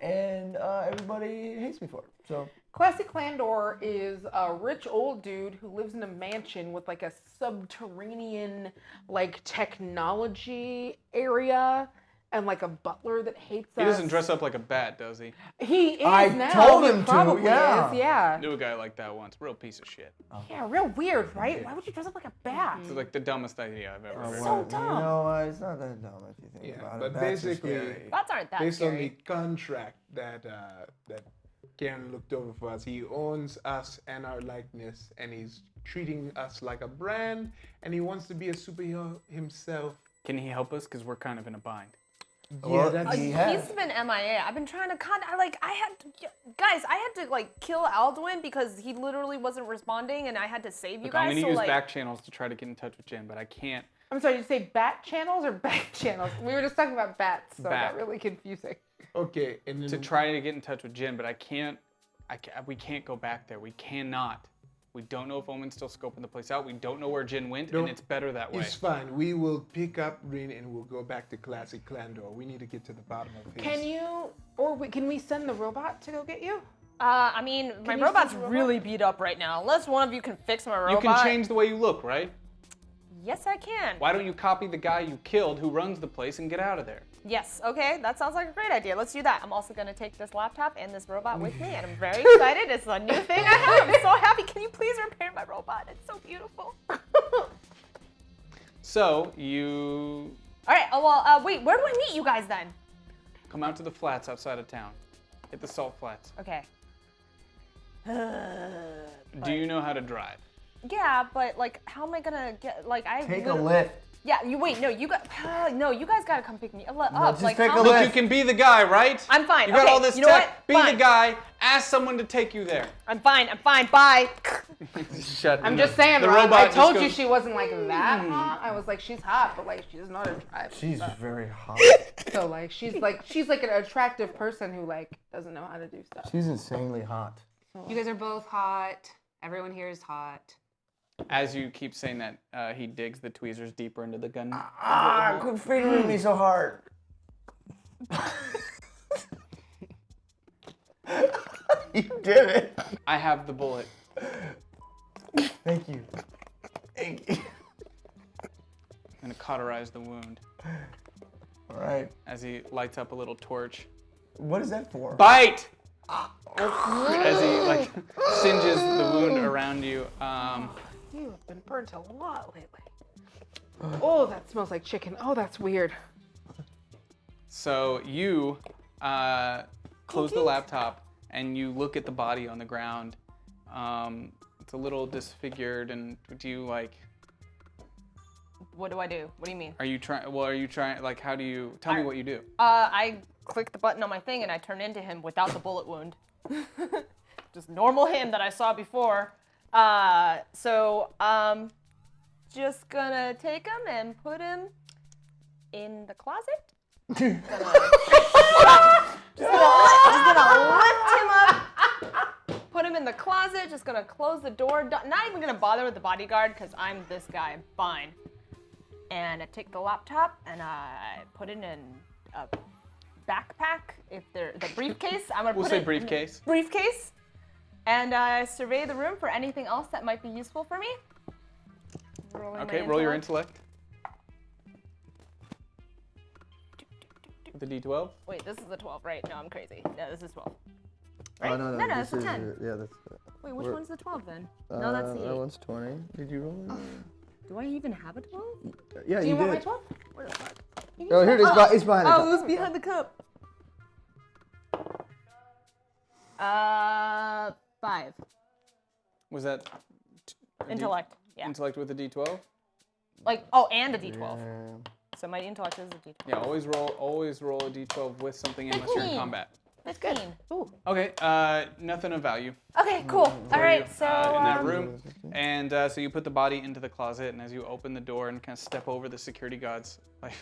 and everybody hates me for it. So
Classy Clandor is a rich old dude who lives in a mansion with like a subterranean like technology area and like a butler that hates us.
He doesn't dress up like a bat, does he?
He is
I
now.
told
He
him to,
probably
yeah.
is, yeah.
Knew a guy like that once. Real piece of shit.
Yeah, real weird, right? Why would you dress up like a bat?
It's like the dumbest idea I've ever heard.
So dumb.
You know, it's not that dumb if you think
Yeah,
about
but
it. Bats are
basically,
scary.
Bats aren't that
based on the
scary.
contract that Karen looked over for us, he owns us and our likeness, and he's treating us like a brand, and he wants to be a superhero himself.
Can he help us? Because we're kind of in a bind.
Well,
that's
he has.
He's been MIA. I've been trying to I had to like kill Alduin because he literally wasn't responding, and I had to save you
Look, I'm
guys.
gonna
So
use
like,
back channels to try to get in touch with Jen, but I can't
I'm sorry, did you say bat channels or back channels? We were just talking about bats, so
Back.
it got really confusing.
Okay, and then
To try to get in touch with Jin, but we can't go back there. We cannot. We don't know if Omen's still scoping the place out. We don't know where Jin went, and it's better that way.
It's fine. We will pick up Rin and we'll go back to classic Clandor. We need to get to the bottom of his.
Can we send the robot to go get you?
I mean, my
you
robot's
send the robot?
really beat up right now. Unless one of you can fix my robot.
You can change the way you look, right?
Yes, I can.
Why don't you copy the guy you killed who runs the place and get out of there?
Yes, okay, that sounds like a great idea. Let's do that. I'm also gonna take this laptop and this robot with me, and I'm very excited. It's a new thing I have. I'm so happy. Can you please repair my robot? It's so beautiful.
So you
All right. Oh well. Wait. Where do I meet you guys then?
come out to the flats outside of town. Hit the salt flats.
Okay.
Do you know how to drive?
Yeah, but like, how am I gonna get? Like, I
Take a
literally-
lift.
Yeah. You wait. No. You got. No. You guys gotta come pick me up.
just
Like,
take
how
a
am I-
Look,
lift.
you can be the guy, right?
I'm fine.
You got
Okay,
all this
you know
tech.
what?
Be
Fine.
the guy. Ask someone to take you there.
I'm fine. I'm fine. Bye.
Shut.
I'm just saying,
the
Ron,
robot
I
just
told you
goes,
she wasn't like that hot. I was like, she's hot, but like she doesn't know how to drive.
She's very hot.
So like she's like an attractive person who like doesn't know how to do stuff.
She's insanely hot.
You guys are both hot. Everyone here is hot.
As you keep saying that, he digs the tweezers deeper into the gun.
Quit fingering me so hard. You did it.
I have the bullet.
Thank you. Thank you.
And it cauterized the wound.
All right.
As he lights up a little torch.
What is that for?
Bite! As he like singes the wound around you.
You have been burnt a lot lately. Oh, that smells like chicken. Oh, that's weird.
So you close the laptop and you look at the body on the ground. It's a little disfigured, and do you like?
What do I do? What do you mean?
Are you trying? Well, are you trying? Like, how do you? Tell me what you do.
I click the button on my thing and I turn into him without the bullet wound. Just normal him that I saw before. Just gonna take him and put him in the closet. Just gonna lift him up, put him in the closet, just gonna close the door, not even gonna bother with the bodyguard because I'm this guy, I'm fine. And I take the laptop and I put it in a backpack, the briefcase. I'm gonna
We'll
put
say
it
briefcase.
Briefcase. And I survey the room for anything else that might be useful for me.
Okay, roll your intellect. With the D12.
Wait, this is a 12, right? No, I'm crazy. No, this is 12.
Oh,
Right?
no,
no,
this
it's a
is
10.
yeah, that's.
Wait, which
we're-
one's the 12 then? No, that's the 8.
That one's 20. Did you roll it?
Do I even have a 12?
Yeah,
Do
you
you want my
did.
12?
Where the fuck?
Oh, here it is. It's behind the
Oh,
cup.
it was behind the cup. 5.
Was that
Intellect, yeah.
Intellect with a D12.
Like, oh, and a D12. So my intellect is a D12.
Yeah, always roll a D12 with something unless you're in
15.
combat.
15. Ooh.
Okay, nothing of value.
Okay, cool. All right, so
in that room, and so you put the body into the closet, and as you open the door and kind of step over the security guards, like,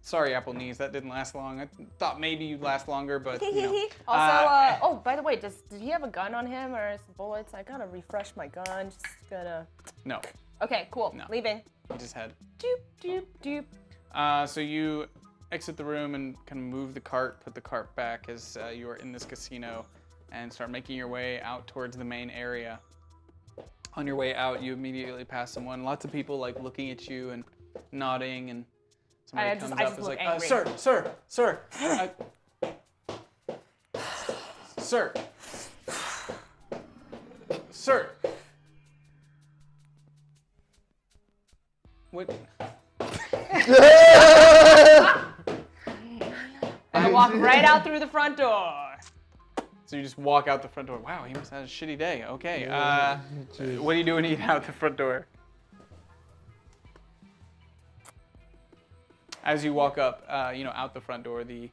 sorry, Apple Knees, that didn't last long. I thought maybe you'd last longer, but you know.
Also, oh, by the way, did he have a gun on him or some bullets? I gotta refresh my gun. Just gotta.
No.
Okay, cool.
No.
Leaving.
You just had.
Doop doop doop.
So you exit the room and kind of move the cart, put the cart back as you are in this casino, and start making your way out towards the main area. On your way out, you immediately pass someone. Lots of people like looking at you and nodding, and somebody
I
comes
just
up and is
look
like,
angry.
"Sir, sir." What?
I walk right out through the front door.
So you just walk out the front door. Wow, he must have had a shitty day. Okay. What do you do when you get out the front door? As you walk up, out the front door, the,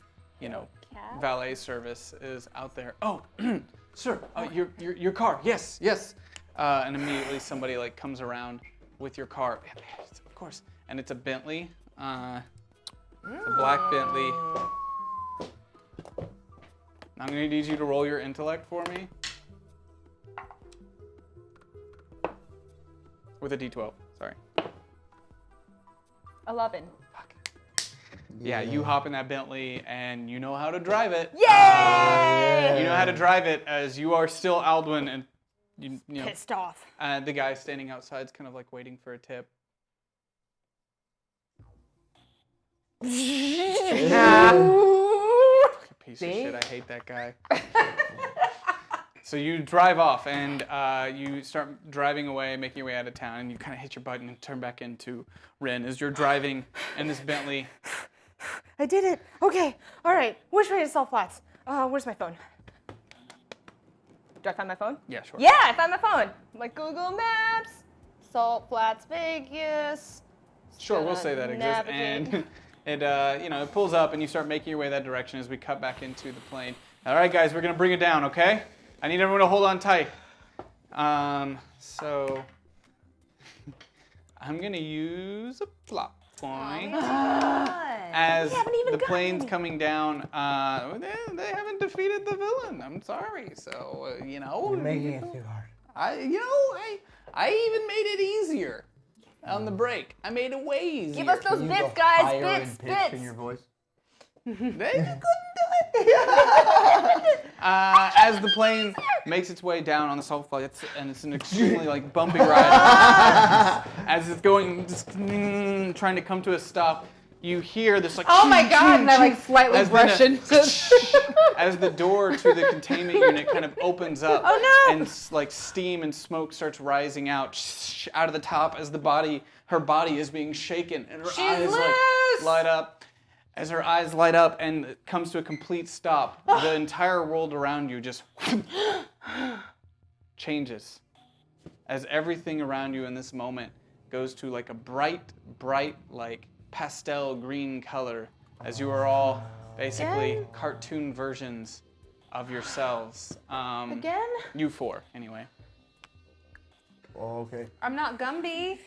valet service is out there. Oh, sir, your car. Yes. And immediately somebody like comes around with your car. Of course. and it's a Bentley. It's a black Bentley. I'm gonna need you to roll your intellect for me. With a D12, sorry.
11.
Yeah, you hop in that Bentley and you know how to drive it.
Yay!
You know how to drive it as you are still Aldwin and you know.
Pissed off.
The guy standing outside is kind of like waiting for a tip. Piece of shit, I hate that guy. So you drive off and you start driving away, making your way out of town, and you kind of hit your button and turn back into Ren as you're driving in this Bentley.
I did it. Okay. All right. Which way to Salt Flats? Where's my phone? Do I find my phone?
Yeah, sure.
Yeah, I found my phone. Like Google Maps, Salt Flats, Vegas.
Sure, we'll say that exists. And it, it pulls up and you start making your way that direction as we cut back into the plane. All right, guys, we're gonna bring it down, okay? I need everyone to hold on tight. So I'm gonna use a plot point as the plane's coming down. They haven't defeated the villain. I'm sorry. So
You're making it too hard.
I even made it easier on the break. I made it way easier.
Give us those bits, guys. Bits.
In your voice.
They just couldn't do it. As the plane makes its way down on the Salt Flats, and it's an extremely bumpy ride. As it's going, just trying to come to a stop, you hear this
oh my god! And I slightly brush into.
As the door to the containment unit kind of opens up, and steam and smoke starts rising out of the top as her body is being shaken, and her eyes light up. As her eyes light up and it comes to a complete stop, the entire world around you just changes. As everything around you in this moment goes to a bright, pastel green color, as you are all basically cartoon versions of yourselves.
Again?
You four, anyway.
Oh, okay.
I'm not Gumby.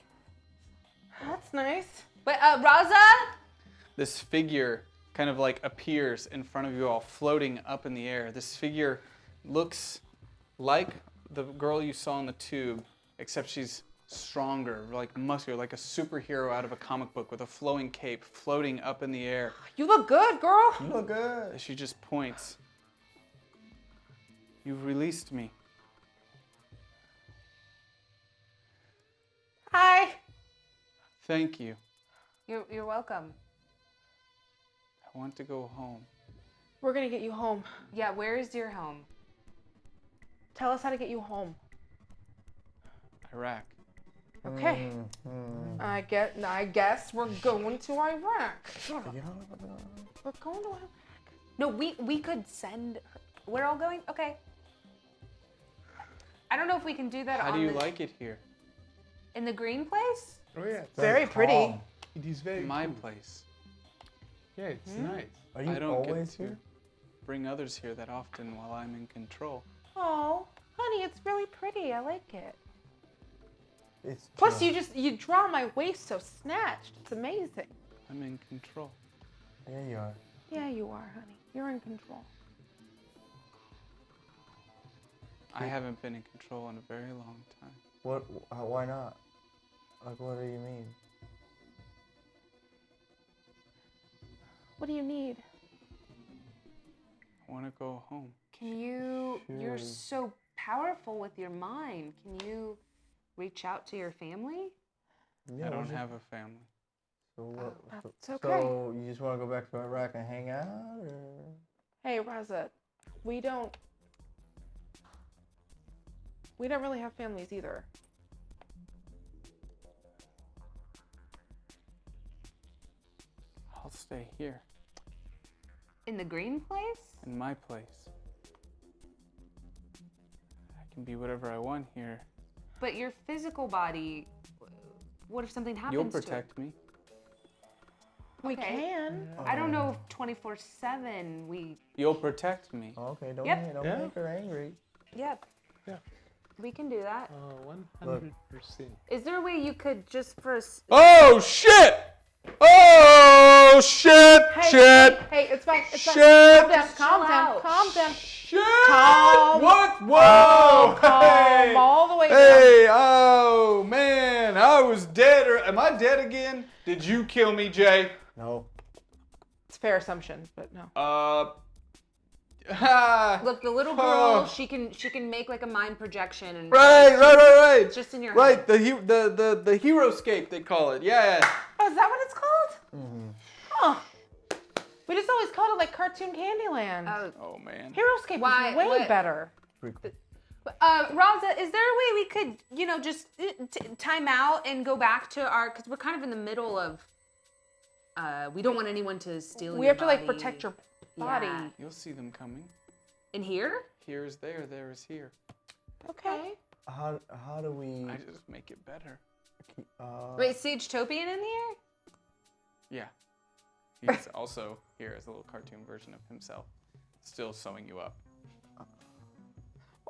That's nice.
But Raza?
This figure kind of appears in front of you all, floating up in the air. This figure looks like the girl you saw in the tube, except she's stronger, muscular, like a superhero out of a comic book with a flowing cape floating up in the air.
You look good, girl.
You look good.
She just points. You've released me.
Hi.
Thank you.
You're welcome.
I want to go home.
We're gonna get you home.
Yeah, where is your home?
Tell us how to get you home.
Iraq.
Okay. I guess we're going to Iraq. We're going to Iraq.
No, we could send her. We're all going? Okay. I don't know if we can do that
How do you like it here?
In the green place?
Oh yeah.
Very pretty.
It is very
My
cool.
place.
Yeah, it's nice.
Are you
I don't
always
get to
here?
bring others here that often while I'm in control.
Oh, honey, it's really pretty. I like it.
It's
Plus, you draw my waist so snatched. It's amazing.
I'm in control.
Yeah, you are.
Yeah, you are, honey. You're in control.
I haven't been in control in a very long time.
What? Why not? What do you mean?
What do you need?
I want to go home.
Can you? You're
Sure.
so powerful with your mind. Can you reach out to your family?
Yeah,
I don't have a family.
So what?
That's okay.
So you just want to go back to Iraq and hang out, or?
Hey, Raza, we don't really have families either.
I'll stay here,
In the green place?
in my place. I can be whatever I want here.
But your physical body, what if something happens
You'll
to it?
protect me.
We
Okay.
can.
I don't know if 24/7 we.
You'll protect me.
Okay, don't
Yep.
make her angry.
Yep. We can do that.
100%.
Is there a way you could just for us?
Oh shit! Oh shit! Shit!
Hey, it's fine. It's fine.
Shit!
Calm down. Calm down.
Shit!
Calm.
What? Whoa!
Calm all the way down.
Hey! Oh man, I was dead. Or am I dead again? Did you kill me, Jay?
No.
It's a fair assumption, but no.
Look, the little girl, she can make like a mind projection and
Right.
It's just in your
right.
head.
The hero-scape they call it. Yeah.
Oh, is that what it's called?
Mm-hmm.
Huh. We just always called it like Cartoon Candyland.
Oh man.
Heroescape is way better.
Raza, is there a way we could, just time out and go back to our, because we're kind of in the middle of, we don't want anyone to steal
We
your
have to like
body.
protect your body.
Yeah.
You'll see them coming.
In here?
Here is there. There is here.
Okay.
How do we?
I just make it better.
Wait, Sage Topian in here?
Yeah. He's also here as a little cartoon version of himself, still sewing you up.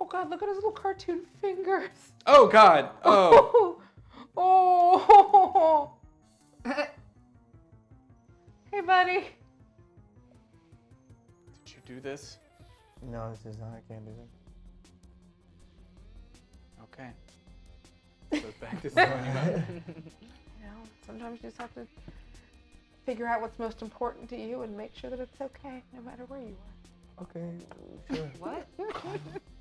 Oh God, look at his little cartoon fingers.
Oh God. Oh.
Oh. Hey, buddy.
Did you do this?
No, this is not. I can't do that.
Okay. So back to sewing you up.
Sometimes you just have to figure out what's most important to you and make sure that it's okay, no matter where you are.
Okay, sure.
What?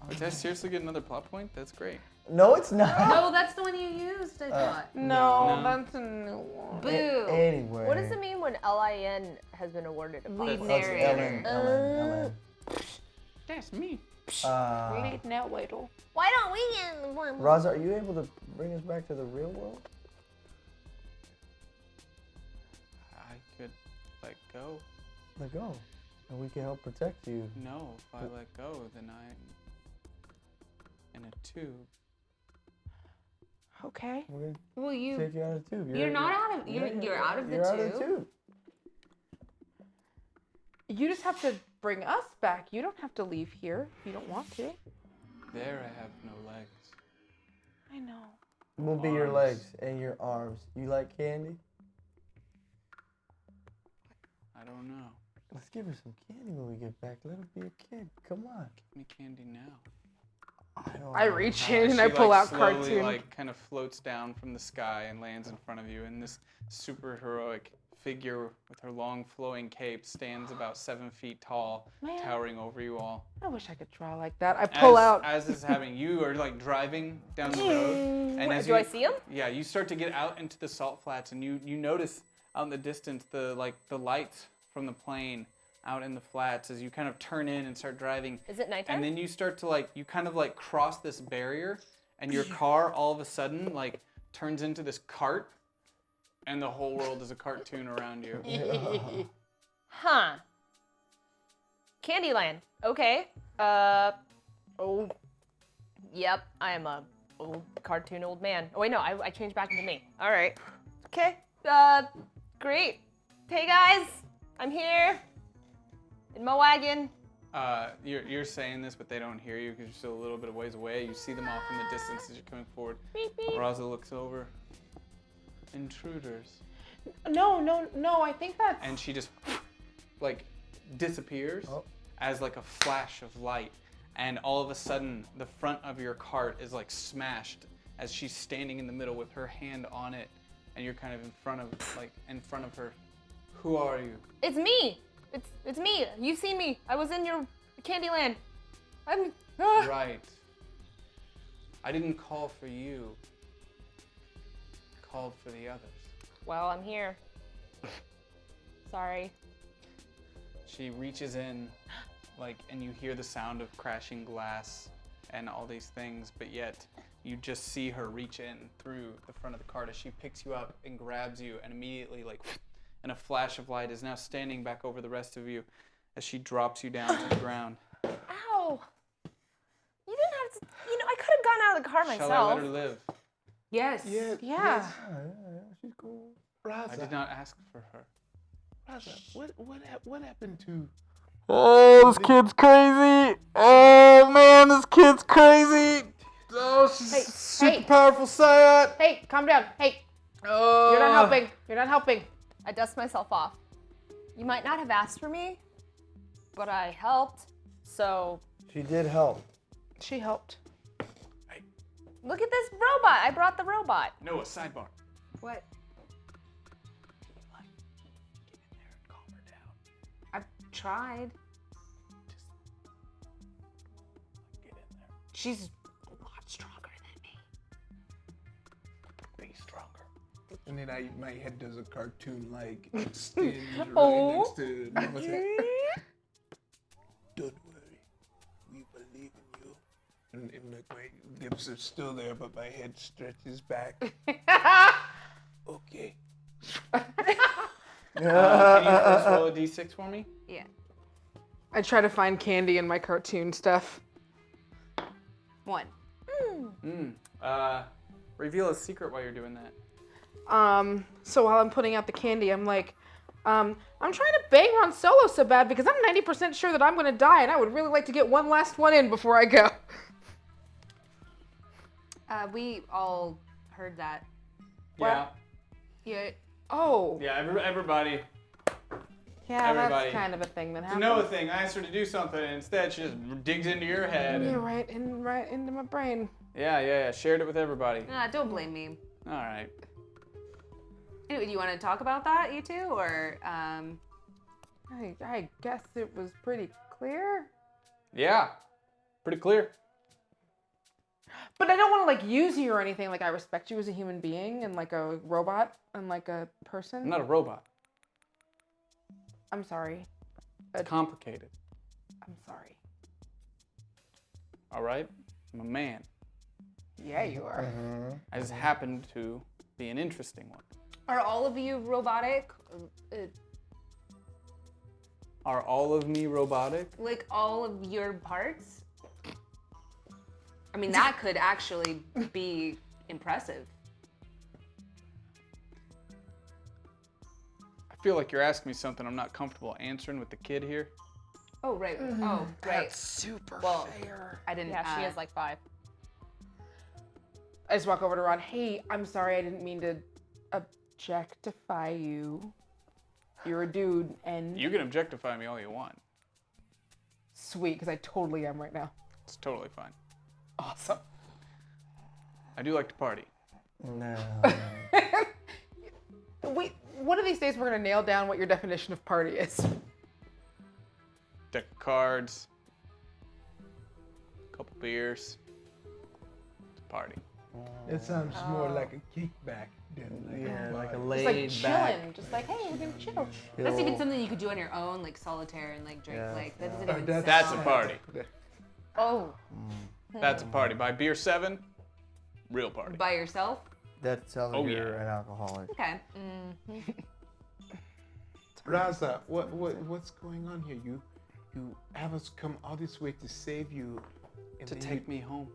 Did I seriously get another plot point? That's great.
No, it's not.
No, that's the one you used, I thought.
No,
No.
that's a new one.
Boo.
Anyway.
What does it mean when LIN has been awarded a
Lead
plot?
That's
narrator.
Ellen.
That's me.
Lead now, Waddle.
Why don't we get one?
Raza, are you able to bring us back to the real world?
I could let go.
Let go, and we can help protect you.
No, if I let go, then I'm in a tube.
Okay.
We're gonna
Well,
take you out of the tube.
you're not out of you're out of the
You're
tube.
out of the tube.
You just have to bring us back. You don't have to leave here if you don't want to.
There I have no legs.
I know.
We'll be your legs and your arms. You like candy?
I don't know.
Let's give her some candy when we get back. Let her be a kid. Come on.
Give me candy now.
I reach in and I
She,
pull
like,
out
slowly,
cartoon.
like, kind of floats down from the sky and lands in front of you, and this super heroic figure with her long flowing cape stands about 7 feet tall,
Man.
towering over you all.
I wish I could draw like that. I pull out.
As this is happening, you are like driving down the road, and
Wait,
as
do I see him?
Yeah, you start to get out into the salt flats, and you notice out in the distance the lights from the plane out in the flats as you kind of turn in and start driving.
Is it nighttime?
And then you start to you kind of cross this barrier, and your car all of a sudden turns into this cart, and the whole world is a cartoon around you.
Huh. Candyland. Okay. Oh. Yep, I am a old cartoon old man. Oh wait, no, I changed back into me. All right. Okay. Great. Hey guys, I'm here. In my wagon.
You're saying this, but they don't hear you because you're still a little bit of ways away. You see them off in the distance as you're coming forward.
Beep, beep.
Raza looks over. Intruders.
No, I think that's.
And she just disappears as a flash of light, and all of a sudden the front of your cart is smashed as she's standing in the middle with her hand on it, and you're kind of in front of her. Who are you?
It's me. It's me. You've seen me. I was in your Candyland. I'm.
Right. I didn't call for you. I called for the others.
Well, I'm here. Sorry.
She reaches in, and you hear the sound of crashing glass and all these things, but yet you just see her reach in through the front of the cart as she picks you up and grabs you, and immediately, in a flash of light, is now standing back over the rest of you as she drops you down to the ground.
Ow. You didn't have to. I could have gone out of the car myself.
Shall I let her live?
Yes.
Yeah.
Yeah, she's cool.
Raza,
I did not ask for her.
Raza, what happened to?
Oh, this kid's crazy. Oh, man, this kid's crazy. Oh, she's
Hey,
super
hey.
powerful Sayat.
Hey, calm down. Hey,
Oh.
you're not helping. You're not helping.
I dust myself off. You might not have asked for me, but I helped. So
She did help.
She helped.
look at this robot. I brought the robot.
Noah, sidebar.
What? I've tried. She's a lot stronger than me.
Be stronger. And then my head does a cartoon like extend right
Oh.
next to Noah's head. Don't worry, we believe in you. And like my lips are still there, but my head stretches back. Okay.
Can you first roll a d6 for me?
Yeah.
I try to find candy in my cartoon stuff.
1.
Reveal a secret while you're doing that.
So while I'm putting out the candy, I'm like, I'm trying to bang Han Solo so bad because I'm 90% sure that I'm gonna die, and I would really like to get one last one in before I go.
We all heard that.
Yeah.
Yeah.
Oh.
Yeah, everybody.
Yeah,
Everybody.
that's kind of a thing that
It's a
happens.
Noah thing. I asked her to do something, and instead she just digs into your head.
Yeah,
And,
right into my brain.
yeah. Shared it with everybody.
Don't blame me.
All right.
Anyway, do you want to talk about that, you two, or
I guess it was pretty clear.
Yeah. Pretty clear.
But I don't want to like use you or anything. Like I respect you as a human being and like a robot and like a person.
I'm not a robot.
I'm sorry.
It's complicated.
I'm sorry.
All right? I'm a man.
Yeah, you are.
I just happen to be an interesting one.
are all of you robotic?
Are all of me robotic?
Like all of your parts? I mean, that could actually be impressive.
I feel like you're asking me something I'm not comfortable answering with the kid here.
Oh, right. Oh, right.
That's super
Well,
fair.
I didn't.
Yeah, she is like 5.
I just walk over to Ron. Hey, I'm sorry. I didn't mean to objectify you. You're a dude, and
You can objectify me all you want.
sweet, because I totally am right now.
It's totally fine.
Awesome.
I do like to party.
No.
One of these days we're gonna nail down what your definition of party is.
Deck of cards. Couple beers. It's a party.
It sounds more like a kickback than like a
laid
Just like
back.
chilling, just like, hey, we're gonna chill.
That's even something you could do on your own, like solitaire and like drink.
Yeah.
Like that doesn't even
That's a
sound-
party.
Oh.
That's a party. By beer 7, real party.
By yourself.
That tells
Oh,
you're
yeah.
an alcoholic.
Okay.
Raza, what's going on here? You have us come all this way to save you. And
To
then
take me home.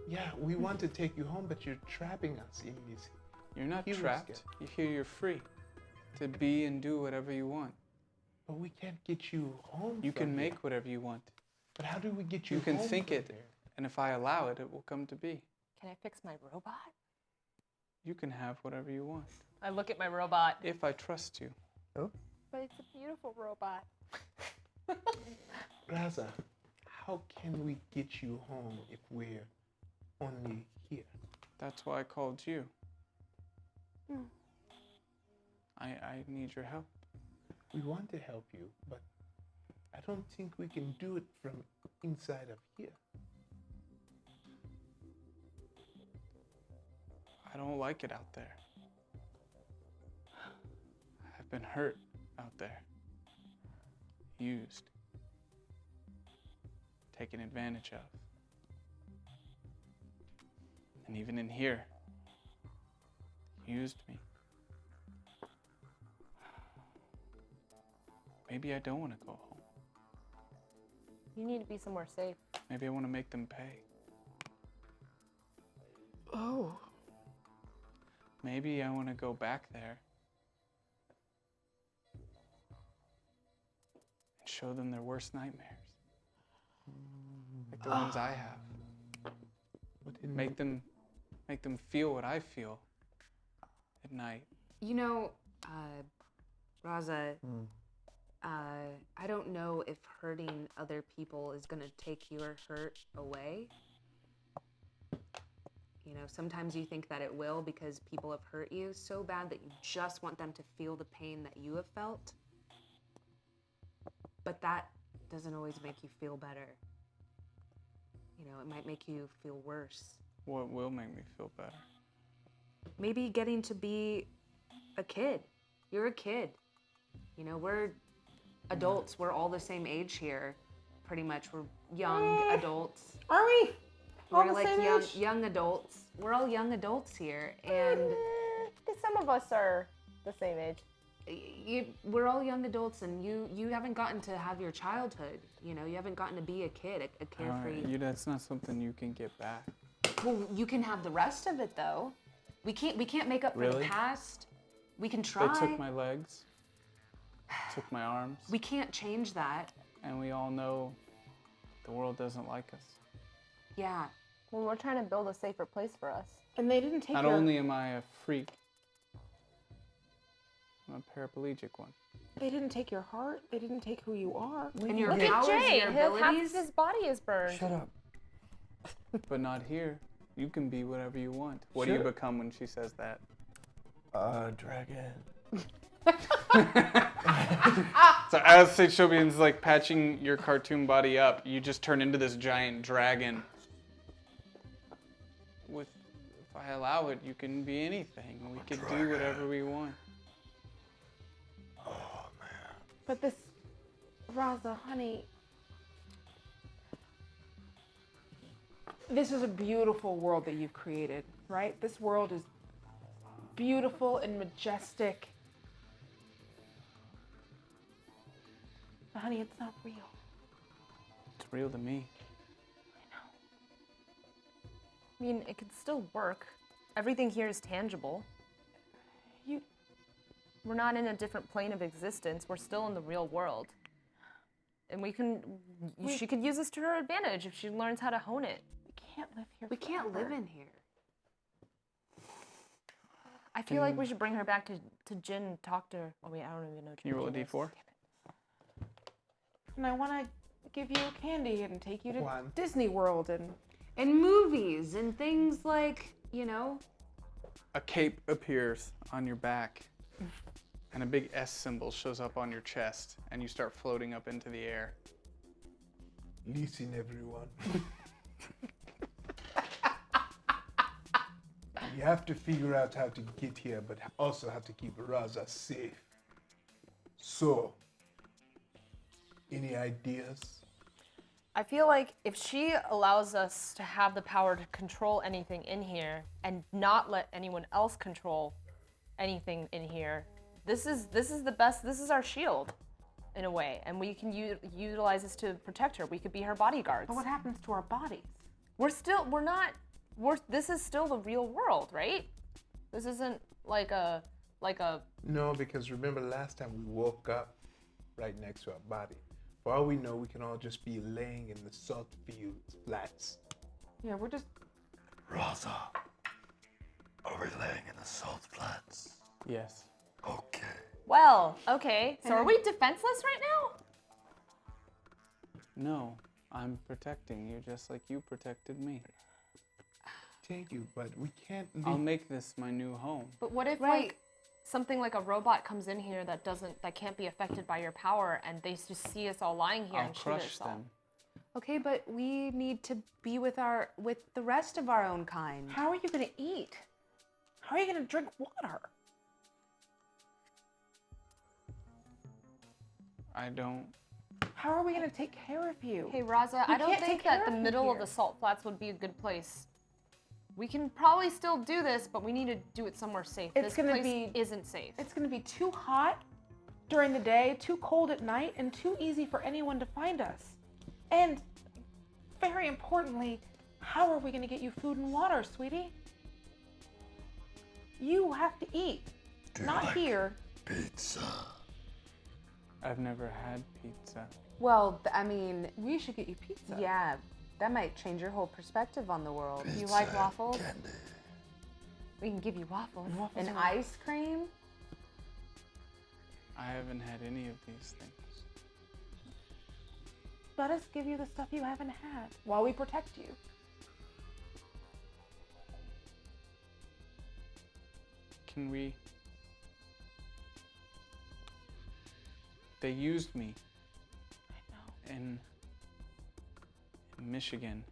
Yeah, we want to take you home, but you're trapping us in this.
You're not
He was
trapped.
scared.
You're free to be and do whatever you want.
But we can't get you home.
You
from
can
here.
make whatever you want.
But how do we get you?
You can
home
think
from
it,
there?
and if I allow it, it will come to be.
Can I fix my robot?
You can have whatever you want.
I look at my robot.
If I trust you.
But it's a beautiful robot.
Raza, how can we get you home if we're only here?
That's why I called you. I need your help.
We want to help you, but I don't think we can do it from inside of here.
I don't like it out there. I've been hurt out there. Used. Taken advantage of. And even in here, used me. Maybe I don't want to go home.
You need to be somewhere safe.
Maybe I want to make them pay.
Oh.
Maybe I want to go back there and show them their worst nightmares. Like the ones I have. Make them feel what I feel at night.
You know, Raza, I don't know if hurting other people is gonna take your hurt away. You know, sometimes you think that it will because people have hurt you so bad that you just want them to feel the pain that you have felt. But that doesn't always make you feel better. You know, it might make you feel worse.
What will make me feel better?
Maybe getting to be a kid. You're a kid. You know, we're adults. We're all the same age here, pretty much. We're young adults.
Are we? All
We're
the
like
same
young,
age?
young adults. We're all young adults here, and
Some of us are the same age.
we're all young adults, and you haven't gotten to have your childhood. You know, you haven't gotten to be a kid, a carefree.
That's not something you can get back.
Well, you can have the rest of it though. We can't make up for the
Really?
past. We can try.
They took my legs, took my arms,
We can't change that.
and we all know the world doesn't like us.
Yeah.
Well, we're trying to build a safer place for us.
And they didn't take
Not
your...
only am I a freak, I'm a paraplegic one.
They didn't take your heart. They didn't take who you are.
And your
Look at
powers,
Jay.
your
Half
abilities.
of his body is burned.
Shut up.
But not here. You can be whatever you want. What do you
Sure.
become when she says that?
Dragon.
So as Seichobian's like patching your cartoon body up, you just turn into this giant dragon. If I allow it, you can be anything. We could do whatever we want.
But this, Raza, honey, this is a beautiful world that you've created, right? This world is beautiful and majestic. But honey, it's not real.
It's real to me.
I mean, it could still work. Everything here is tangible. We're not in a different plane of existence. We're still in the real world. And she could use this to her advantage if she learns how to hone it.
We can't live here.
We can't live in here.
I feel like we should bring her back to Jin and talk to her. Oh wait, I don't even know.
Can you roll a d4?
And I want to give you candy and take you to
One.
Disney World
And movies and things like, you know.
A cape appears on your back, and a big S symbol shows up on your chest, and you start floating up into the air.
Listen, everyone. You have to figure out how to get here, but also have to keep Raza safe. So, any ideas?
I feel like if she allows us to have the power to control anything in here and not let anyone else control anything in here, this is the best. This is our shield, in a way, and we can utilize this to protect her. We could be her bodyguards.
But what happens to our bodies?
This is still the real world, right? This isn't like a.
No, because remember last time we woke up right next to our body. For all we know, we can all just be laying in the salt fields, flats.
Yeah, we're just...
Raza, are we laying in the salt flats?
Yes.
Okay.
Well, okay. So are we defenseless right now?
No, I'm protecting you just like you protected me.
Thank you, but we can't leave.
I'll make this my new home.
But what if like something like a robot comes in here that can't be affected by your power, and they just see us all lying here
I'll
and shoot
crush
us all?
them.
Okay, but we need to be with the rest of our own kind.
How are you going to eat? How are you going to drink water?
I don't.
How are we going to take care of you?
Hey, Raza,
We
I don't
can't
think
take care
that the
of you
middle of
here.
the salt flats would be a good place. We can probably still do this, but we need to do it somewhere safe.
It's
This
gonna
place
be-
isn't safe.
It's going to be too hot during the day, too cold at night, and too easy for anyone to find us. And very importantly, how are we going to get you food and water, sweetie? You have to eat.
Do you
Not
like
here.
pizza?
I've never had pizza.
Well, I mean,
We should get you pizza.
yeah, That might change your whole perspective on the world. You like waffles? We can give you waffles. And ice cream?
I haven't had any of these things.
Let us give you the stuff you haven't had while we protect you.
Can we? They used me. I know. In Michigan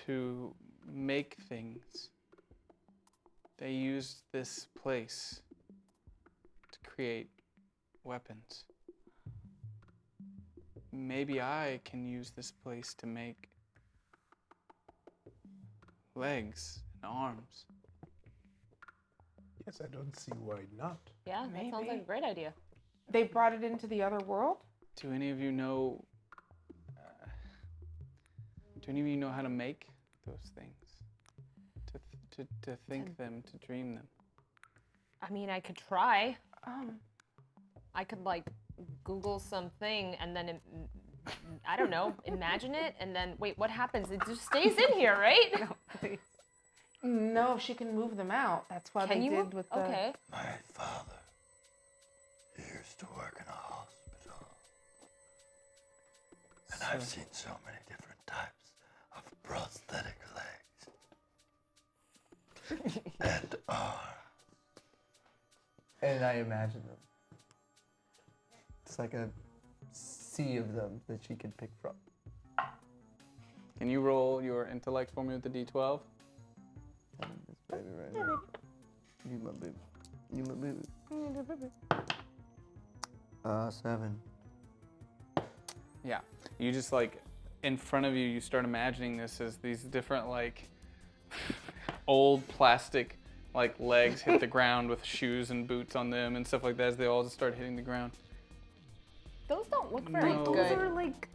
to make things. They used this place to create weapons. Maybe I can use this place to make legs and arms.
Yes, I don't see why not.
Yeah, that sounds like a great idea.
They brought it into the other world?
Do any of you know how to make those things? To think them, to dream them.
I mean, I could try. I could like Google something and then I don't know, imagine it and then wait, what happens? It just stays in here, right?
No, please.
No, she can move them out. That's what they did with the...
Okay.
My father used to work in a hospital. And I've seen so many different types of prosthetic legs. And arms.
And I imagine them. It's like a sea of them that she can pick from.
Can you roll your intellect for me with the D12?
This baby right here. You my baby. You my baby. 7.
Yeah. You just like, in front of you, you start imagining this as these different like old plastic like legs hit the ground with shoes and boots on them and stuff like that as they all just start hitting the ground.
Those don't look very
No.
good.
Those are like...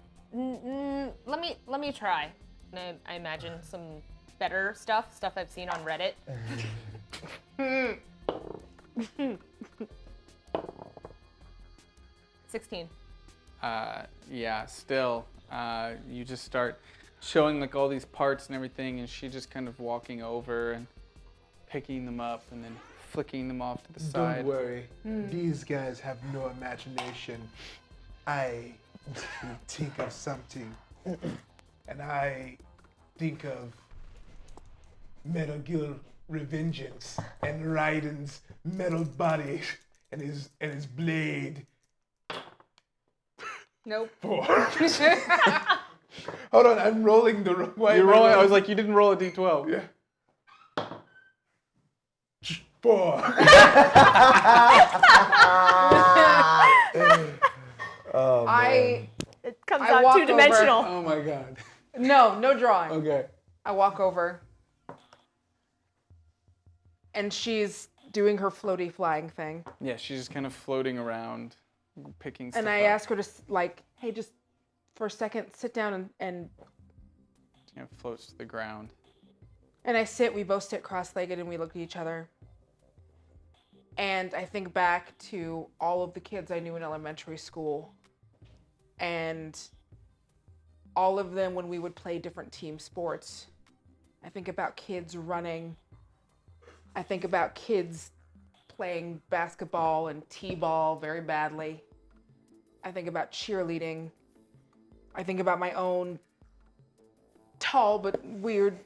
Let me try. And I imagine some better stuff I've seen on Reddit. 16.
Yeah, still, you just start showing like all these parts and everything, and she just kind of walking over and picking them up and then flicking them off to the side.
Don't worry, these guys have no imagination. I think of something, and I think of Metal Gear Revengeance and Raiden's metal body and his blade.
Nope.
4. Hold on, I'm rolling the wrong way.
You're rolling. I was like, you didn't roll a D12.
Yeah. 4.
Oh, man.
It comes
I
out
walk
two-dimensional.
Oh my god.
No drawing.
Okay.
I walk over. And she's doing her floaty flying thing.
Yeah, she's just kind of floating around, picking stuff
And I
up.
ask her to, like, hey, just for a second, sit down and
She kind of floats to the ground.
I sit, we both sit cross-legged and we look at each other. And I think back to all of the kids I knew in elementary school. And all of them when we would play different team sports. I think about kids running. I think about kids playing basketball and t-ball very badly. I think about cheerleading. I think about my own tall but weird,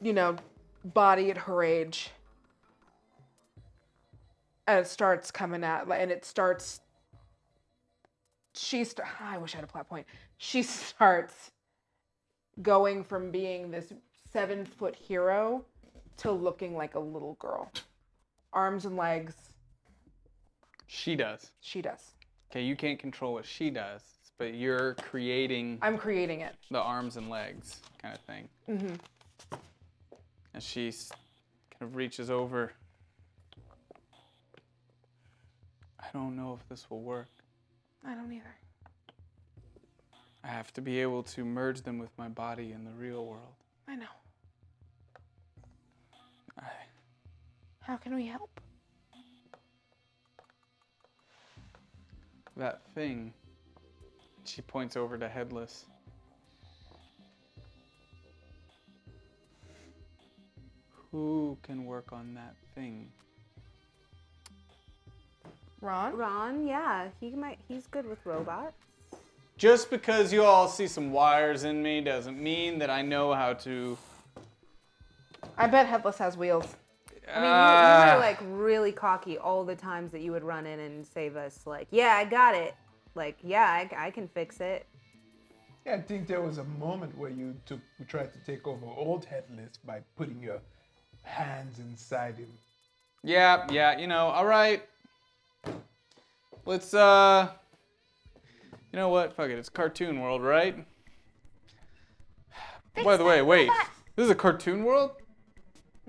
body at her age. And it starts coming out, and it starts, I wish I had a plot point. She starts going from being this 7-foot hero to looking like a little girl. Arms and legs.
She does.
She does.
Okay, you can't control what she does, but you're creating
I'm creating it.
the arms and legs kind of thing.
Mm-hmm.
And she kind of reaches over. I don't know if this will work.
I don't either.
I have to be able to merge them with my body in the real world.
I know. How can we help?
That thing, she points over to Headless. Who can work on that thing?
Ron?
Ron, yeah, he's good with robots.
Just because you all see some wires in me doesn't mean that I know how to.
I bet Headless has wheels.
I mean, you were like really cocky all the times that you would run in and save us. Like, yeah, I got it. Like, yeah, I can fix it.
Yeah, I think there was a moment where you tried to take over old Headless by putting your hands inside him.
Yeah, all right. Let's, you know what? Fuck it, it's Cartoon World, right? By the way, wait. This is a cartoon world?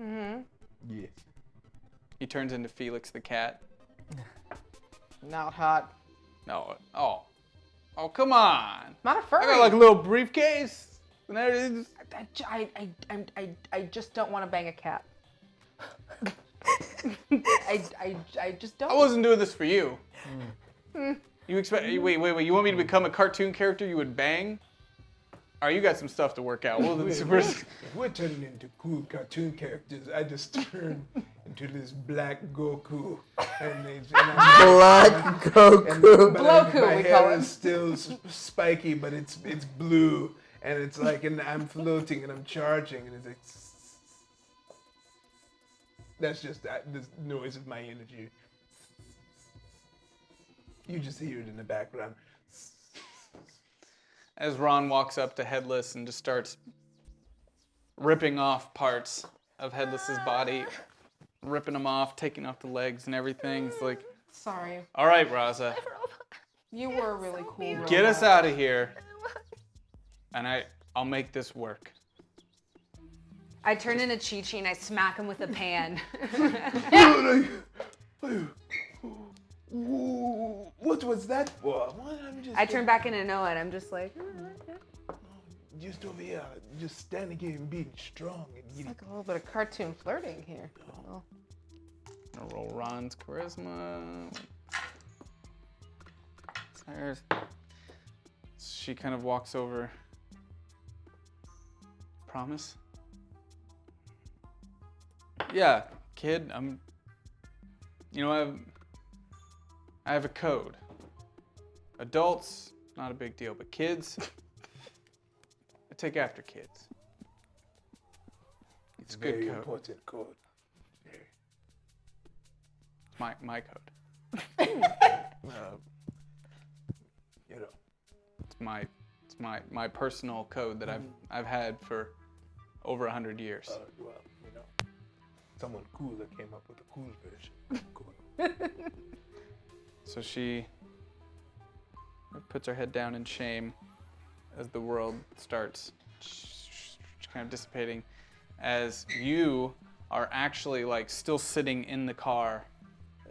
Mm-hmm.
Yes.
He turns into Felix the cat.
Not hot.
No. Oh, come on.
Not a furry.
I got like a little briefcase. And everything.
I just don't want to bang a cat. I just don't.
I wasn't doing this for you. You expect? Wait. You want me to become a cartoon character you would bang? All right, you got some stuff to work out.
If we're turning into cool cartoon characters, I just turn into this black Goku.
Black Goku.
Bloku, we call
hair
it.
is still spiky, but it's blue, and it's like, and I'm floating and I'm charging, and it's like. That's just the noise of my energy. You just hear it in the background.
As Ron walks up to Headless and just starts ripping off parts of Headless's body, ripping them off, taking off the legs and everything. It's like,
sorry.
All right, Raza.
You were really cool.
Get us out of here, and I'll make this work.
I turn into Chi-Chi and I smack him with a pan.
What was that for?
I turn back into Noah and I'm just like,
just over here, just standing here and being strong.
It's like a little bit of cartoon flirting here. Oh.
I'm gonna roll Ron's charisma. She kind of walks over. Promise? Yeah, kid, I have a code. Adults, not a big deal, but kids, I take after kids. It's a good
very
code.
Important code.
My code. It's my personal code that I've had for over 100 years.
Well, someone cooler came up with a cool version. Cool.
So she puts her head down in shame as the world starts kind of dissipating, as you are actually like still sitting in the car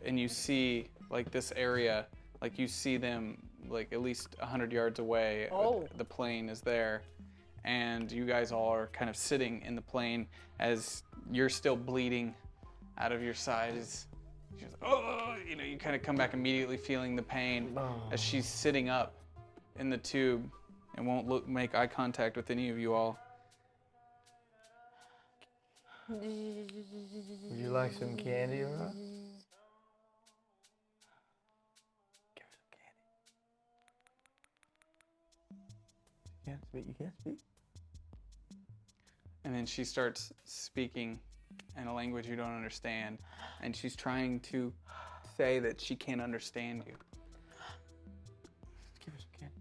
and you see like this area, like you see them like at least 100 yards away.
Oh.
The plane is there, and you guys all are kind of sitting in the plane as you're still bleeding out of your side. You kind of come back immediately feeling the pain as she's sitting up in the tube and won't make eye contact with any of you all.
Would you like some candy, Rob? Give her some candy. You can't speak?
And then she starts speaking in a language you don't understand, and she's trying to say that she can't understand you.
Give her some candy.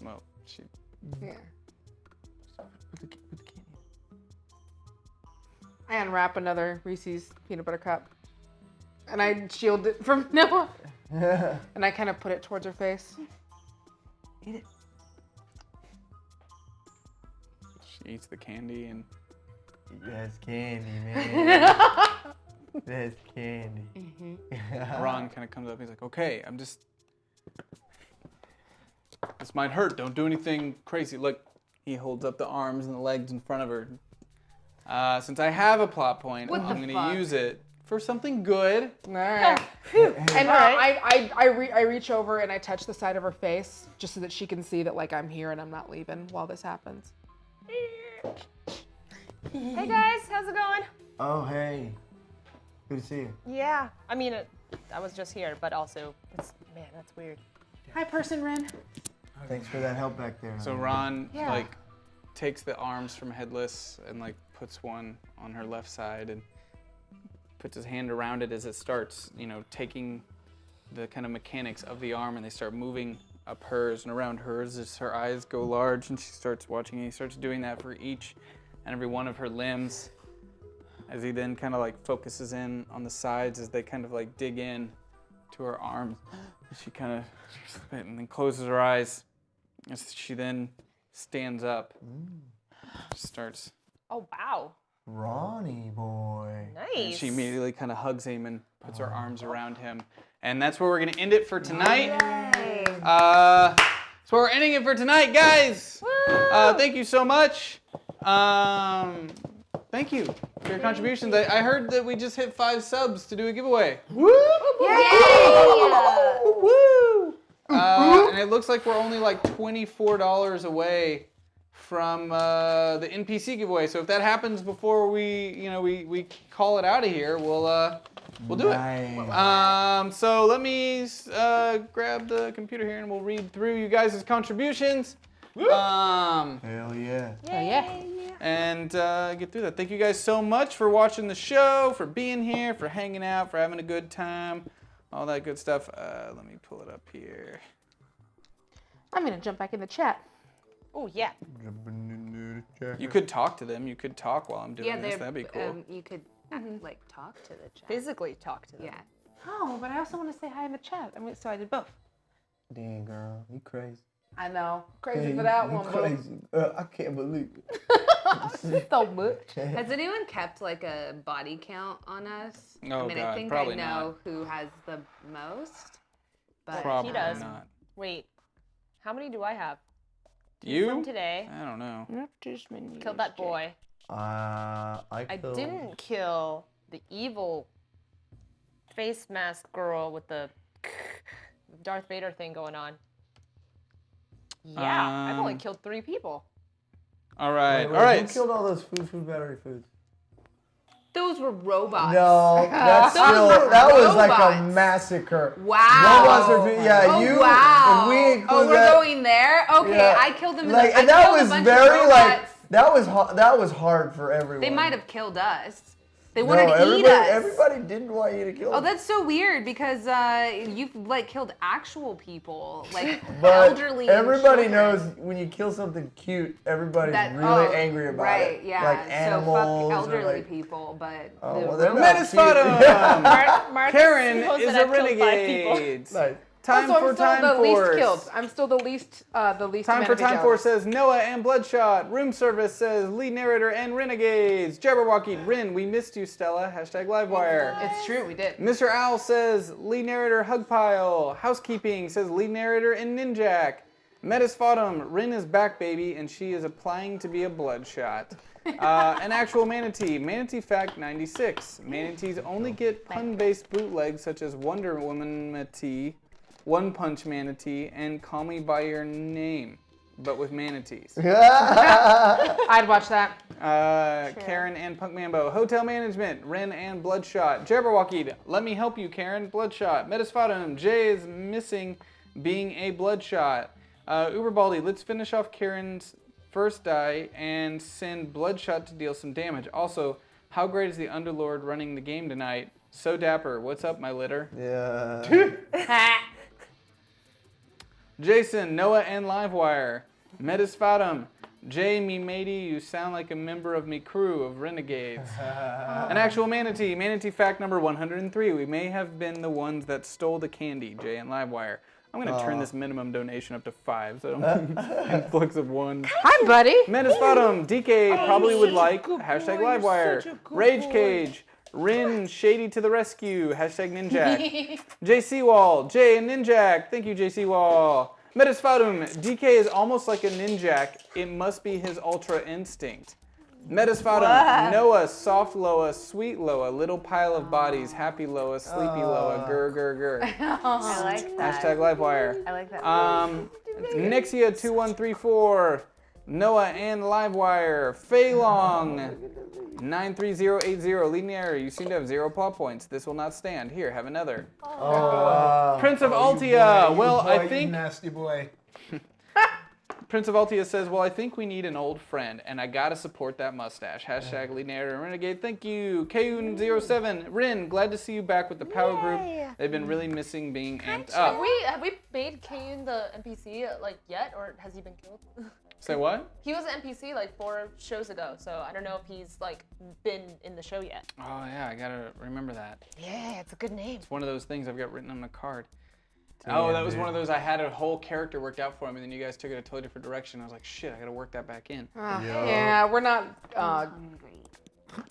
Well, she...
Yeah.
Put the candy
I unwrap another Reese's peanut butter cup, and I shield it from Noah, and I kind of put it towards her face.
Eat it.
She eats the candy and...
That's candy, man. That's candy.
Mm-hmm.
Ron kind of comes up and he's like, okay, this might hurt. Don't do anything crazy. Look, he holds up the arms and the legs in front of her. Since I have a plot point, I'm going to use it for something good.
All right. And I reach over and I touch the side of her face just so that she can see that like I'm here and I'm not leaving while this happens.
Hey guys, how's it going?
Oh, hey. Good to see you.
Yeah. I mean, I was just here, but also, man, that's weird.
Hi, person Ren.
Thanks for that help back there.
So Ron like takes the arms from Headless and like puts one on her left side and puts his hand around it as it starts, taking the kind of mechanics of the arm, and they start moving up hers and around hers as her eyes go large, and she starts watching it. He starts doing that for each and every one of her limbs, as he then kind of like focuses in on the sides as they kind of like dig in to her arms. She kind of and then closes her eyes as she then stands up, starts.
Oh, wow.
Ronnie boy.
Nice.
And she immediately kind of hugs him and puts her arms around him. And that's where we're going to end it for tonight. So we're ending it for tonight, guys. Thank you so much. Thank you for your contributions. I heard that we just hit 5 subs to do a giveaway. Woo! Woo! And it looks like we're only like $24 away from the NPC giveaway. So if that happens before we call it out of here, we'll do it. So let me grab the computer here and we'll read through you guys' contributions.
Hell yeah.
And get through that. Thank you guys so much for watching the show, for being here, for hanging out, for having a good time, all that good stuff. Let me pull it up here.
I'm gonna jump back in the chat.
Oh yeah.
You could talk to them. You could talk while I'm doing this. That'd be cool.
You could like talk to the chat.
Physically talk to them.
Yeah.
Oh, but I also want to say hi in the chat. So I did both.
Dang, girl, you crazy.
I know. Crazy for that one, bro.
Crazy. I can't believe it.
So much.
Has anyone kept like a body count on us?
Oh,
I mean,
God,
I think
probably
I know who has the most. But
Probably
he does.
not.
Wait, how many do I have?
You?
From today.
I don't know.
Killed that boy.
I
didn't kill the evil face mask girl with the Darth Vader thing going on. Yeah, I've only killed 3 people.
All right,
Wait,
all right.
Who killed all those food battery foods?
Those were robots.
No, that's that was like a massacre.
Wow.
Robots are, you.
Wow.
And we include
we're
that.
going there. Okay,
Yeah.
I killed them.
Like, and that was very like that was hard for everyone.
They might have killed us. They
No,
wanted to eat us.
Everybody didn't want you to kill them.
Oh, that's so weird because you've like killed actual people, like
But
elderly. and
everybody
children.
knows when you kill something cute, everybody's really angry about
right,
it.
yeah.
Like
So
animals
fuck
or
elderly
like,
people, but
oh,
the
well, they're
robots-
not cute.
Marcus
Karen
knows
is
that
a
I've killed 5 people.
renegade.
Nice.
Time
Also,
for
I'm still
Time
the
Force.
least killed. I'm still the least
Time
amount
for
of
Time
fatalities.
Force says Noah and Bloodshot. Room Service says lead narrator and Renegades. Jabberwocky, Rin, we missed you, Stella. Hashtag Livewire.
It's true, we did.
Mr. Owl says lead narrator Hugpile. Housekeeping says lead narrator and Ninjak. Metasfotum, Rin is back, baby, and she is applying to be a Bloodshot. An actual manatee. Manatee fact 96. Manatees only get pun-based bootlegs such as Wonder Woman Manatee, One Punch Manatee, and Call Me By Your Name, but with manatees.
I'd watch that.
Karen and Punk Mambo. Hotel Management, Ren and Bloodshot. Jabberwocky, let me help you, Karen. Bloodshot. Metasfotum, Jay is missing being a Bloodshot. Uberbaldi, let's finish off Karen's first die and send Bloodshot to deal some damage. Also, how great is the Underlord running the game tonight? So dapper. What's up, my litter?
Yeah.
Jason, Noah, and Livewire. Metasfotum, Jay, me matey, you sound like a member of me crew of Renegades. An actual manatee. Manatee fact number 103. We may have been the ones that stole the candy, Jay and Livewire. I'm going to turn this minimum donation up to 5, so I don't influx of 1.
Hi, buddy.
Metasfotum, DK probably would like, hashtag Livewire. Rage Cage, Rin, Shady to the rescue, hashtag Ninjak. JC Wall, Jay and Ninjak, thank you JC Wall. Metasfotum, DK is almost like a Ninjak, it must be his Ultra Instinct. Metasfotum, Noah, soft Loa, sweet Loa, little pile of bodies, happy Loa, sleepy Loa, grr grr grr.
I like that.
Hashtag Livewire.
I like that.
Nexia2134, Noah and Livewire. Feilong. 93080. Leading error. You seem to have 0 plot points. This will not stand. Here, have another. Prince of Altia. I think.
Nasty boy.
Prince of Altia says, well, I think we need an old friend, and I gotta support that mustache. Hashtag lead narrator and renegade. Thank you. Kayun07. Rin, glad to see you back with the power group. They've been really missing being amped up.
Have we made Kayun the NPC yet, or has he been killed?
Say what?
He was an NPC 4 shows ago, so I don't know if he's been in the show yet.
Oh yeah, I gotta remember that.
Yeah, it's a good name.
It's one of those things I've got written on the card. Oh, that was one of those I had a whole character worked out for him, and then you guys took it a totally different direction. I was like, shit, I gotta work that back in.
Yeah, we're not.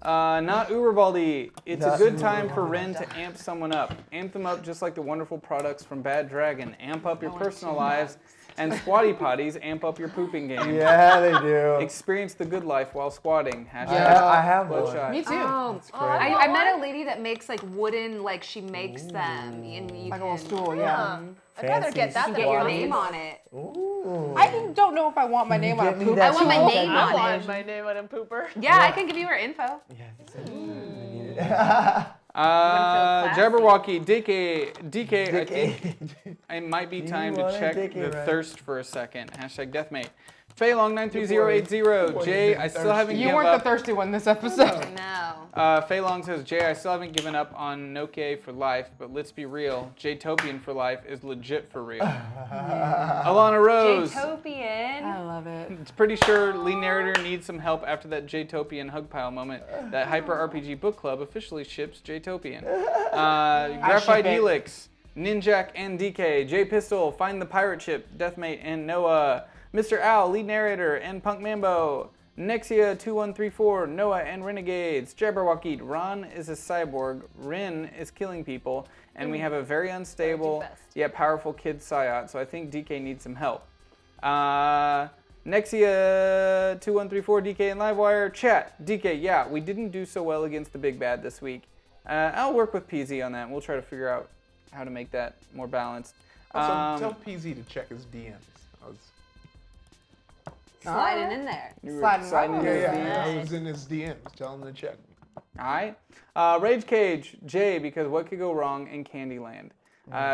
Not Uberbaldi. It's a good time for Ren to amp someone up. Amp them up just like the wonderful products from Bad Dragon. Amp up your personal lives, and squatty potties amp up your pooping game.
Yeah, they do.
Experience the good life while squatting.
Yeah, I have one.
Bloodshot.
Me too.
I met a lady that makes wooden, she makes them. And you
Like a little stool, yeah.
I'd rather get that
can
than
get your
one.
name on it.
Ooh.
I don't know if I want my name on a poop.
I want my name
I
on
want
it.
my name on a pooper.
Yeah, I can give you her info.
Jabberwocky, DK, I think it might be time to check the thirst for a second. Hashtag deathmate. Feilong93080. Jay, I still haven't given up.
You weren't the thirsty one this episode.
No.
Feilong says, Jay, I still haven't given up on Noke for life, but let's be real. Jaytopian for life is legit for real. Alana Rose.
Jaytopian.
I love it.
It's pretty sure lead narrator needs some help after that Jaytopian hug pile moment. That Hyper RPG book club officially ships Jaytopian. Graphite Helix, Ninjak and DK, J Pistol, Find the Pirate Ship, Deathmate and Noah, Mr. Al, lead narrator and Punk Mambo, Nexia2134, Noah and Renegades, Jabberwocky, Ron is a cyborg, Rin is killing people, and we have a very unstable yet powerful kid Psyot, so I think DK needs some help. Nexia2134, DK and Livewire, chat, DK, yeah, we didn't do so well against the big bad this week. I'll work with PZ on that, and we'll try to figure out how to make that more balanced.
Also, tell PZ to check his DMs.
Sliding in there.
Sliding in his
Yeah, I was in his DMs. Tell him to check.
All right. Rage Cage, Jay, because what could go wrong in Candyland?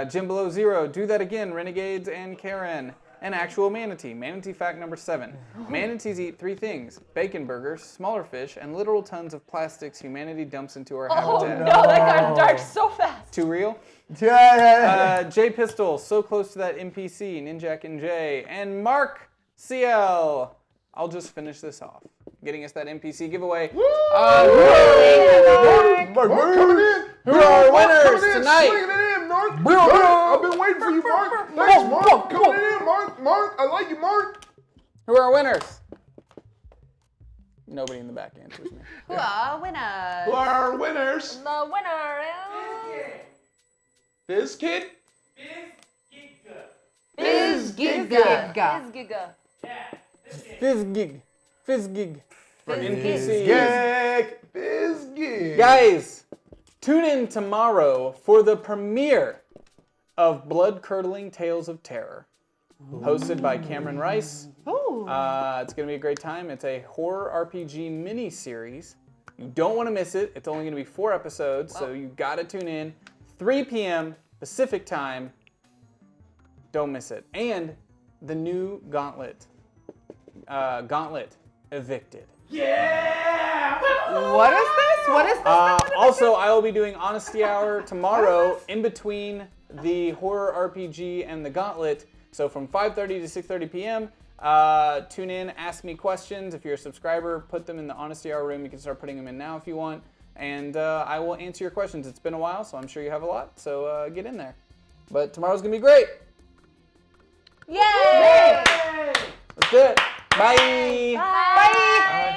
Jim Below Zero, do that again, Renegades and Karen. An actual manatee. Manatee fact number 7. Manatees eat 3 things: bacon burgers, smaller fish, and literal tons of plastics humanity dumps into our habitat.
No, that got dark so fast.
Too real? J Pistol, so close to that NPC, Ninjak and Jay. And Mark CL. I'll just finish this off. Getting us that NPC giveaway.
Mark coming in.
Who are our winners tonight?
Swinging it in, Mark. I've been waiting for you, Mark. Thanks, Mark. Coming in, Mark. Mark, I like you, Mark.
Who are our winners? Nobody in the back answers me.
Who are winners?
Who are our winners?
The winner is
BizKid.
Bizgiga.
Giga.
Fizzgig for NPCs.
BizGig.
Guys, tune in tomorrow for the premiere of Blood-Curdling Tales of Terror, hosted by Cameron Rice. It's going to be a great time. It's a horror RPG mini-series. You don't want to miss it. It's only going to be 4 episodes, so you got to tune in. 3 p.m. Pacific time. Don't miss it. And the new Gauntlet. Gauntlet Evicted.
Yeah! What is this? What is this?
Also, I will be doing Honesty Hour tomorrow in between the horror RPG and the Gauntlet. So from 5:30 to 6:30 p.m. Tune in, ask me questions. If you're a subscriber, put them in the Honesty Hour room. You can start putting them in now if you want. And I will answer your questions. It's been a while, so I'm sure you have a lot. So get in there. But tomorrow's going to be great.
Yay!
That's it. Bye.
Bye.